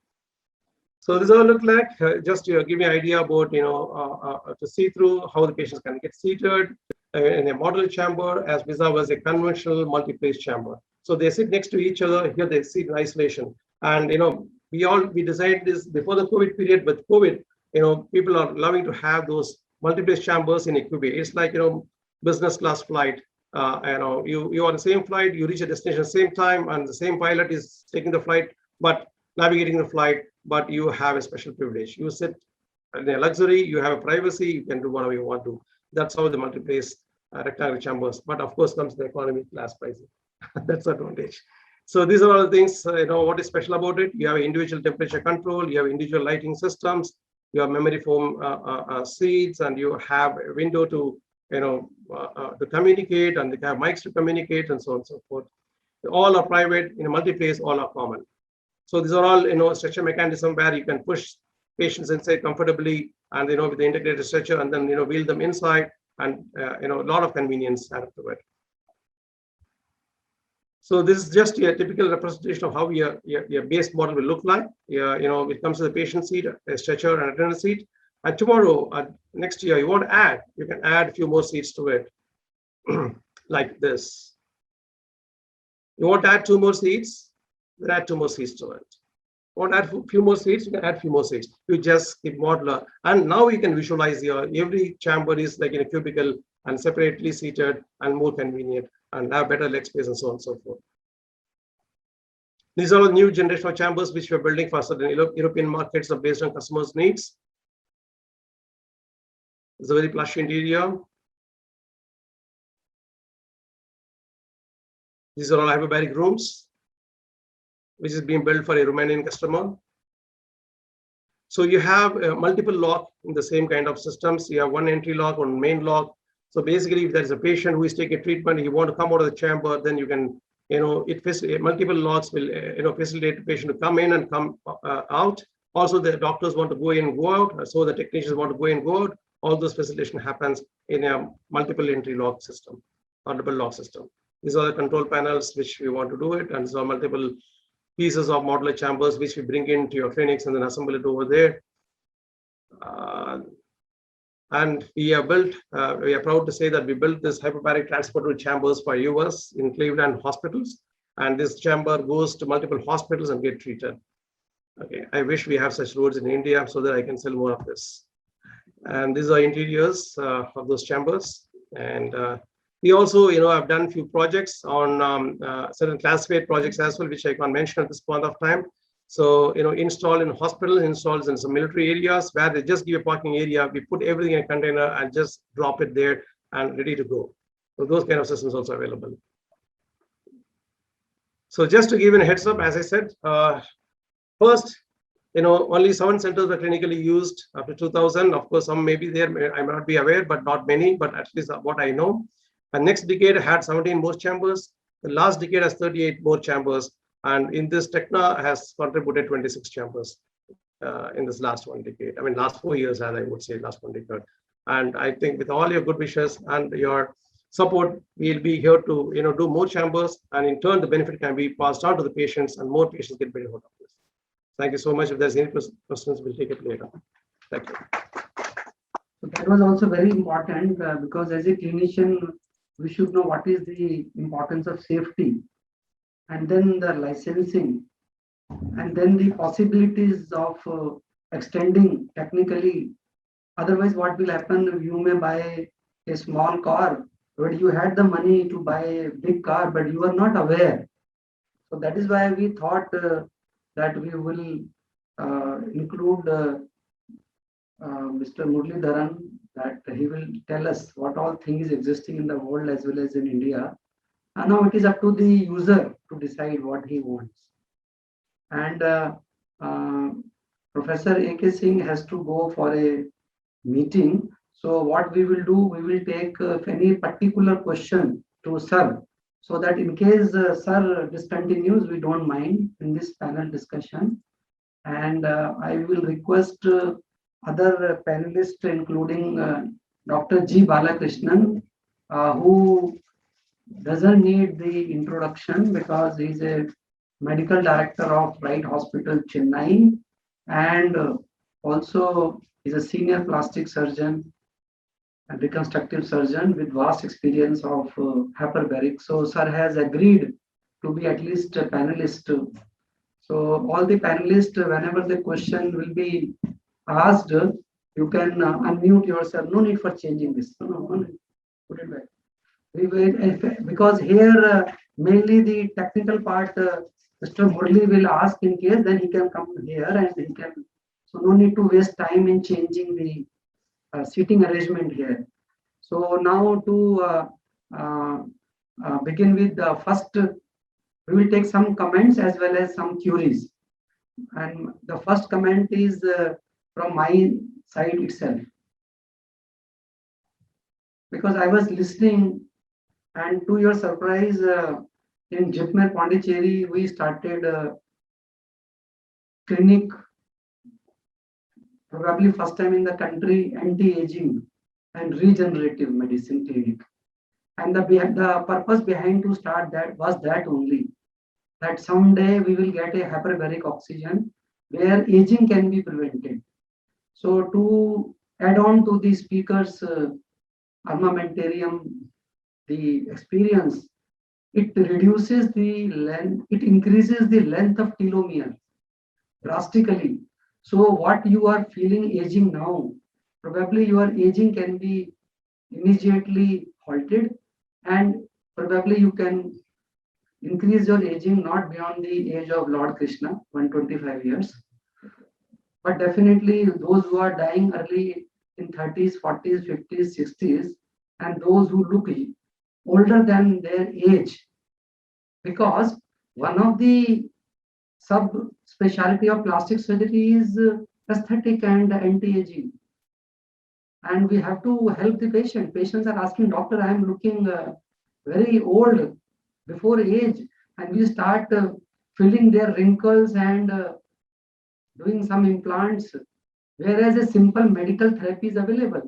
Speaker 7: So this all look like just to give you an idea about to see through how the patients can get seated in a model chamber as was a conventional multi-place chamber. So they sit next to each other. Here they sit in isolation, and we designed this before the COVID period. But COVID, people are loving to have those multi-place chambers in a QB. It's like business class flight. You on the same flight, you reach a destination same time, and the same pilot is taking the flight, but navigating the flight. But you have a special privilege. You sit in a luxury, you have a privacy, you can do whatever you want to. That's how the multi-place rectangular chambers, but of course comes the economy class pricing. That's the advantage. So these are all the things, what is special about it. You have individual temperature control, you have individual lighting systems, you have memory foam seats, and you have a window to, to communicate, and they have mics to communicate, and so on and so forth. All are private. In a multi-place, all are common. So these are all, stretcher mechanism where you can push patients inside comfortably, and with the integrated stretcher, and then wheel them inside, and a lot of convenience added to it. So this is just a typical representation of how your base model will look like. It comes with a patient seat, a stretcher, and a attendant seat. And tomorrow, next year, you want to add, you can add a few more seats to it. like this. You want to add 2 more seats? Then add 2 more seats to it. Want to add a few more seats? You can add a few more seats. You just keep modular. And now you can visualize your every chamber is like in a cubicle and separately seated and more convenient and have better leg space and so on and so forth. These are all new generation of chambers which we're building for certain European markets are based on customers' needs. It's a very plush interior. These are all hyperbaric rooms, which is being built for a Romanian customer. So you have multiple lock in the same kind of systems. You have one entry lock, one main lock. So basically, if there's a patient who is taking treatment, you want to come out of the chamber, then you can, multiple locks will, facilitate the patient to come in and come out. Also, the doctors want to go in and go out. So the technicians want to go in and go out. All those facilitation happens in a multiple entry lock system or double lock system. These are the control panels which we want to do it, and so multiple pieces of modular chambers which we bring into your clinics and then assemble it over there. And we have built, we are proud to say that we built this hyperbaric transportable chambers for US in Cleveland hospitals. And this chamber goes to multiple hospitals and get treated. Okay, I wish we have such roads in India so that I can sell more of this. And these are interiors of those chambers. And we also, have done a few projects on certain classified projects as well, which I can't mention at this point of time. So, installed in hospitals, installed in some military areas where they just give a parking area. We put everything in a container and just drop it there and ready to go. So those kind of systems also available. So just to give you a heads up, as I said, first, only 7 centers were clinically used up to 2000. Of course, some may be there, I may not be aware, but not many, but at least what I know. And next decade had 17 more chambers. The last decade has 38 more chambers. And in this, Tecna has contributed 26 chambers in this last 1 decade. I mean, last 4 years, as I would say, last 1 decade. And I think with all your good wishes and your support, we'll be here to do more chambers. And in turn, the benefit can be passed on to the patients and more patients get benefit of this. Thank you so much. If there's any questions, we'll take it later. Thank you.
Speaker 1: So that was also very important because as a clinician, we should know what is the importance of safety, and then the licensing, and then the possibilities of extending technically. Otherwise, what will happen? You may buy a small car, but you had the money to buy a big car, but you are not aware. So that is why we thought that we will include Mr. Muralidharan, that he will tell us what all things existing in the world as well as in India. And now it is up to the user to decide what he wants. And Professor A.K. Singh has to go for a meeting. So what we will do, we will take any particular question to Sir, so that in case Sir discontinues, we don't mind in this panel discussion. And I will request other panelists, including Dr. G. Balakrishnan, who doesn't need the introduction because he's a medical director of Wright Hospital, Chennai, and also is a senior plastic surgeon and reconstructive surgeon with vast experience of hyperbaric. So Sir has agreed to be at least a panelist. So all the panelists, whenever the question will be asked, you can unmute yourself. No need for changing this. No, put it back. Because here mainly the technical part, Mr. Murli will ask in case, then he can come here and he can. So no need to waste time in changing the seating arrangement here. So now to begin with the first, we will take some comments as well as some queries. And the first comment is from my side itself. Because I was listening, and to your surprise, in Jitmer, Pondicherry, we started a clinic, probably first time in the country, anti-aging and regenerative medicine clinic. And the purpose behind to start that was that only, that someday we will get a hyperbaric oxygen where aging can be prevented. So to add on to the speakers' armamentarium, the experience, it reduces the length, it increases the length of telomere drastically. So what you are feeling aging now, probably your aging can be immediately halted, and probably you can increase your aging not beyond the age of Lord Krishna, 125 years. But definitely those who are dying early in 30s, 40s, 50s, 60s, and those who look older than their age, because one of the sub-specialty of plastic surgery is aesthetic and anti-aging. And we have to help the patient. Patients are asking, doctor, I am looking very old before age, and we start filling their wrinkles and doing some implants, whereas a simple medical therapy is available.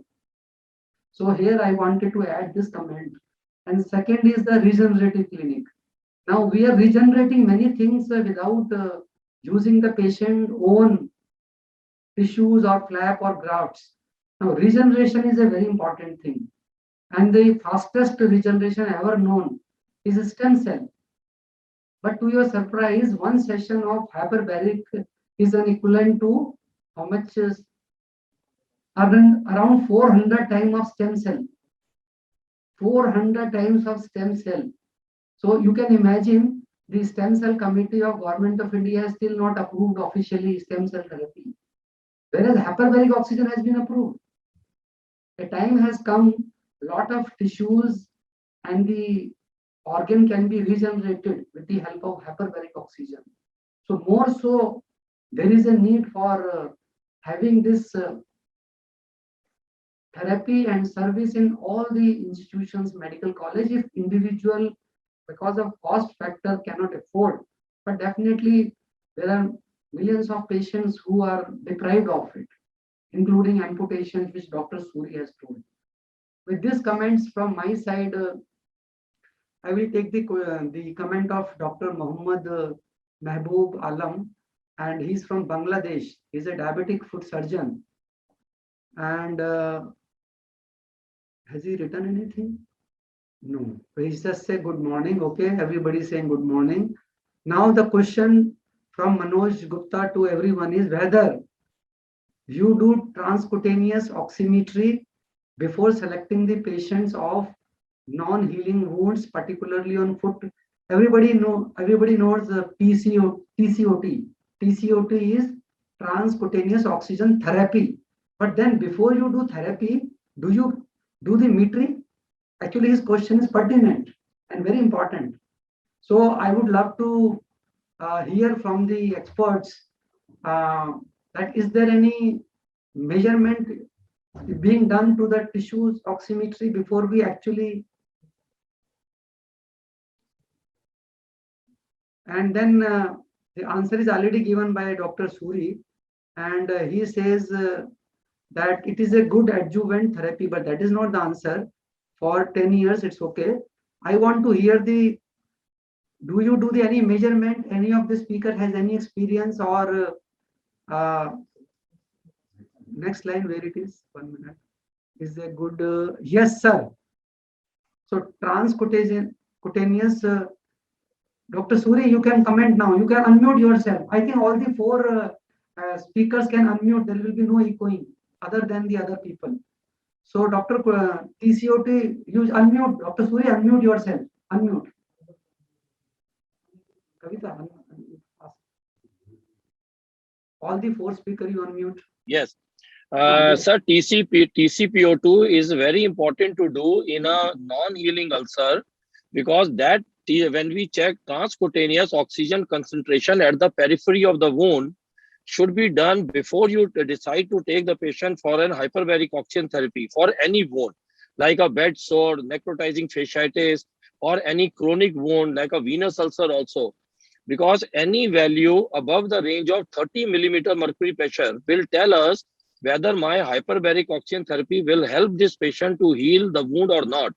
Speaker 1: So here I wanted to add this comment. And second is the regenerative clinic. Now we are regenerating many things without using the patient's own tissues or flap or grafts. Now regeneration is a very important thing. And the fastest regeneration ever known is stem cell. But to your surprise, one session of hyperbaric is an equivalent to how much is around 400 times of stem cell. 400 times of stem cell. So you can imagine the stem cell committee of Government of India has still not approved officially stem cell therapy, whereas hyperbaric oxygen has been approved. A time has come, lot of tissues and the organ can be regenerated with the help of hyperbaric oxygen. So more so, there is a need for having this therapy and service in all the institutions, medical college, if individual, because of cost factor, cannot afford. But definitely there are millions of patients who are deprived of it, including amputations, which Dr. Suri has told. With these comments from my side, I will take the comment of Dr. Muhammad Mehboob Alam, and he's from Bangladesh. He's a diabetic foot surgeon. And has he written anything? No. He just said good morning. Okay, everybody saying good morning. Now the question from Manoj Gupta to everyone is whether you do transcutaneous oximetry before selecting the patients of non-healing wounds, particularly on foot. Everybody knows the TCOT. TCOT is transcutaneous oxygen therapy. But then before you do therapy, do you do the metry? Actually, his question is pertinent and very important. So I would love to hear from the experts that is there any measurement being done to the tissues oximetry before we actually, and then the answer is already given by Dr. Suri, and he says that it is a good adjuvant therapy, but that is not the answer. For 10 years, it's okay. I want to hear do you do any measurement? Any of the speaker has any experience or next line where it is? 1 minute. Is a good, yes, sir. So transcutaneous, Dr. Suri, you can comment now. You can unmute yourself. I think all the 4 speakers can unmute. There will be no echoing other than the other people. So Dr. TCOT, you unmute. Dr. Suri, unmute yourself. Unmute. Kavita, all the 4 speakers you unmute.
Speaker 6: Yes. Sir, TCPO2 is very important to do in a non-healing ulcer, because that when we check transcutaneous oxygen concentration at the periphery of the wound should be done before you decide to take the patient for an hyperbaric oxygen therapy for any wound, like a bed sore, necrotizing fasciitis, or any chronic wound like a venous ulcer also. Because any value above the range of 30 millimeter mercury pressure will tell us whether my hyperbaric oxygen therapy will help this patient to heal the wound or not.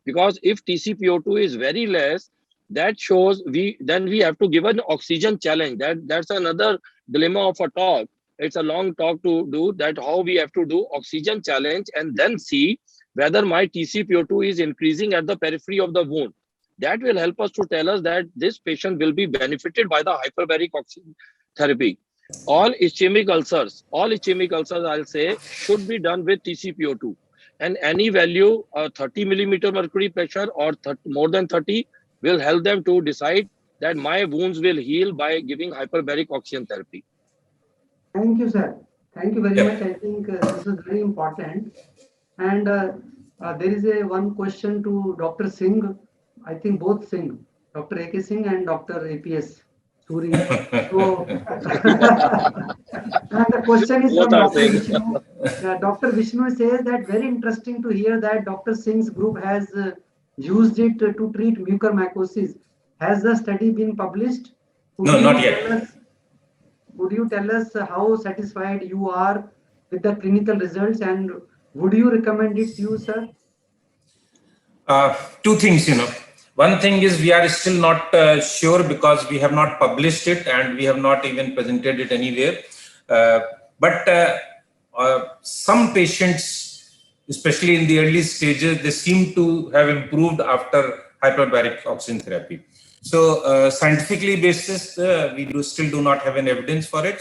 Speaker 6: Because if TCPO2 is very less, that shows then we have to give an oxygen challenge. That's another dilemma of a talk. It's a long talk to do that, how we have to do oxygen challenge and then see
Speaker 8: whether my TCPO2 is increasing at the periphery of the wound. That will help us to tell us that this patient will be benefited by the hyperbaric oxygen therapy. All ischemic ulcers, I'll say, should be done with TCPO2. And any value, 30 millimeter mercury pressure or more than 30 will help them to decide that my wounds will heal by giving hyperbaric oxygen therapy.
Speaker 1: Thank you, sir. Thank you very
Speaker 3: Yeah.
Speaker 1: much. I think this is very important. And there is one question to Dr. Singh. I think both Singh, Dr. A.K. Singh and Dr. A.P.S. Suri. So, and the question is
Speaker 8: Both
Speaker 1: from
Speaker 8: are
Speaker 1: Dr.
Speaker 8: saying.
Speaker 1: Vishnu. Dr. Vishnu says that very interesting to hear that Dr. Singh's group has used it to treat mucormycosis. Has the study been published?
Speaker 3: No, not yet.
Speaker 1: Would you tell us how satisfied you are with the clinical results, and would you recommend it to you, sir?
Speaker 3: Two things, One thing is we are still not sure because we have not published it and we have not even presented it anywhere. But some patients, especially in the early stages, they seem to have improved after hyperbaric oxygen therapy. So scientifically basis, we still do not have an evidence for it.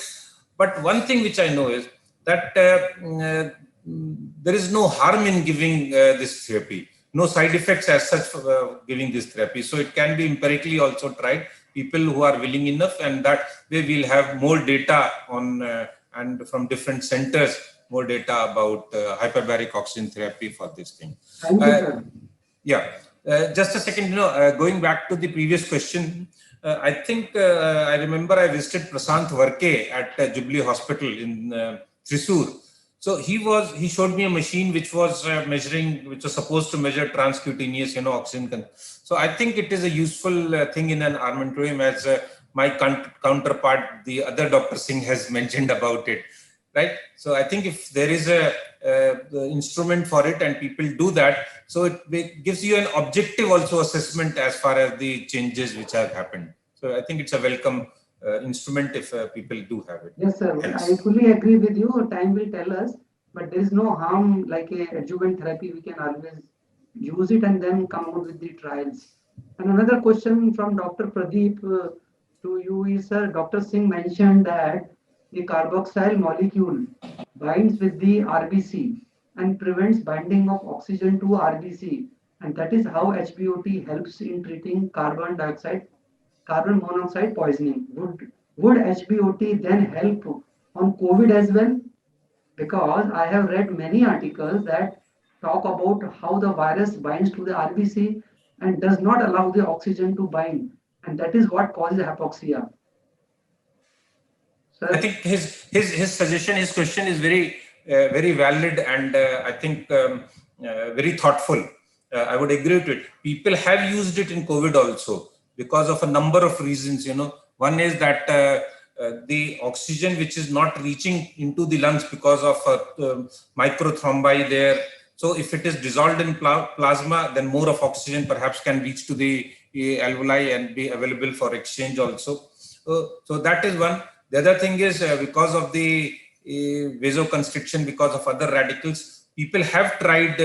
Speaker 3: But one thing which I know is that there is no harm in giving this therapy. No side effects as such for giving this therapy. So it can be empirically also tried, people who are willing enough, and that way we'll have more data on and from different centers, more data about hyperbaric oxygen therapy for this thing.
Speaker 1: Thank you, sir.
Speaker 3: Yeah, just a second, going back to the previous question, I think I remember I visited Prasant Varke at Jubilee Hospital in Thrissur. So he showed me a machine which was which was supposed to measure transcutaneous, oxygen. So I think it is a useful thing in an armamentarium, as my counterpart, the other Dr. Singh, has mentioned about it, right? So I think if there is a instrument for it and people do that, so it gives you an objective also assessment as far as the changes which have happened. So I think it's a welcome instrument if people do have it.
Speaker 1: Yes, sir.
Speaker 3: Hence.
Speaker 1: I fully agree with you. Time will tell us, but there is no harm like a adjuvant therapy. We can always use it and then come out with the trials. And another question from Dr. Pradeep to you is, sir, Dr. Singh mentioned that the carboxyl molecule binds with the RBC and prevents binding of oxygen to RBC. And that is how HBOT helps in treating carbon monoxide poisoning. Would HBOT then help on COVID as well? Because I have read many articles that talk about how the virus binds to the RBC and does not allow the oxygen to bind. And that is what causes hypoxia. Sir?
Speaker 3: I think his suggestion, his question is very valid, and I think very thoughtful. I would agree with it. People have used it in COVID also because of a number of reasons. One is that the oxygen which is not reaching into the lungs because of microthrombi there. So if it is dissolved in plasma, then more of oxygen perhaps can reach to the alveoli and be available for exchange also. So that is one. The other thing is because of the vasoconstriction, because of other radicals, people have tried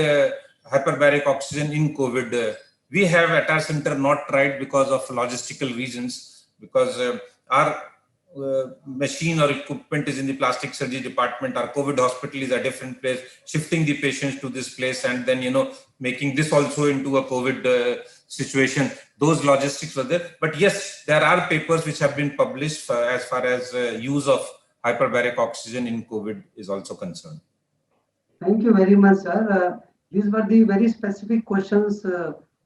Speaker 3: hyperbaric oxygen in COVID. We have at our center not tried because of logistical reasons, because our machine or equipment is in the plastic surgery department. Our COVID hospital is a different place, shifting the patients to this place and then, making this also into a COVID situation. Those logistics were there. But yes, there are papers which have been published as far as use of hyperbaric oxygen in COVID is also concerned.
Speaker 1: Thank you very much, sir. These were the very specific questions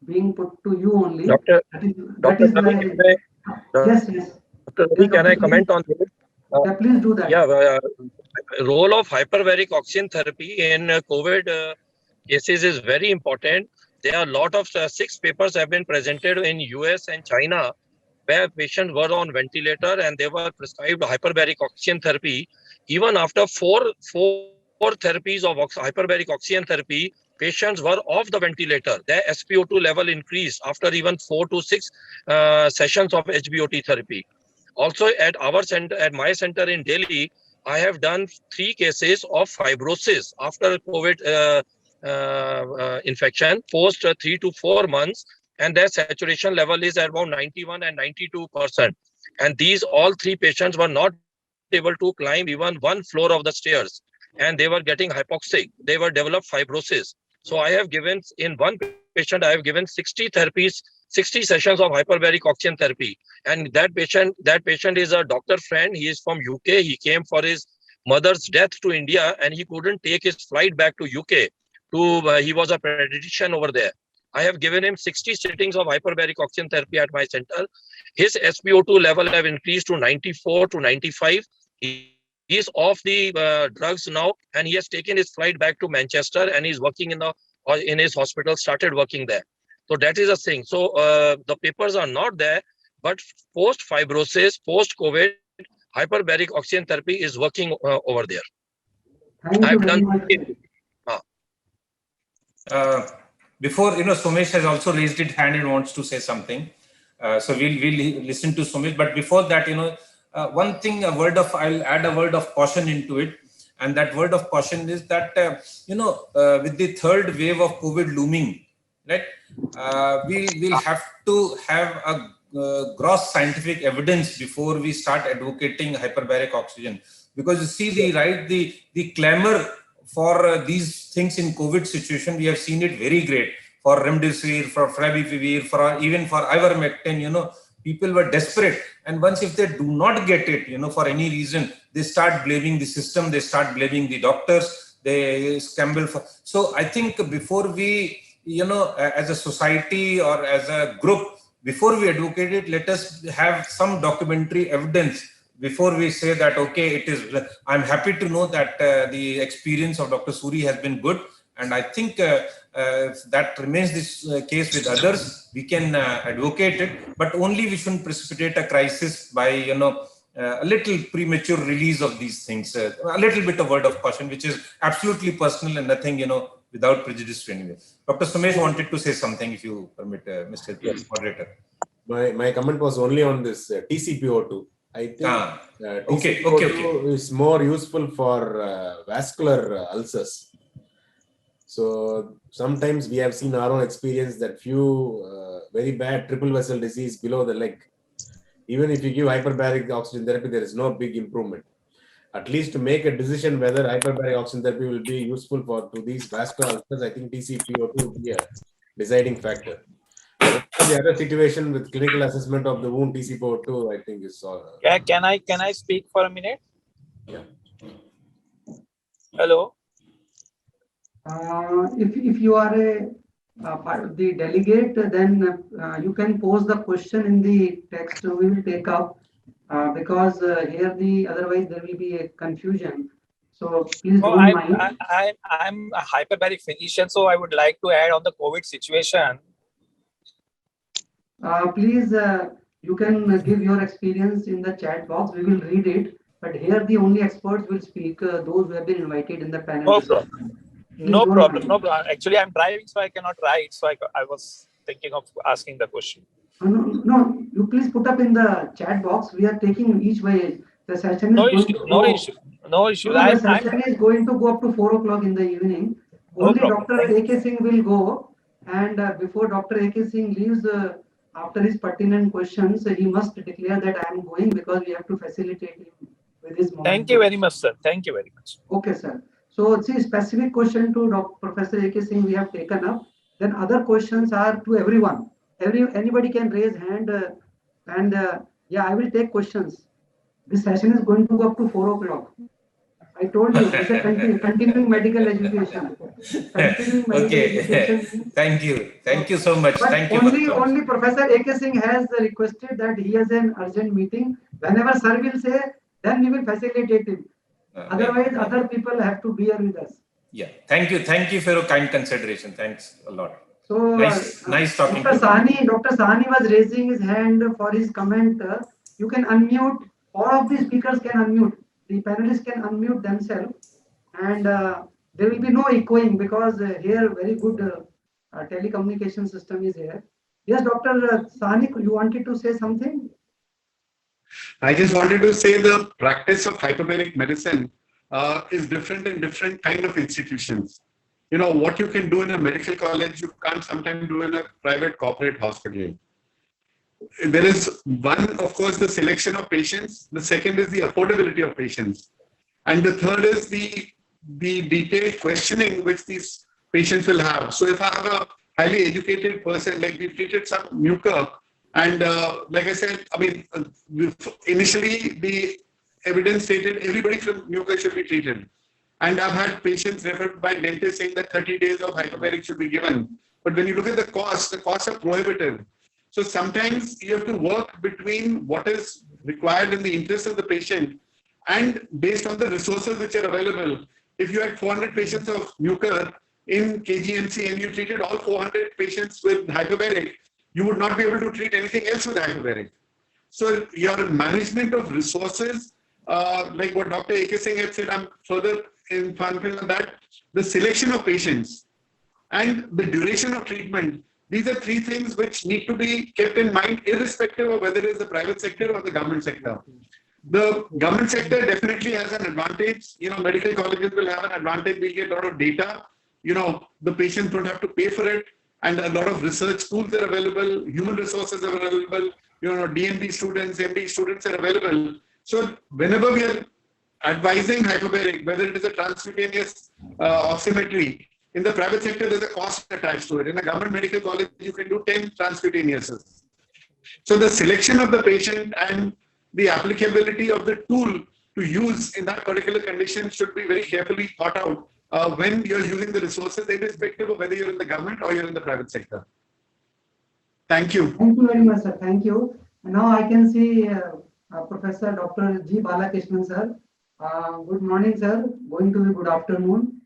Speaker 1: being put to you only. Yes.
Speaker 8: Dr. Ravi, can I comment on this?
Speaker 1: Yeah, please do that.
Speaker 8: Yeah, role of hyperbaric oxygen therapy in COVID cases is very important. There are a lot of 6 papers have been presented in US and China where patients were on ventilator and they were prescribed hyperbaric oxygen therapy. Even after four therapies of hyperbaric oxygen therapy, patients were off the ventilator. Their SpO2 level increased after even 4 to 6 sessions of HBOT therapy. Also at our center, at my center in Delhi, I have done 3 cases of fibrosis after COVID infection post 3 to 4 months, and their saturation level is at about 91 and 92%. And these all three patients were not able to climb even one floor of the stairs, and they were getting hypoxic. They were developed fibrosis. So I have given, in one patient, I have given 60 therapies, 60 sessions of hyperbaric oxygen therapy. And that patient is a doctor friend. He is from UK. He came for his mother's death to India, and he couldn't take his flight back to UK. He was a pediatrician over there. I have given him 60 sittings of hyperbaric oxygen therapy at my center. His SpO2 level have increased to 94 to 95. He is off the drugs now, and he has taken his flight back to Manchester, and he's working in his hospital, started working there. So that is a thing. So the papers are not there, but post fibrosis, post COVID, hyperbaric oxygen therapy is working over there.
Speaker 1: Thank you
Speaker 8: I've
Speaker 1: very
Speaker 8: done.
Speaker 1: much.
Speaker 3: Before, Somesh has also raised his hand and wants to say something. So we'll listen to Somesh. But before that, one thing, I'll add a word of caution into it. And that word of caution is that, with the third wave of COVID looming, right, we'll have to have a gross scientific evidence before we start advocating hyperbaric oxygen. Because you see the clamor for these things in COVID situation, we have seen it very great. For remdesivir, for favipiravir, even for ivermectin, people were desperate. And once if they do not get it, for any reason, they start blaming the system, they start blaming the doctors, they scramble for. So I think before we, as a society or as a group, before we advocate it, let us have some documentary evidence before we say that, okay, it is. I'm happy to know that the experience of Dr. Suri has been good. And I think that remains this case with others. We can advocate it, but only we shouldn't precipitate a crisis by, a little premature release of these things. A little bit of word of caution, which is absolutely personal and nothing, without prejudice to anyone. Dr. Sumesh wanted to say something, if you permit, Mr.
Speaker 5: Yes.
Speaker 3: Moderator.
Speaker 5: My comment was only on this TCPO2. I think TCPO2 is more useful for vascular ulcers. So sometimes we have seen our own experience that few very bad triple vessel disease below the leg. Even if you give hyperbaric oxygen therapy, there is no big improvement. At least to make a decision whether hyperbaric oxygen therapy will be useful to these vascular ulcers, I think TCPO2 will be a deciding factor. The other situation with clinical assessment of the wound, TCPO2, I think is all.
Speaker 9: Yeah, can I speak for a minute?
Speaker 5: Yeah.
Speaker 9: Hello.
Speaker 1: If you are the delegate, then you can pose the question in the text. We will take up because here otherwise there will be a confusion. So please don't mind.
Speaker 9: I'm a hyperbaric physician, so I would like to add on the COVID situation.
Speaker 1: Please, you can give your experience in the chat box. We will read it. But here the only experts will speak. Those who have been invited in the panel.
Speaker 9: No problem. No problem. Actually, I'm driving, so I cannot write. So I was thinking of asking the question.
Speaker 1: No, you please put up in the chat box. We are taking each by the session.
Speaker 9: No issue.
Speaker 1: The session is going to go up to 4 o'clock in the evening. Only Dr. A.K. Singh will go, and before Dr. A.K. Singh leaves, after his pertinent questions, he must declare that I am going because we have to facilitate him with his moment.
Speaker 9: Thank you very much, sir. Thank you very much.
Speaker 1: Okay, sir. So, see, specific question to Professor A.K. Singh we have taken up. Then other questions are to everyone. Anybody can raise hand, yeah, I will take questions. This session is going to go up to 4 o'clock. I told you, it's a continuing medical education.
Speaker 3: Thank you so much.
Speaker 1: But
Speaker 3: Thank you.
Speaker 1: Only Professor A.K. Singh has requested that he has an urgent meeting. Whenever sir will say, then we will facilitate him. Otherwise, other people have to bear with us.
Speaker 3: Yeah, thank you for your kind consideration. Thanks a lot.
Speaker 1: So
Speaker 3: nice talking
Speaker 1: Dr.
Speaker 3: to you.
Speaker 1: Dr. Sahni was raising his hand for his comment. You can unmute. All of the speakers can unmute. The panelists can unmute themselves, and there will be no echoing because here very good telecommunication system is here. Yes, Dr. Sahni, you wanted to say something?
Speaker 4: I just wanted to say the practice of hyperbaric medicine is different in different kind of institutions. what you can do in a medical college, you can't sometimes do in a private corporate hospital. There is one, of course, the selection of patients. The second is the affordability of patients. And the third is the detailed questioning which these patients will have. So if I have a highly educated person, like we treated some mucor, and like I said, initially the evidence stated everybody from mucor should be treated. And I've had patients referred by dentists saying that 30 days of hyperbaric should be given. But when you look at the costs are prohibitive. So sometimes you have to work between what is required in the interest of the patient and based on the resources which are available. If you had 400 patients of mucor in KGMC and you treated all 400 patients with hyperbaric, you would not be able to treat anything else with hyperbaric. So your management of resources, like what Dr. A.K. Singh had said, I'm further in on that, the selection of patients and the duration of treatment. These are three things which need to be kept in mind, irrespective of whether it is the private sector or the government sector. The government sector definitely has an advantage. Medical colleges will have an advantage. We get a lot of data. The patients don't have to pay for it. And a lot of research tools are available. Human resources are available. DMD students, MD students are available. So whenever we are advising hyperbaric, whether it is a transcutaneous oximetry, in the private sector, there's a cost attached to it. In a government medical college, you can do 10 transcutaneouses. So the selection of the patient and the applicability of the tool to use in that particular condition should be very carefully thought out when you're using the resources, irrespective of whether you're in the government or you're in the private sector. Thank you.
Speaker 1: Thank you very much, sir. Thank you. Now I can see Professor Dr. G. Balakrishnan, sir. Good morning, sir. Going to be good afternoon.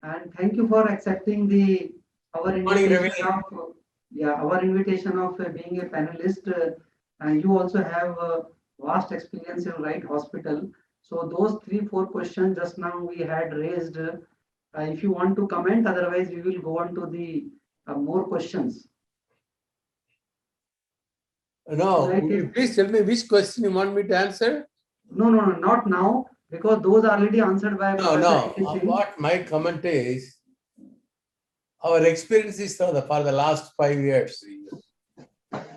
Speaker 1: And thank you for accepting our invitation of being a panelist. You also have vast experience in Right Hospital. So those 3-4 questions just now we had raised. If you want to comment, otherwise we will go on to the more questions.
Speaker 10: No, please tell me which question you want me to answer?
Speaker 1: No, not now, because those are already answered by.
Speaker 10: No. What my comment is, our experiences for the last 5 years.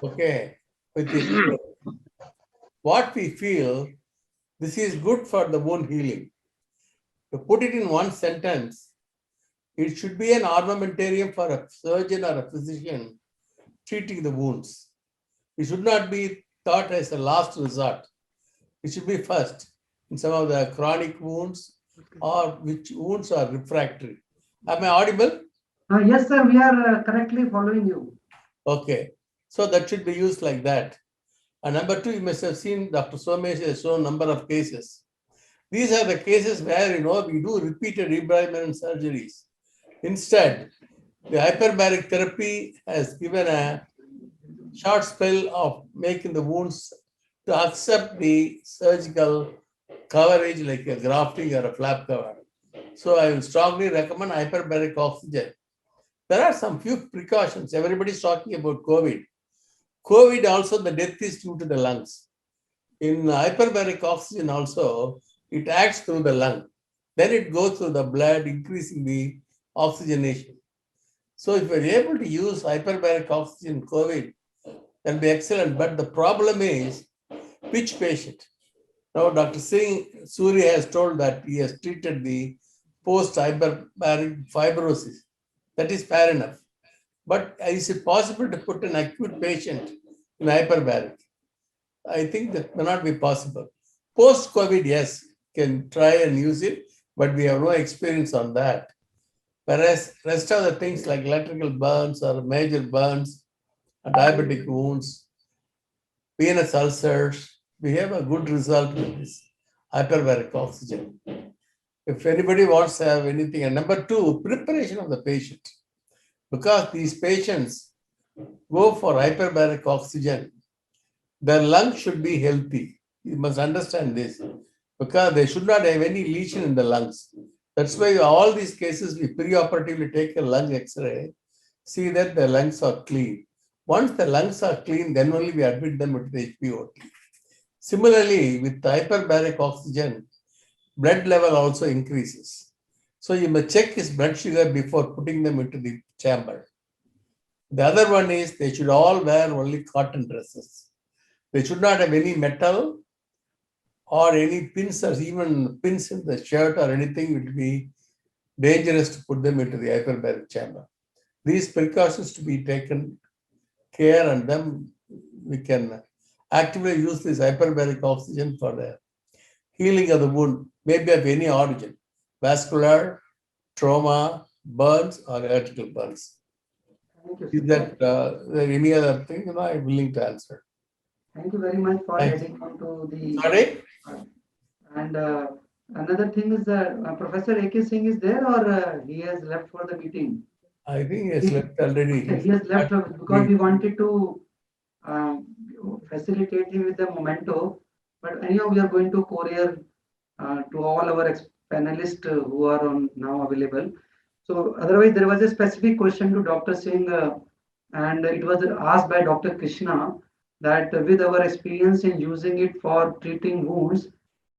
Speaker 10: Okay, with this, what we feel, this is good for the wound healing. To put it in one sentence, it should be an armamentarium for a surgeon or a physician treating the wounds. It should not be thought as a last resort. It should be first in some of the chronic wounds or which wounds are refractory. Am I audible?
Speaker 1: Yes, sir, we are correctly following you.
Speaker 10: Okay, so that should be used like that. And number two, you must have seen Dr. Somesh has shown number of cases. These are the cases where we do repeated debridement surgeries. Instead, the hyperbaric therapy has given a short spell of making the wounds to accept the surgical coverage like a grafting or a flap cover. So I will strongly recommend hyperbaric oxygen. There are some few precautions. Everybody is talking about COVID. COVID also, the death is due to the lungs. In hyperbaric oxygen also, it acts through the lung. Then it goes through the blood, increasing the oxygenation. So if we're able to use hyperbaric oxygen in COVID, that'll be excellent. But the problem is, which patient? Now, Dr. Suri has told that he has treated the post-hyperbaric fibrosis. That is fair enough. But is it possible to put an acute patient in hyperbaric? I think that may not be possible. Post-COVID, yes, can try and use it, but we have no experience on that. Whereas rest of the things like electrical burns or major burns, diabetic wounds, venous ulcers, we have a good result with this hyperbaric oxygen. If anybody wants to have anything, and number two, preparation of the patient. Because these patients go for hyperbaric oxygen, their lungs should be healthy. You must understand this, because they should not have any lesion in the lungs. That's why all these cases we preoperatively take a lung X-ray, see that the lungs are clean. Once the lungs are clean, then only we admit them with the HBOT. Similarly, with hyperbaric oxygen, blood level also increases. So you must check his blood sugar before putting them into the chamber. The other one is they should all wear only cotton dresses. They should not have any metal or any pins or even pins in the shirt or anything. It would be dangerous to put them into the hyperbaric chamber. These precautions to be taken care, and then we can actively use this hyperbaric oxygen for the healing of the wound, maybe of any origin, vascular, trauma, burns, or electrical burns.
Speaker 1: Thank you,
Speaker 10: Is
Speaker 1: sir.
Speaker 10: there any other thing I'm willing to answer?
Speaker 1: Thank you very much for
Speaker 10: Thanks.
Speaker 1: adding on to the.
Speaker 10: Sorry?
Speaker 1: And another thing is that Professor A.K. Singh is there, or he has left for the meeting?
Speaker 10: I think he has left already.
Speaker 1: He has left because we wanted to facilitate him with the memento. But anyhow, we are going to courier to all our panelists who are on now available. So otherwise, there was a specific question to Dr. Singh, and it was asked by Dr. Krishna that with our experience in using it for treating wounds,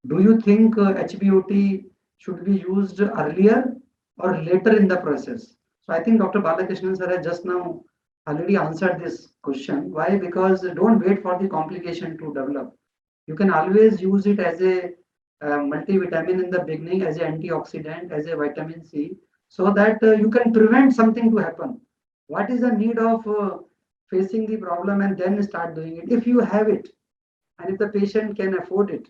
Speaker 1: do you think HBOT should be used earlier or later in the process? So I think Dr. Balakrishnan sir has just now already answered this question. Why? Because don't wait for the complication to develop. You can always use it as a multivitamin in the beginning, as an antioxidant, as a vitamin C, so that you can prevent something to happen. What is the need of facing the problem and then start doing it? If you have it, and if the patient can afford it,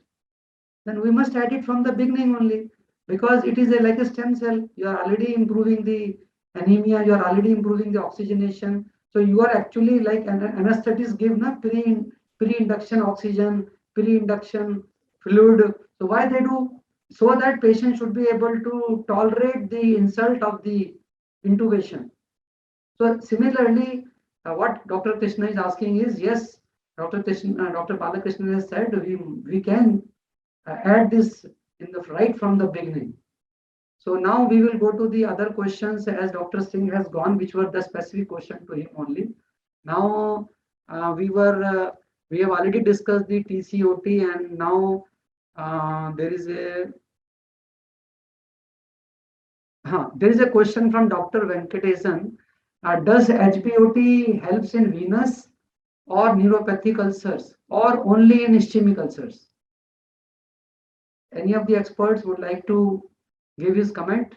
Speaker 1: then we must add it from the beginning only, because it is like a stem cell. You are already improving the anemia, you are already improving the oxygenation. So you are actually like an anesthetist give pre-induction oxygen, pre-induction fluid. So why they do? So that patient should be able to tolerate the insult of the intubation. So similarly, what Dr. Krishna is asking is, yes, Dr. Balakrishnan has said we can add this in the right from the beginning. So now we will go to the other questions as Dr. Singh has gone, which were the specific question to him only. Now we have already discussed the TCOT, and now there is a question from Dr. Venkatesan. Does HBOT helps in venous or neuropathic ulcers or only in ischemic ulcers? Any of the experts would like to give his comment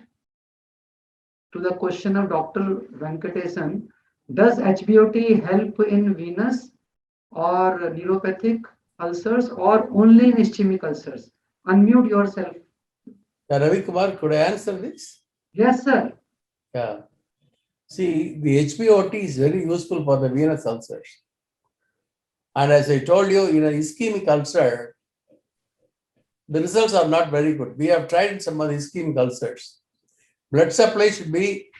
Speaker 1: to the question of Dr. Venkatesan? Does HBOT help in venous or neuropathic ulcers or only in ischemic ulcers? Unmute yourself.
Speaker 10: Ravi Kumar, could I answer this?
Speaker 1: Yes, sir.
Speaker 10: Yeah. See, the HBOT is very useful for the venous ulcers. And as I told you, in an ischemic ulcer, the results are not very good. We have tried some of the ischemic ulcers. Blood supply should be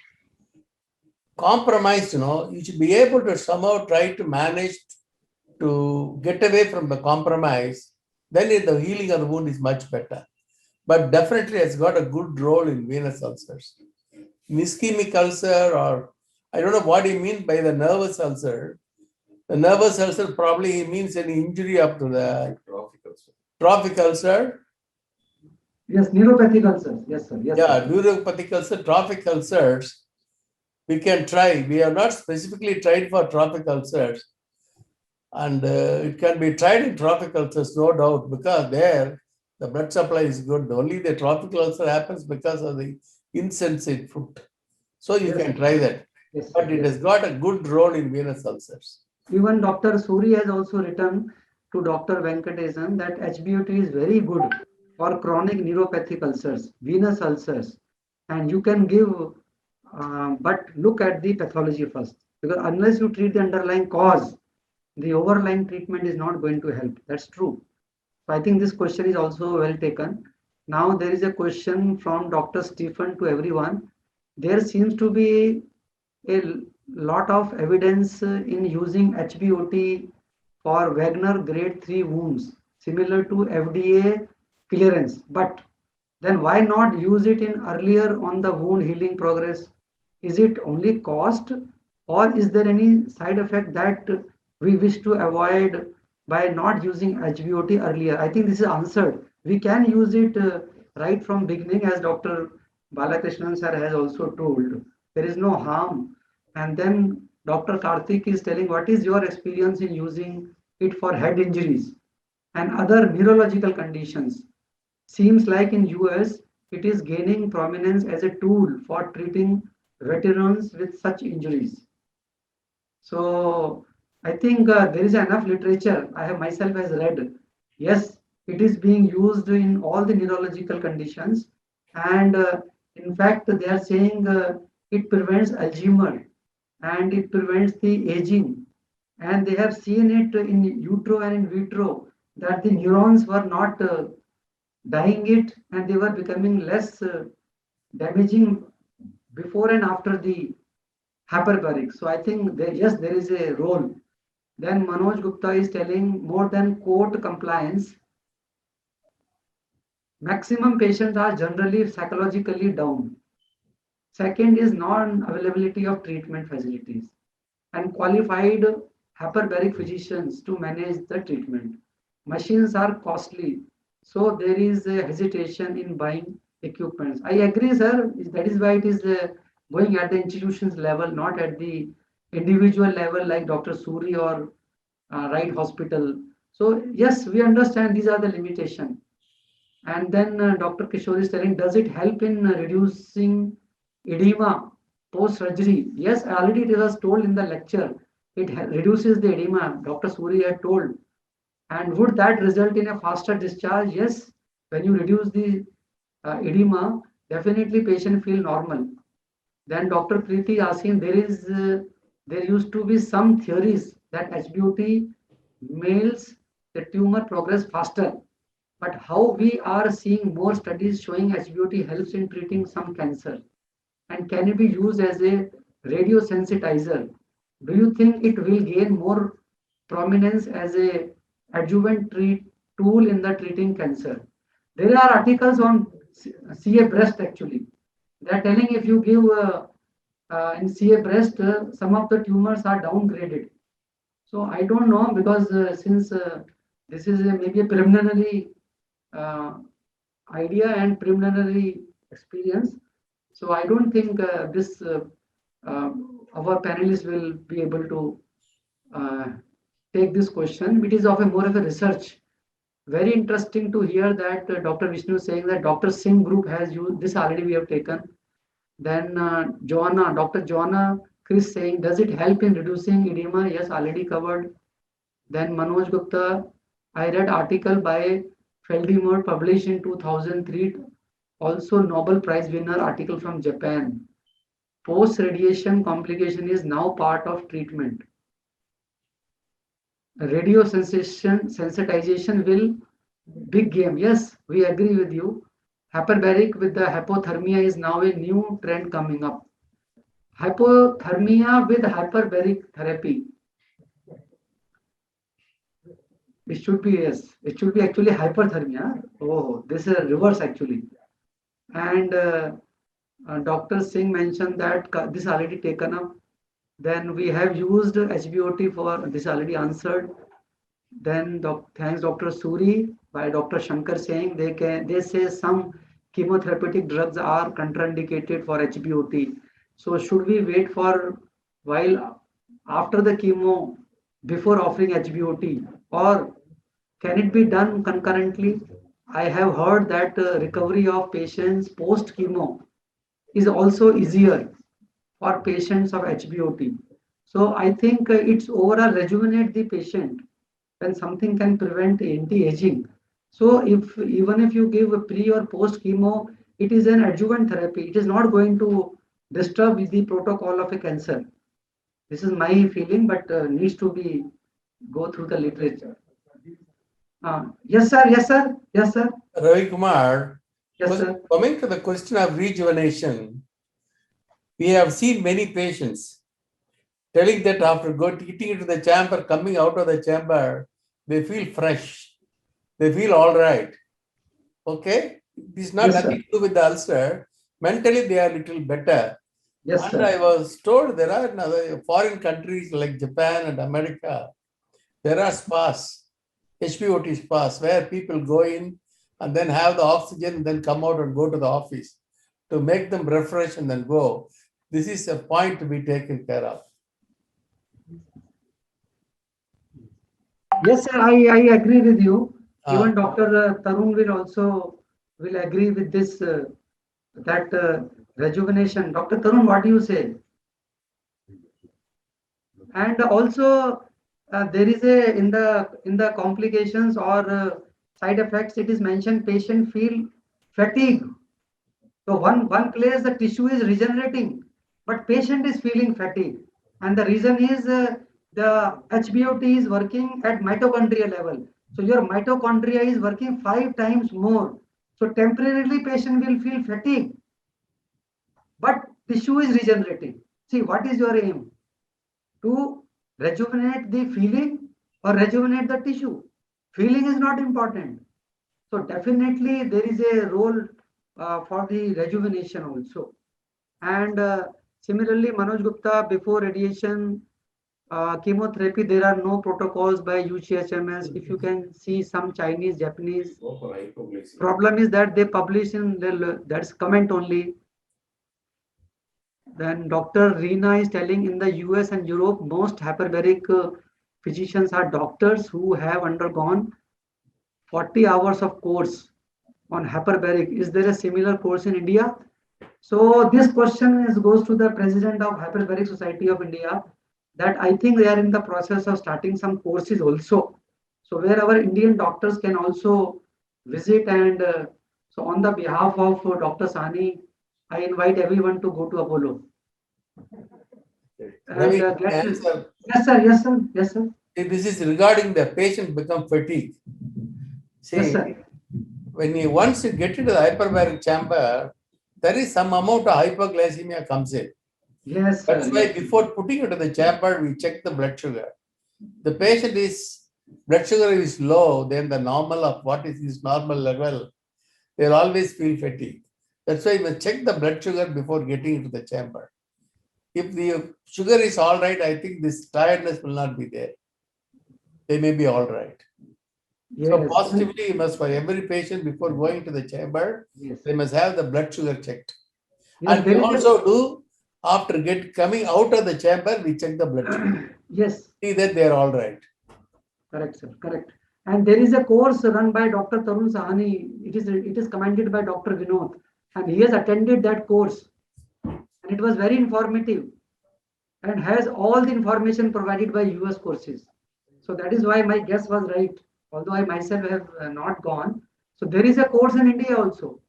Speaker 10: compromised, you should be able to somehow try to manage to get away from the compromise. Then the healing of the wound is much better. But definitely it's got a good role in venous ulcers. In ischemic ulcer, or I don't know what he means by the nervous ulcer. The nervous ulcer probably means any injury up to the trophic ulcer.
Speaker 1: Yes, neuropathic ulcers. Yes, sir. Yes,
Speaker 10: Yeah,
Speaker 1: sir.
Speaker 10: neuropathic ulcer, trophic ulcers. We can try. We have not specifically tried for trophic ulcers. And it can be tried in trophic ulcers, no doubt, because there the blood supply is good. Only the trophic ulcer happens because of the insensate fruit. So you can try that.
Speaker 1: Yes,
Speaker 10: But it has got a good role in venous ulcers.
Speaker 1: Even Dr. Suri has also written to Dr. Venkatesan that HBOT is very good for chronic neuropathic ulcers, venous ulcers, and you can give, but look at the pathology first, because unless you treat the underlying cause, the overlying treatment is not going to help. That's true. So I think this question is also well taken. Now there is a question from Dr. Stephen to everyone. There seems to be a lot of evidence in using HBOT for Wagner grade 3 wounds, similar to FDA clearance. But then why not use it in earlier on the wound healing progress? Is it only cost, or is there any side effect that we wish to avoid by not using HBOT earlier? I think this is answered. We can use it right from beginning, as Dr. Balakrishnan sir has also told, there is no harm. And then Dr. Karthik is telling what is your experience in using it for head injuries and other neurological conditions. Seems like in US, it is gaining prominence as a tool for treating veterans with such injuries. So I think there is enough literature I have myself has read. Yes, it is being used in all the neurological conditions, and in fact, they are saying it prevents Alzheimer and it prevents the aging. And they have seen it in utero and in vitro that the neurons were not dying it and they were becoming less damaging before and after the hyperbaric. So I think yes, there is a role. Then Manoj Gupta is telling more than court compliance. Maximum patients are generally psychologically down. Second is non-availability of treatment facilities and qualified hyperbaric physicians to manage the treatment. Machines are costly, so there is a hesitation in buying equipment. I agree, sir. That is why it is going at the institutions level, not at the individual level like Dr. Suri or Right Hospital. So yes, we understand these are the limitations. And then Dr. Kishore is telling, does it help in reducing edema post-surgery? Yes, already it was told in the lecture. It reduces the edema. Dr. Suri had told. And would that result in a faster discharge? Yes. When you reduce the edema, definitely patient feel normal. Then Dr. Preeti asking, there used to be some theories that HBOT males the tumor progress faster. But how we are seeing more studies showing HBOT helps in treating some cancer and can it be used as a radiosensitizer? Do you think it will gain more prominence as a adjuvant tool in the treating cancer? There are articles on CA breast actually. They are telling if you give in CA breast, some of the tumors are downgraded. So I don't know because since this is maybe a preliminary idea and preliminary experience. So I don't think this our panelists will be able to take this question. It is of a more of a research. Very interesting to hear that Dr. Vishnu saying that Dr. Singh group has used this already. We have taken. Then Dr. Joanna Chris saying, does it help in reducing edema? Yes, already covered. Then Manoj Gupta, I read article by Feldimore published in 2003, also Nobel Prize winner article from Japan. Post-radiation complication is now part of treatment. Radio sensitization will big game. Yes, we agree with you. Hyperbaric with the hypothermia is now a new trend coming up. Hypothermia with hyperbaric therapy. It should be, yes, it should be actually hyperthermia. Oh, this is a reverse actually. And Dr. Singh mentioned that this already taken up. Then we have used HBOT for this already answered. Then thanks Dr. Suri by Dr. Shankar saying they say some chemotherapeutic drugs are contraindicated for HBOT. So should we wait for while after the chemo before offering HBOT or can it be done concurrently? I have heard that recovery of patients post chemo is also easier for patients of HBOT. So I think it's overall rejuvenate the patient when something can prevent anti-aging. So even if you give a pre or post chemo, it is an adjuvant therapy. It is not going to disturb the protocol of a cancer. This is my feeling, but needs to be go through the literature. Yes, sir. Yes, sir. Yes, sir.
Speaker 10: Ravi Kumar,
Speaker 1: Yes, sir.
Speaker 10: coming to the question of rejuvenation, we have seen many patients telling that after getting into the chamber, coming out of the chamber, they feel fresh. They feel all right. Okay? It's not
Speaker 1: Yes,
Speaker 10: nothing to do with the ulcer. Mentally, they are a little better.
Speaker 1: Yes,
Speaker 10: And
Speaker 1: sir.
Speaker 10: I was told there are other foreign countries like Japan and America, there are spas, HBOT spas, where people go in and then have the oxygen, then come out and go to the office. to make them refresh and then go. This is a point to be taken care of.
Speaker 1: Yes, sir, I agree with you. Even Dr. Tarun will agree with this, that rejuvenation. Dr. Tarun, what do you say? And also, there is in the complications or side effects, it is mentioned patient feel fatigue. So one place the tissue is regenerating, but patient is feeling fatigue, and the reason is the HBOT is working at mitochondria level. So your mitochondria is working 5 times more. So temporarily patient will feel fatigue, but tissue is regenerating. See, what is your aim? To rejuvenate the feeling or rejuvenate the tissue? Feeling is not important. So definitely there is a role for the rejuvenation also. And similarly, Manoj Gupta, before radiation, chemotherapy, there are no protocols by UCHMS. If you can see some Chinese, Japanese, problem is that they publish in that's comment only. Then Dr. Reena is telling in the US and Europe, most hyperbaric physicians are doctors who have undergone 40 hours of course on hyperbaric. Is there a similar course in India? So this question goes to the president of Hyperbaric Society of India, that I think they are in the process of starting some courses also. So where our Indian doctors can also visit, and so on the behalf of Dr. Sani, I invite everyone to go to Apollo. And, yes, sir. Yes, sir. Yes, sir.
Speaker 10: This is regarding the patient become fatigued. See,
Speaker 1: yes, sir.
Speaker 10: When once you get into the hyperbaric chamber, there is some amount of hypoglycemia comes in.
Speaker 1: Yes,
Speaker 10: that's
Speaker 1: sir.
Speaker 10: why before putting into the chamber, we check the blood sugar. The patient blood sugar is low, then the normal of what is his normal level, they'll always feel fatigue. That's why we check the blood sugar before getting into the chamber. If the sugar is all right, I think this tiredness will not be there. They may be all right. Yes. So positively, you must, for every patient before going to the chamber, yes, they must have the blood sugar checked. Yes, and we also do, after coming out of the chamber, we check the blood sugar.
Speaker 1: Yes.
Speaker 10: See that they are all right.
Speaker 1: Correct, sir. Correct. And there is a course run by Dr. Tarun Sahani. It is commanded by Dr. Vinod, and he has attended that course. And it was very informative and has all the information provided by US courses. So that is why my guess was right, although I myself have not gone. So there is a course in India also.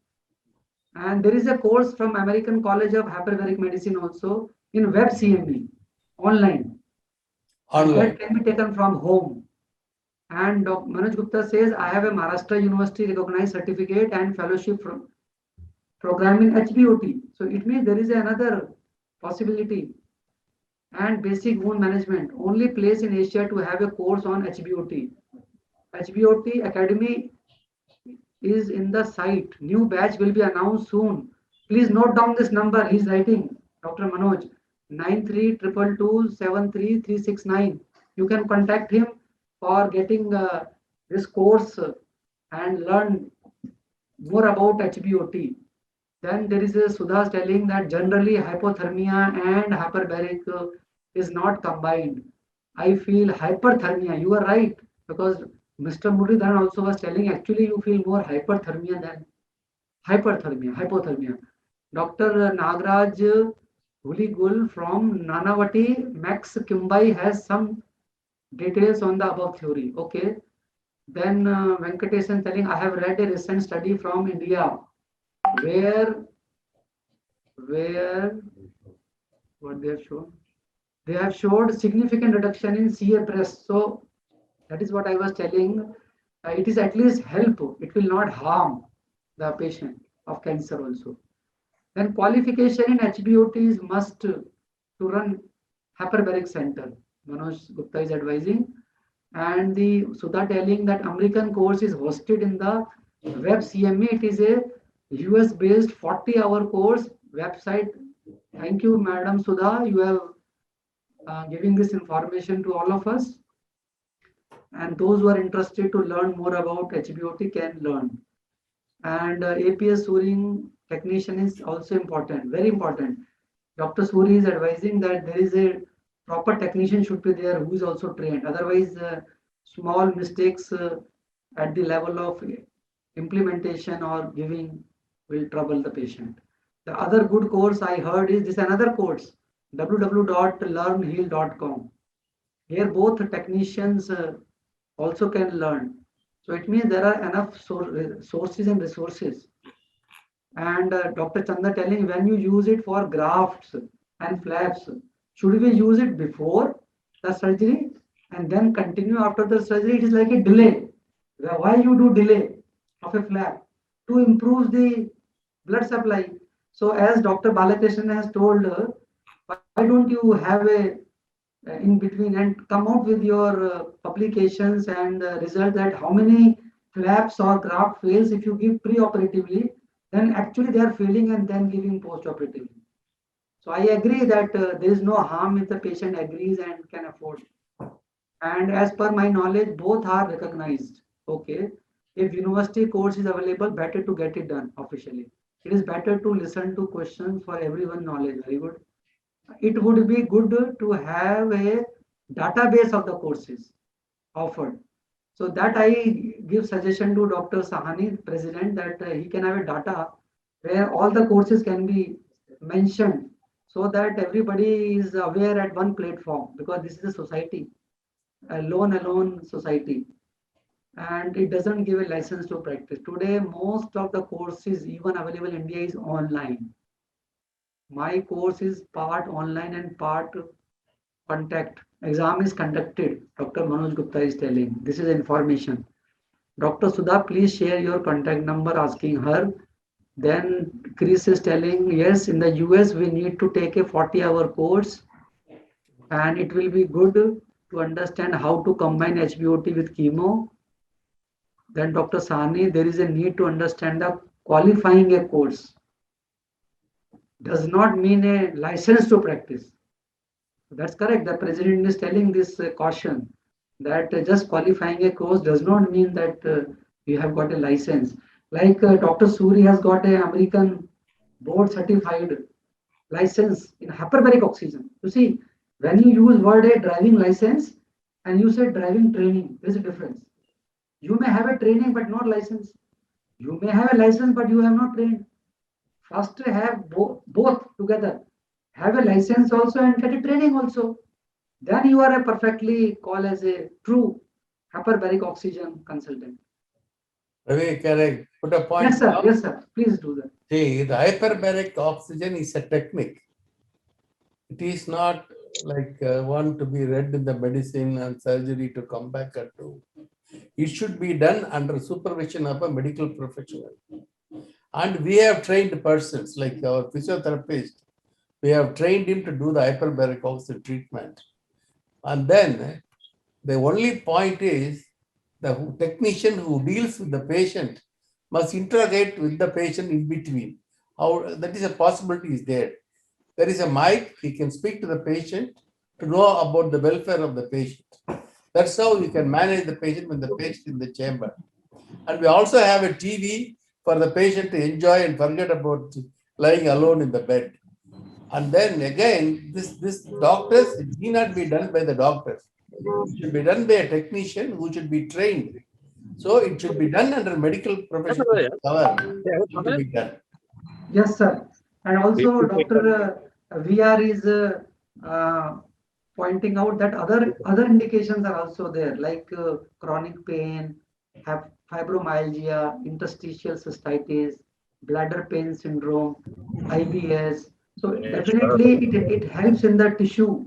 Speaker 1: And there is a course from American College of Hyperbaric Medicine also in web CME, online. That can be taken from home. And Dr. Manoj Gupta says, I have a Maharashtra University recognized certificate and fellowship from program in HBOT. So it means there is another possibility. And basic wound management, only place in Asia to have a course on HBOT. HBOT Academy is in the site. New batch will be announced soon. Please note down this number. He's writing, Dr. Manoj, 9322273369. You can contact him for getting this course and learn more about HBOT. Then there is a Sudha telling that generally hypothermia and hyperbaric is not combined. I feel hyperthermia. You are right, because Mr. Muralidharan also was telling actually you feel more hyperthermia than hypothermia. Dr. Nagraj Huligul from Nanavati, Max Kimbai has some details on the above theory. Okay. Then Venkatesan telling, I have read a recent study from India where what they have shown? They have showed significant reduction in CA breast. So that is what I was telling. It is at least help. It will not harm the patient of cancer also. Then qualification in HBOT is must to run hyperbaric center. Manoj Gupta is advising. And the Sudha telling that American course is hosted in the web CME. It is a US based 40-hour course website. Thank you, Madam Sudha. You have giving this information to all of us. And those who are interested to learn more about HBOT can learn. And A.P.S. Suri technician is also important, very important. Dr. Suri is advising that there is a proper technician should be there who is also trained. Otherwise, small mistakes at the level of implementation or giving will trouble the patient. The other good course I heard is this another course, www.learnheal.com. Here both technicians also can learn. So it means there are enough sources and resources. And Dr. Chanda telling when you use it for grafts and flaps, should we use it before the surgery and then continue after the surgery? It is like a delay. Why you do delay of a flap? To improve the blood supply. So as Dr. Balakrishnan has told, why don't you have a in between and come out with your publications and result that how many flaps or graft fails if you give pre-operatively, then actually they are failing and then giving post-operatively. So I agree that there is no harm if the patient agrees and can afford. And as per my knowledge, both are recognized. Okay, if university course is available, better to get it done officially. It is better to listen to questions for everyone knowledge. Very good. It would be good to have a database of the courses offered. So that I give suggestion to Dr. Sahani, President, that he can have a data where all the courses can be mentioned so that everybody is aware at one platform, because this is a society, a alone society, and it doesn't give a license to practice. Today, most of the courses even available in India is online. My course is part online and part contact. Exam is conducted. Dr. Manoj Gupta is telling. This is information. Dr. Sudha, please share your contact number, asking her. Then Chris is telling, yes, in the US, we need to take a 40-hour course, and it will be good to understand how to combine HBOT with chemo. Then Dr. Sahni, there is a need to understand the qualifying a course. Does not mean a license to practice. That's correct. The president is telling this caution that just qualifying a course does not mean that you have got a license. Like Dr. Suri has got an American board certified license in hyperbaric oxygen. You see, when you use word a driving license and you say driving training, there is a difference. You may have a training but not license. You may have a license but you have not trained. First have both together. Have a license also and get a training also. Then you are a perfectly called as a true hyperbaric oxygen consultant.
Speaker 10: Very correct. Put a point.
Speaker 1: Yes, sir. Yes, sir. Please do that.
Speaker 10: See, the hyperbaric oxygen is a technique. It is not like one to be read in the medicine and surgery to come back and do. It should be done under supervision of a medical professional. And we have trained persons like our physiotherapist. We have trained him to do the hyperbaric oxygen treatment. And then the only point is the technician who deals with the patient must interrogate with the patient in between. How that is a possibility is there. There is a mic, he can speak to the patient to know about the welfare of the patient. That's how you can manage the patient when the patient is in the chamber. And we also have a TV for the patient to enjoy and forget about lying alone in the bed. And then again, this doctors, it need not be done by the doctors. It should be done by a technician who should be trained. So it should be done under medical professional cover. It should be done.
Speaker 1: Yes, sir. And also, Dr. VR is pointing out that other indications are also there, like chronic pain, fibromyalgia, interstitial cystitis, bladder pain syndrome, A.P.S. So definitely it helps in the tissue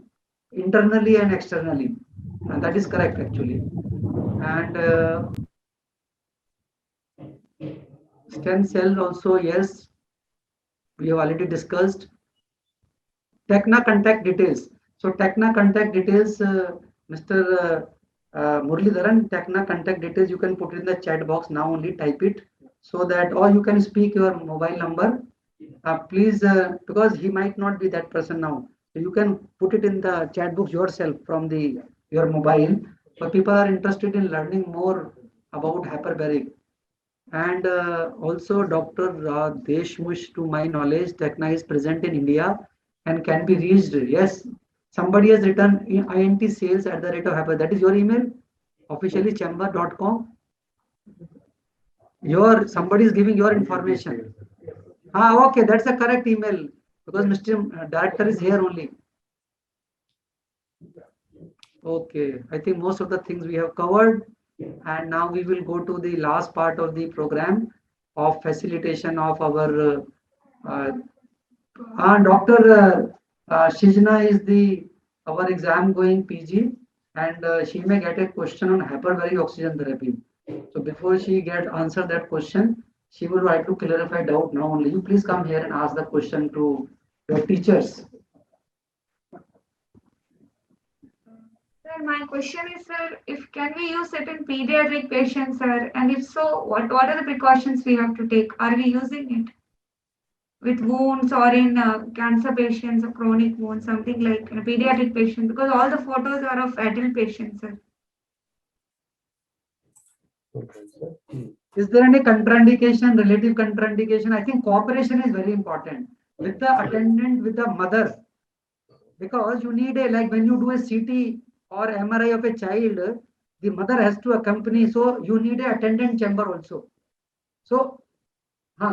Speaker 1: internally and externally. And that is correct actually. And stem cells also, yes, we have already discussed. Techna contact details. So Techna contact details, Mr. Muralidharan, Techna contact details, you can put it in the chat box now, only type it so that, or you can speak your mobile number. Please, because he might not be that person now. So you can put it in the chat box yourself from your mobile. So people are interested in learning more about hyperbaric. And also Dr. Deshmush, to my knowledge, Techna is present in India and can be reached. Yes, somebody has written INT sales at the rate of Hyper. That is your email, officially chamber.com. Somebody is giving your information. Okay, that's a correct email because Mr. Director is here only. Okay, I think most of the things we have covered, and now we will go to the last part of the program of facilitation of our Dr. Shijna is our exam going PG, and she may get a question on hyperbaric oxygen therapy. So before she answer that question, she would like to clarify doubt now only. You please come here and ask the question to your teachers.
Speaker 11: Sir, my question is, sir, if can we use it in pediatric patients, sir? And if so, what are the precautions we have to take? Are we using it with wounds or in cancer patients or chronic wounds, something like in a pediatric patient? Because all the photos are of adult patients, sir.
Speaker 1: Is there any contraindication, relative contraindication? I think cooperation is very important with the attendant, with the mother, because you need like when you do a CT or MRI of a child, the mother has to accompany. So you need a attendant chamber also. So,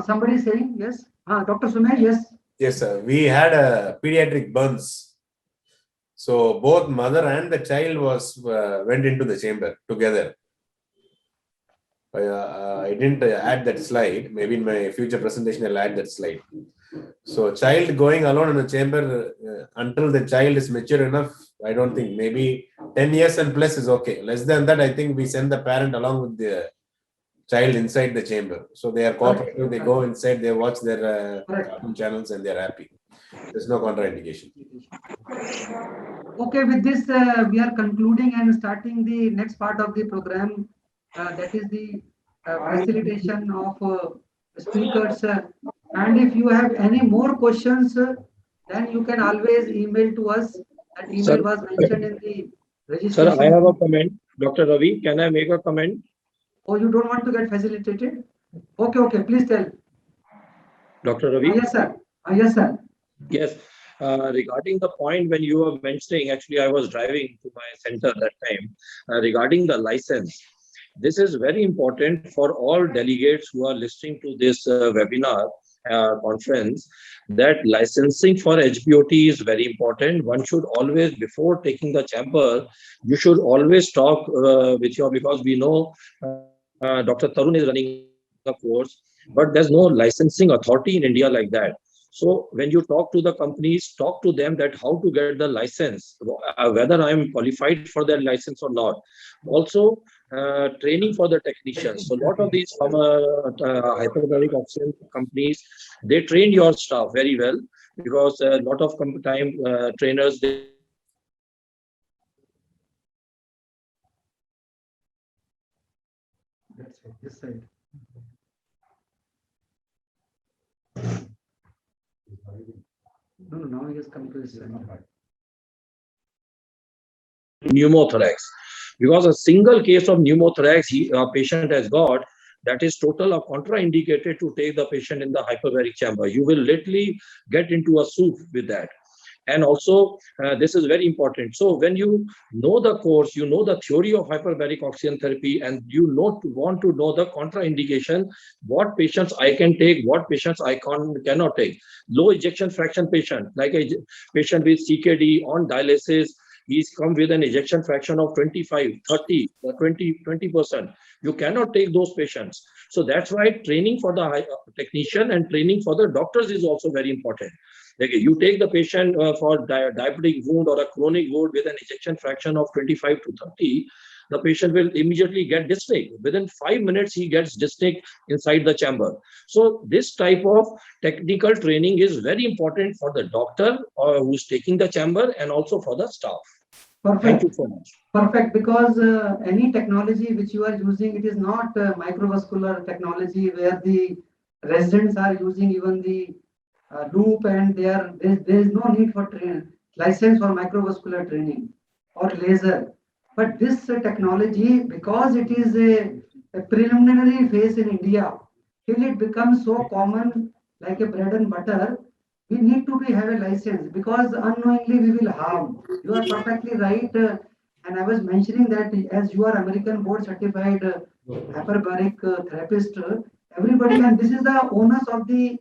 Speaker 1: somebody is saying yes. Dr. Sumesh, yes.
Speaker 5: Yes, sir. We had a pediatric burns. So both mother and the child went into the chamber together. I didn't add that slide. Maybe in my future presentation, I'll add that slide. So child going alone in the chamber until the child is mature enough, I don't think. Maybe 10 years and plus is okay. Less than that, I think we send the parent along with the child inside the chamber. So they are cooperative. They go inside, they watch their channels and they are happy. There's no contraindication.
Speaker 1: Okay, with this, we are concluding and starting the next part of the program. That is the facilitation of speakers. And if you have any more questions, then you can always email to us. That email was mentioned in the registration.
Speaker 6: Sir, I have a comment. Dr. Ravi, can I make a comment?
Speaker 1: Oh, you don't want to get facilitated? Okay, please tell.
Speaker 6: Dr. Ravi?
Speaker 1: Yes, sir. Yes, sir.
Speaker 6: Yes. Regarding the point when you were mentioning, actually, I was driving to my center that time, regarding the license. This is very important for all delegates who are listening to this webinar conference, that licensing for HBOT is very important. One should always, before taking the chamber, you should always talk with your, because we know Dr. Tarun is running a course, but there's no licensing authority in India like that. So when you talk to the companies, talk to them that how to get the license, whether I am qualified for that license or not. Also, training for the technicians. So a lot of these hyperbaric oxygen companies, they train your staff very well, because a lot of time trainers, they
Speaker 1: That's it. This side. No, now he has come to this side.
Speaker 6: pneumothorax, because a single case of pneumothorax a patient has got, that is total or contraindicated to take the patient in the hyperbaric chamber. You will literally get into a soup with that. And also, this is very important. So when you know the course, you know the theory of hyperbaric oxygen therapy, and you want to know the contraindication, what patients I can take, what patients I cannot take. Low ejection fraction patient, like a patient with CKD on dialysis, he's come with an ejection fraction of 25, 30, 20%. You cannot take those patients. So that's why training for the technician and training for the doctors is also very important. Like you take the patient for diabetic wound or a chronic wound with an ejection fraction of 25 to 30, the patient will immediately get dyspneic. Within 5 minutes, he gets dyspneic inside the chamber. So this type of technical training is very important for the doctor who's taking the chamber, and also for the staff.
Speaker 1: Perfect.
Speaker 6: Thank you so much.
Speaker 1: Perfect, because any technology which you are using, it is not microvascular technology where the residents are using even the loop, and there is no need for license for microvascular training or laser. But this technology, because it is a a preliminary phase in India, till it becomes so common like a bread and butter, we need to have a license because unknowingly we will harm. You are perfectly right. And I was mentioning that as you are American board certified hyperbaric therapist, everybody, and this is the onus of the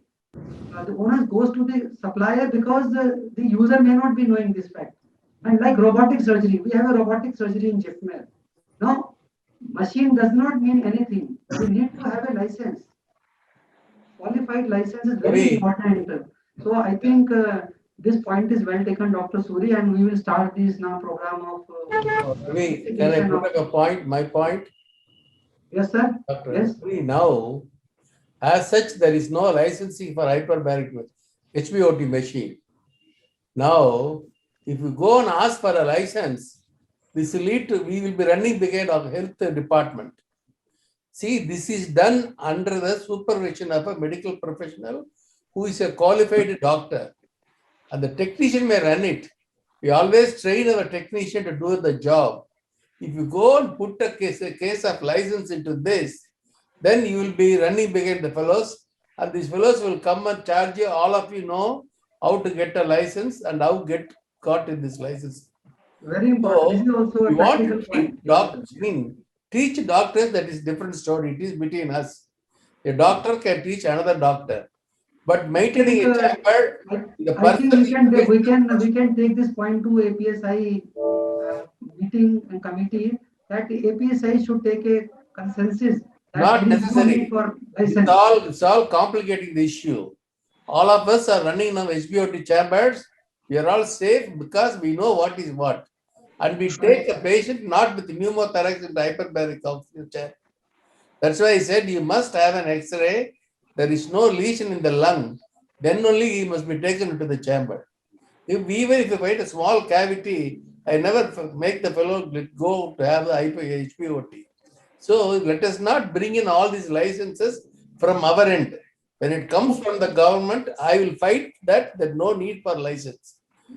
Speaker 1: onus goes to the supplier because the user may not be knowing this fact. And like robotic surgery, we have a robotic surgery in JIPMER. Now, machine does not mean anything. We need to have a license. Qualified license is very important. So I think this point is well taken, Dr. Suri, and we will start this now program of.
Speaker 10: Ravi, can I put up a point? My point.
Speaker 1: Yes, sir.
Speaker 10: Dr.
Speaker 1: Yes.
Speaker 10: Suri, now, as such, there is no licensing for hyperbaric HBOT machine. Now, if you go and ask for a license, this will lead to, we will be running behind our health department. See, this is done under the supervision of a medical professional who is a qualified doctor, and the technician may run it. We always train our technician to do the job. If you go and put a case of license into this, then you will be running behind the fellows, and these fellows will come and charge you. All of you know how to get a license and how get caught in this license.
Speaker 1: Very important. This is also a
Speaker 10: you want to
Speaker 1: practical point.
Speaker 10: teach doctors, teach doctors, that is different story. It is between us. A doctor can teach another doctor. But maintaining a chamber, the
Speaker 1: I think
Speaker 10: person
Speaker 1: we can take this point to APSI meeting and committee that APSI should take a consensus.
Speaker 10: Not necessary.
Speaker 1: For license.
Speaker 10: It's all complicating the issue. All of us are running now HBOT chambers. We are all safe because we know what is what. And we take a patient not with pneumothorax and hyperbaric oxygen. That's why I said you must have an X-ray. There is no lesion in the lung. Then only he must be taken into the chamber. Even if you find a small cavity, I never make the fellow go to have the HBOT. So let us not bring in all these licenses from our end. When it comes from the government, I will fight that there's no need for license.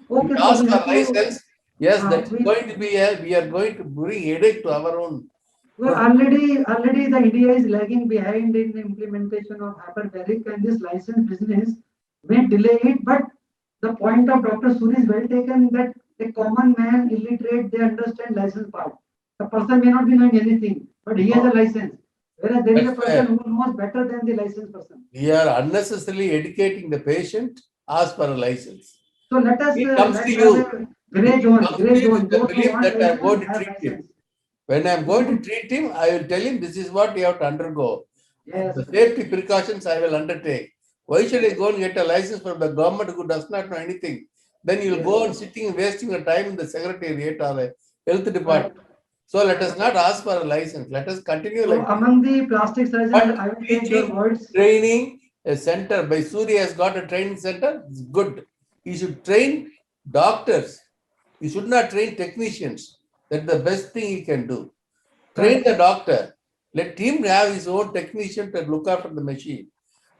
Speaker 1: Okay,
Speaker 10: ask for license. Yes, that's going to be we are going to bring headache to our own.
Speaker 1: Well, already the India is lagging behind in the implementation of hyperbaric, and this license business may delay it. But the point of Dr. Suri is well taken that a common man, illiterate, they understand license part. The person may not be knowing anything, but he has a license. Whereas there is a person who knows better than the licensed person.
Speaker 10: We are unnecessarily educating the patient. Ask for a license.
Speaker 1: So let us.
Speaker 10: It comes to you.
Speaker 1: Gray zone.
Speaker 10: The belief that I am going to treat him. When I am going to treat him, I will tell him this is what you have to undergo.
Speaker 1: Yes.
Speaker 10: The safety precautions I will undertake. Why should I go and get a license from the government who does not know anything? Then you will go and sitting and wasting your time in the secretariat or the health department. So let us not ask for a license. Let us continue like
Speaker 1: among the plastic surgeons, I will take your words.
Speaker 10: Training a center by Suri has got a training center. It's good. He should train doctors. He should not train technicians. That's the best thing he can do. Train the doctor. Let him have his own technician to look after the machine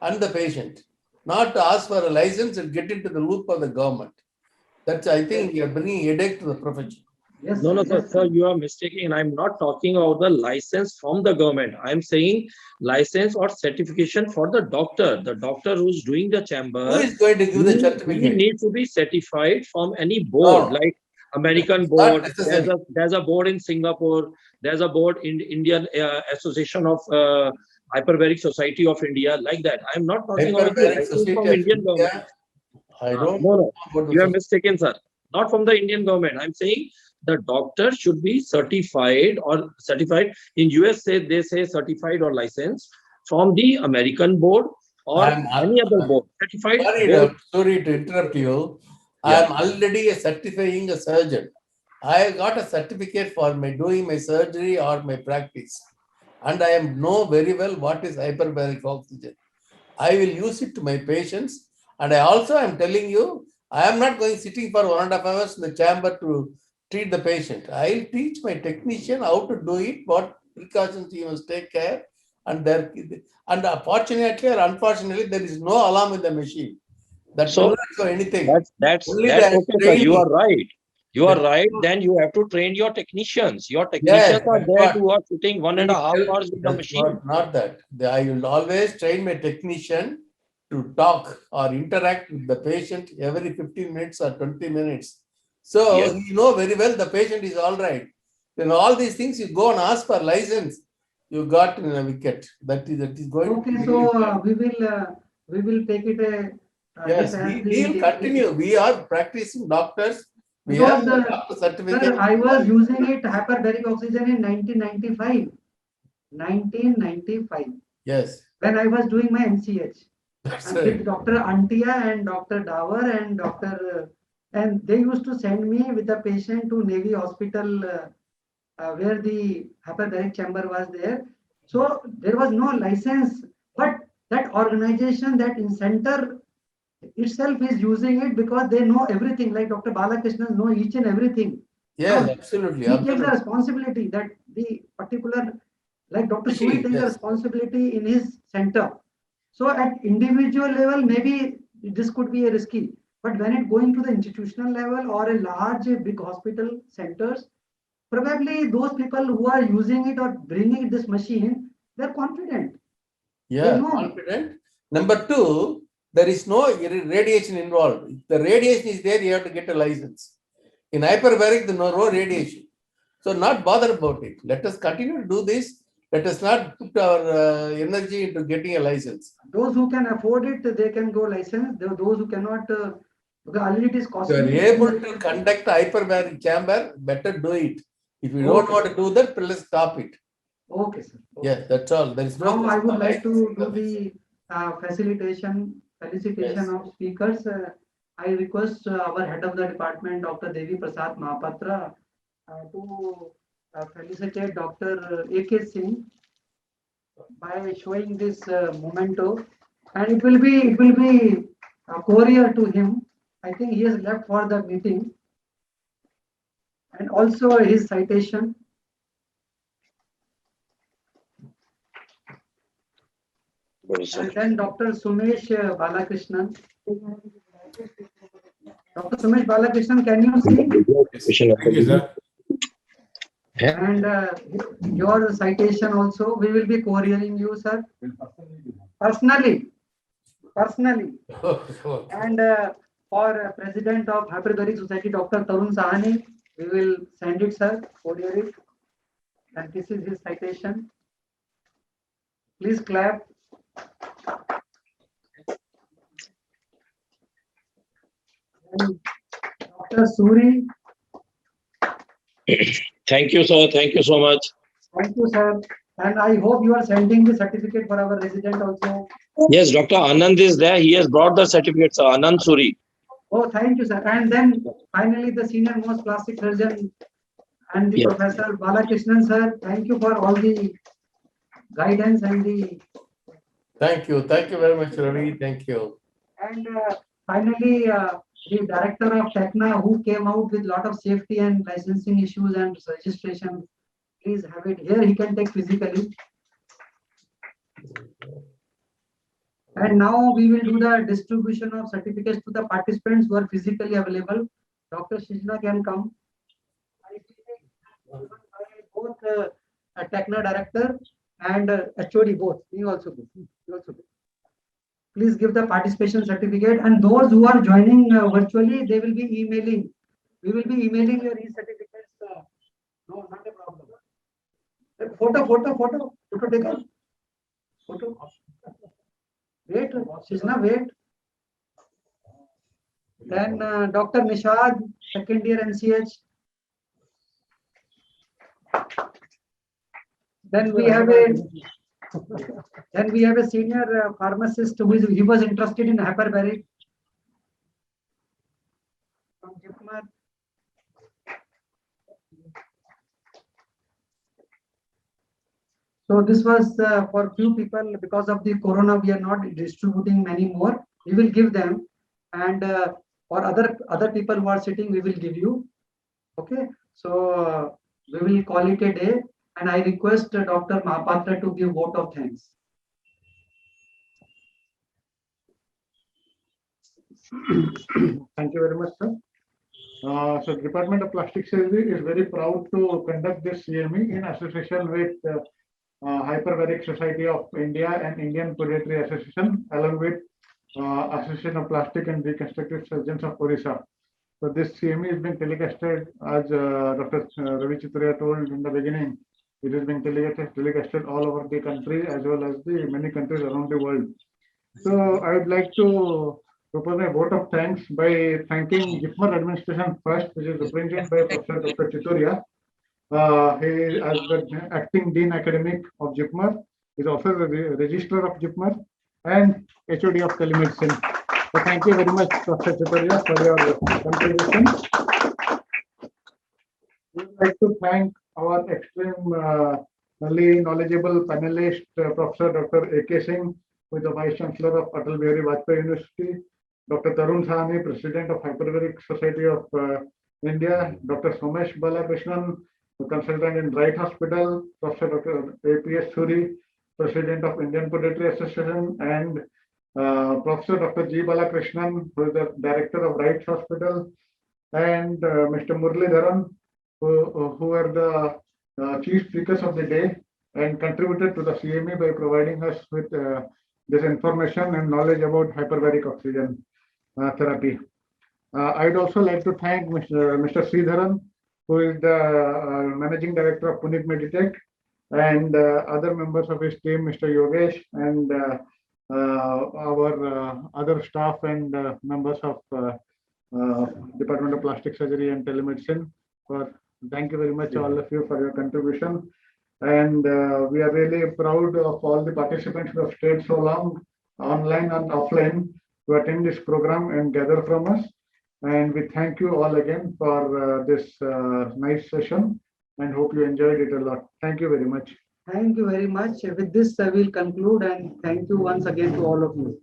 Speaker 10: and the patient. Not to ask for a license and get into the loop of the government. That's, I think, you are bringing headache to the profession.
Speaker 1: Yes,
Speaker 8: No, sir, you are mistaken. I'm not talking about the license from the government. I'm saying license or certification for the doctor. The doctor who's doing the chamber.
Speaker 10: Who is going to give the certificate?
Speaker 8: He needs to be certified from any board, like American board. There's a board in Singapore. There's a board in Indian Association of Hyperbaric Society of India, like that. I'm not talking about the license from Indian government.
Speaker 10: I don't
Speaker 8: know. You are mistaken, sir. Not from the Indian government. I'm saying the doctor should be certified in US they say certified or licensed from the American board or any other board. Certified.
Speaker 10: Sorry to interrupt you. I am already certifying a surgeon. I got a certificate for doing my surgery or my practice, and I know very well what is hyperbaric oxygen. I will use it to my patients, and I also am telling you, I am not going sitting for 1.5 hours in the chamber to treat the patient. I will teach my technician how to do it, what precautions he must take care, and fortunately or unfortunately, there is no alarm in the machine. That's so anything.
Speaker 8: That's okay, sir. You are right. You are right. Then you have to train your technicians. Your technicians are
Speaker 10: that's
Speaker 8: there
Speaker 10: what-
Speaker 8: who are sitting 1.5 hours with the
Speaker 10: That's
Speaker 8: machine.
Speaker 10: not that. I will always train my technician to talk or interact with the patient every 15 minutes or 20 minutes. So
Speaker 8: Yes.
Speaker 10: you know very well the patient is all right. Then all these things you go and ask for license, you got in a wicket. That is going to
Speaker 1: Okay,
Speaker 10: be
Speaker 1: so
Speaker 10: really
Speaker 1: we will take it
Speaker 10: yes,
Speaker 1: this as
Speaker 10: we will continue. We are practicing doctors. We have
Speaker 1: because
Speaker 10: a doctor certificate.
Speaker 1: sir, I was using it hyperbaric oxygen in 1995. 1995.
Speaker 10: Yes,
Speaker 1: When I was doing my MCH.
Speaker 10: that's
Speaker 1: And
Speaker 10: right.
Speaker 1: with Dr. Antia and Dr. Davar and and they used to send me with the patient to Navy Hospital where the hyperbaric chamber was there. So there was no license, but that organization, that in center itself is using it because they know everything. Like Dr. Balakrishnan know each and everything.
Speaker 10: Yes,
Speaker 1: Now,
Speaker 10: absolutely.
Speaker 1: he takes the
Speaker 10: Absolutely.
Speaker 1: responsibility that the particular, like Dr. Suri takes the
Speaker 10: Yes.
Speaker 1: responsibility in his center. So at individual level, maybe this could be a risky, but when it going to the institutional level or a large, big hospital centers, probably those people who are using it or bringing this machine, they're confident.
Speaker 10: Yeah,
Speaker 1: know.
Speaker 10: confident. Number two, there is no radiation involved. If the radiation is there, you have to get a license. In hyperbaric, there is no radiation. So not bother about it. Let us continue to do this. Let us not put our energy into getting a license.
Speaker 1: Those who can afford it, they can go license. Those who cannot, because already it is
Speaker 10: If you
Speaker 1: costly.
Speaker 10: are able to conduct a hyperbaric chamber, better do it. If you don't want to do that, let's stop it.
Speaker 1: Okay, sir. Okay.
Speaker 10: Yes, that's all. There is no.
Speaker 1: Now I would like to do the felicitation
Speaker 10: Yes.
Speaker 1: of speakers. I request our head of the department, Dr. Devi Prasad Mahapatra, to felicitate Dr. A.K. Singh by showing this memento, and it will be a courier to him. I think he has left for the meeting, and also his citation. And then Dr. Sumesh Balakrishnan. Dr. Sumesh Balakrishnan, can you see?
Speaker 5: Thank you, sir.
Speaker 1: And your citation also, we will be couriering you, sir. Personally. And for President of Hyperbaric Society, Dr. Tarun Sahani, we will send it, sir, courier it. And this is his citation. Please clap. And Dr. Suri.
Speaker 8: Thank you, sir. Thank you so much.
Speaker 1: Thank you, sir. And I hope you are sending the certificate for our resident also.
Speaker 8: Yes, Dr. Anand is there. He has brought the certificate, sir. Anand Suri.
Speaker 1: Oh, thank you, sir. And then finally, the senior most plastic surgeon and the
Speaker 8: Yes.
Speaker 1: Professor Balakrishnan, sir. Thank you for all the guidance and the.
Speaker 10: Thank you. Thank you very much, Ravi. Thank you.
Speaker 1: And finally, the director of Techna, who came out with a lot of safety and licensing issues and registration. Please have it here. He can take physically. And now we will do the distribution of certificates to the participants who are physically available. Dr. Shijna can come. I see both Techna director and HOD both. You also go. Please give the participation certificate, and those who are joining virtually, they will be emailing. We will be emailing your e-certificates. No, not a problem. Photo take out. Photo. Wait, Shishna, wait. Then Dr. Nishad, second year NCH. Then we have a senior pharmacist who he was interested in hyperbaric. From Jipmar. So this was for few people. Because of the corona, we are not distributing many more. We will give them, and for other people who are sitting, we will give you. Okay, so we will call it a day, and I request Dr. Mahapatra to give vote of thanks. Thank you very much, sir.
Speaker 12: So Department of Plastic Surgery is very proud to conduct this CME in association with Hyperbaric Society of India and Indian Podiatry Association, along with Association of Plastic and Reconstructive Surgeons of Orissa. So this CME is being telecasted, as Dr. Ravi Chittoria told in the beginning. It is being telecasted all over the country as well as the many countries around the world. So I would like to propose a vote of thanks by thanking JIPMER administration first, which is represented by Professor Dr. Chittoria. He, as the acting Dean Academic of JIPMER, is also the Registrar of JIPMER and HOD of Telemedicine. So thank you very much, Professor Chittoria, for your contribution. We would like to thank our extremely knowledgeable panelist, Professor Dr. A.K. Singh, who is the Vice Chancellor of Atal Bihari Vajpayee University, Dr. Tarun Sahni, President of Hyperbaric Society of India, Dr. Somesh Balakrishnan, Consultant in Wright Hospital, Professor Dr. A.P.S. Suri, President of Indian Podiatry Association, and Professor Dr. G. Balakrishnan, who is the Director of Wright Hospital, and Mr. Muralidharan, who are the chief speakers of the day and contributed to the CME by providing us with this information and knowledge about hyperbaric oxygen therapy. I'd also like to thank Mr. Sridharan, who is the Managing Director of Puneet Meditech, and other members of his team, Mr. Yogesh, and our other staff and members of Department of Plastic Surgery and Telemedicine. Thank you very much, all of you, for your contribution. And we are really proud of all the participants who have stayed so long, online and offline, to attend this program and gather from us. And we thank you all again for this nice session, and hope you enjoyed it a lot. Thank you very much.
Speaker 1: Thank you very much. With this, I will conclude, and thank you once again to all of you.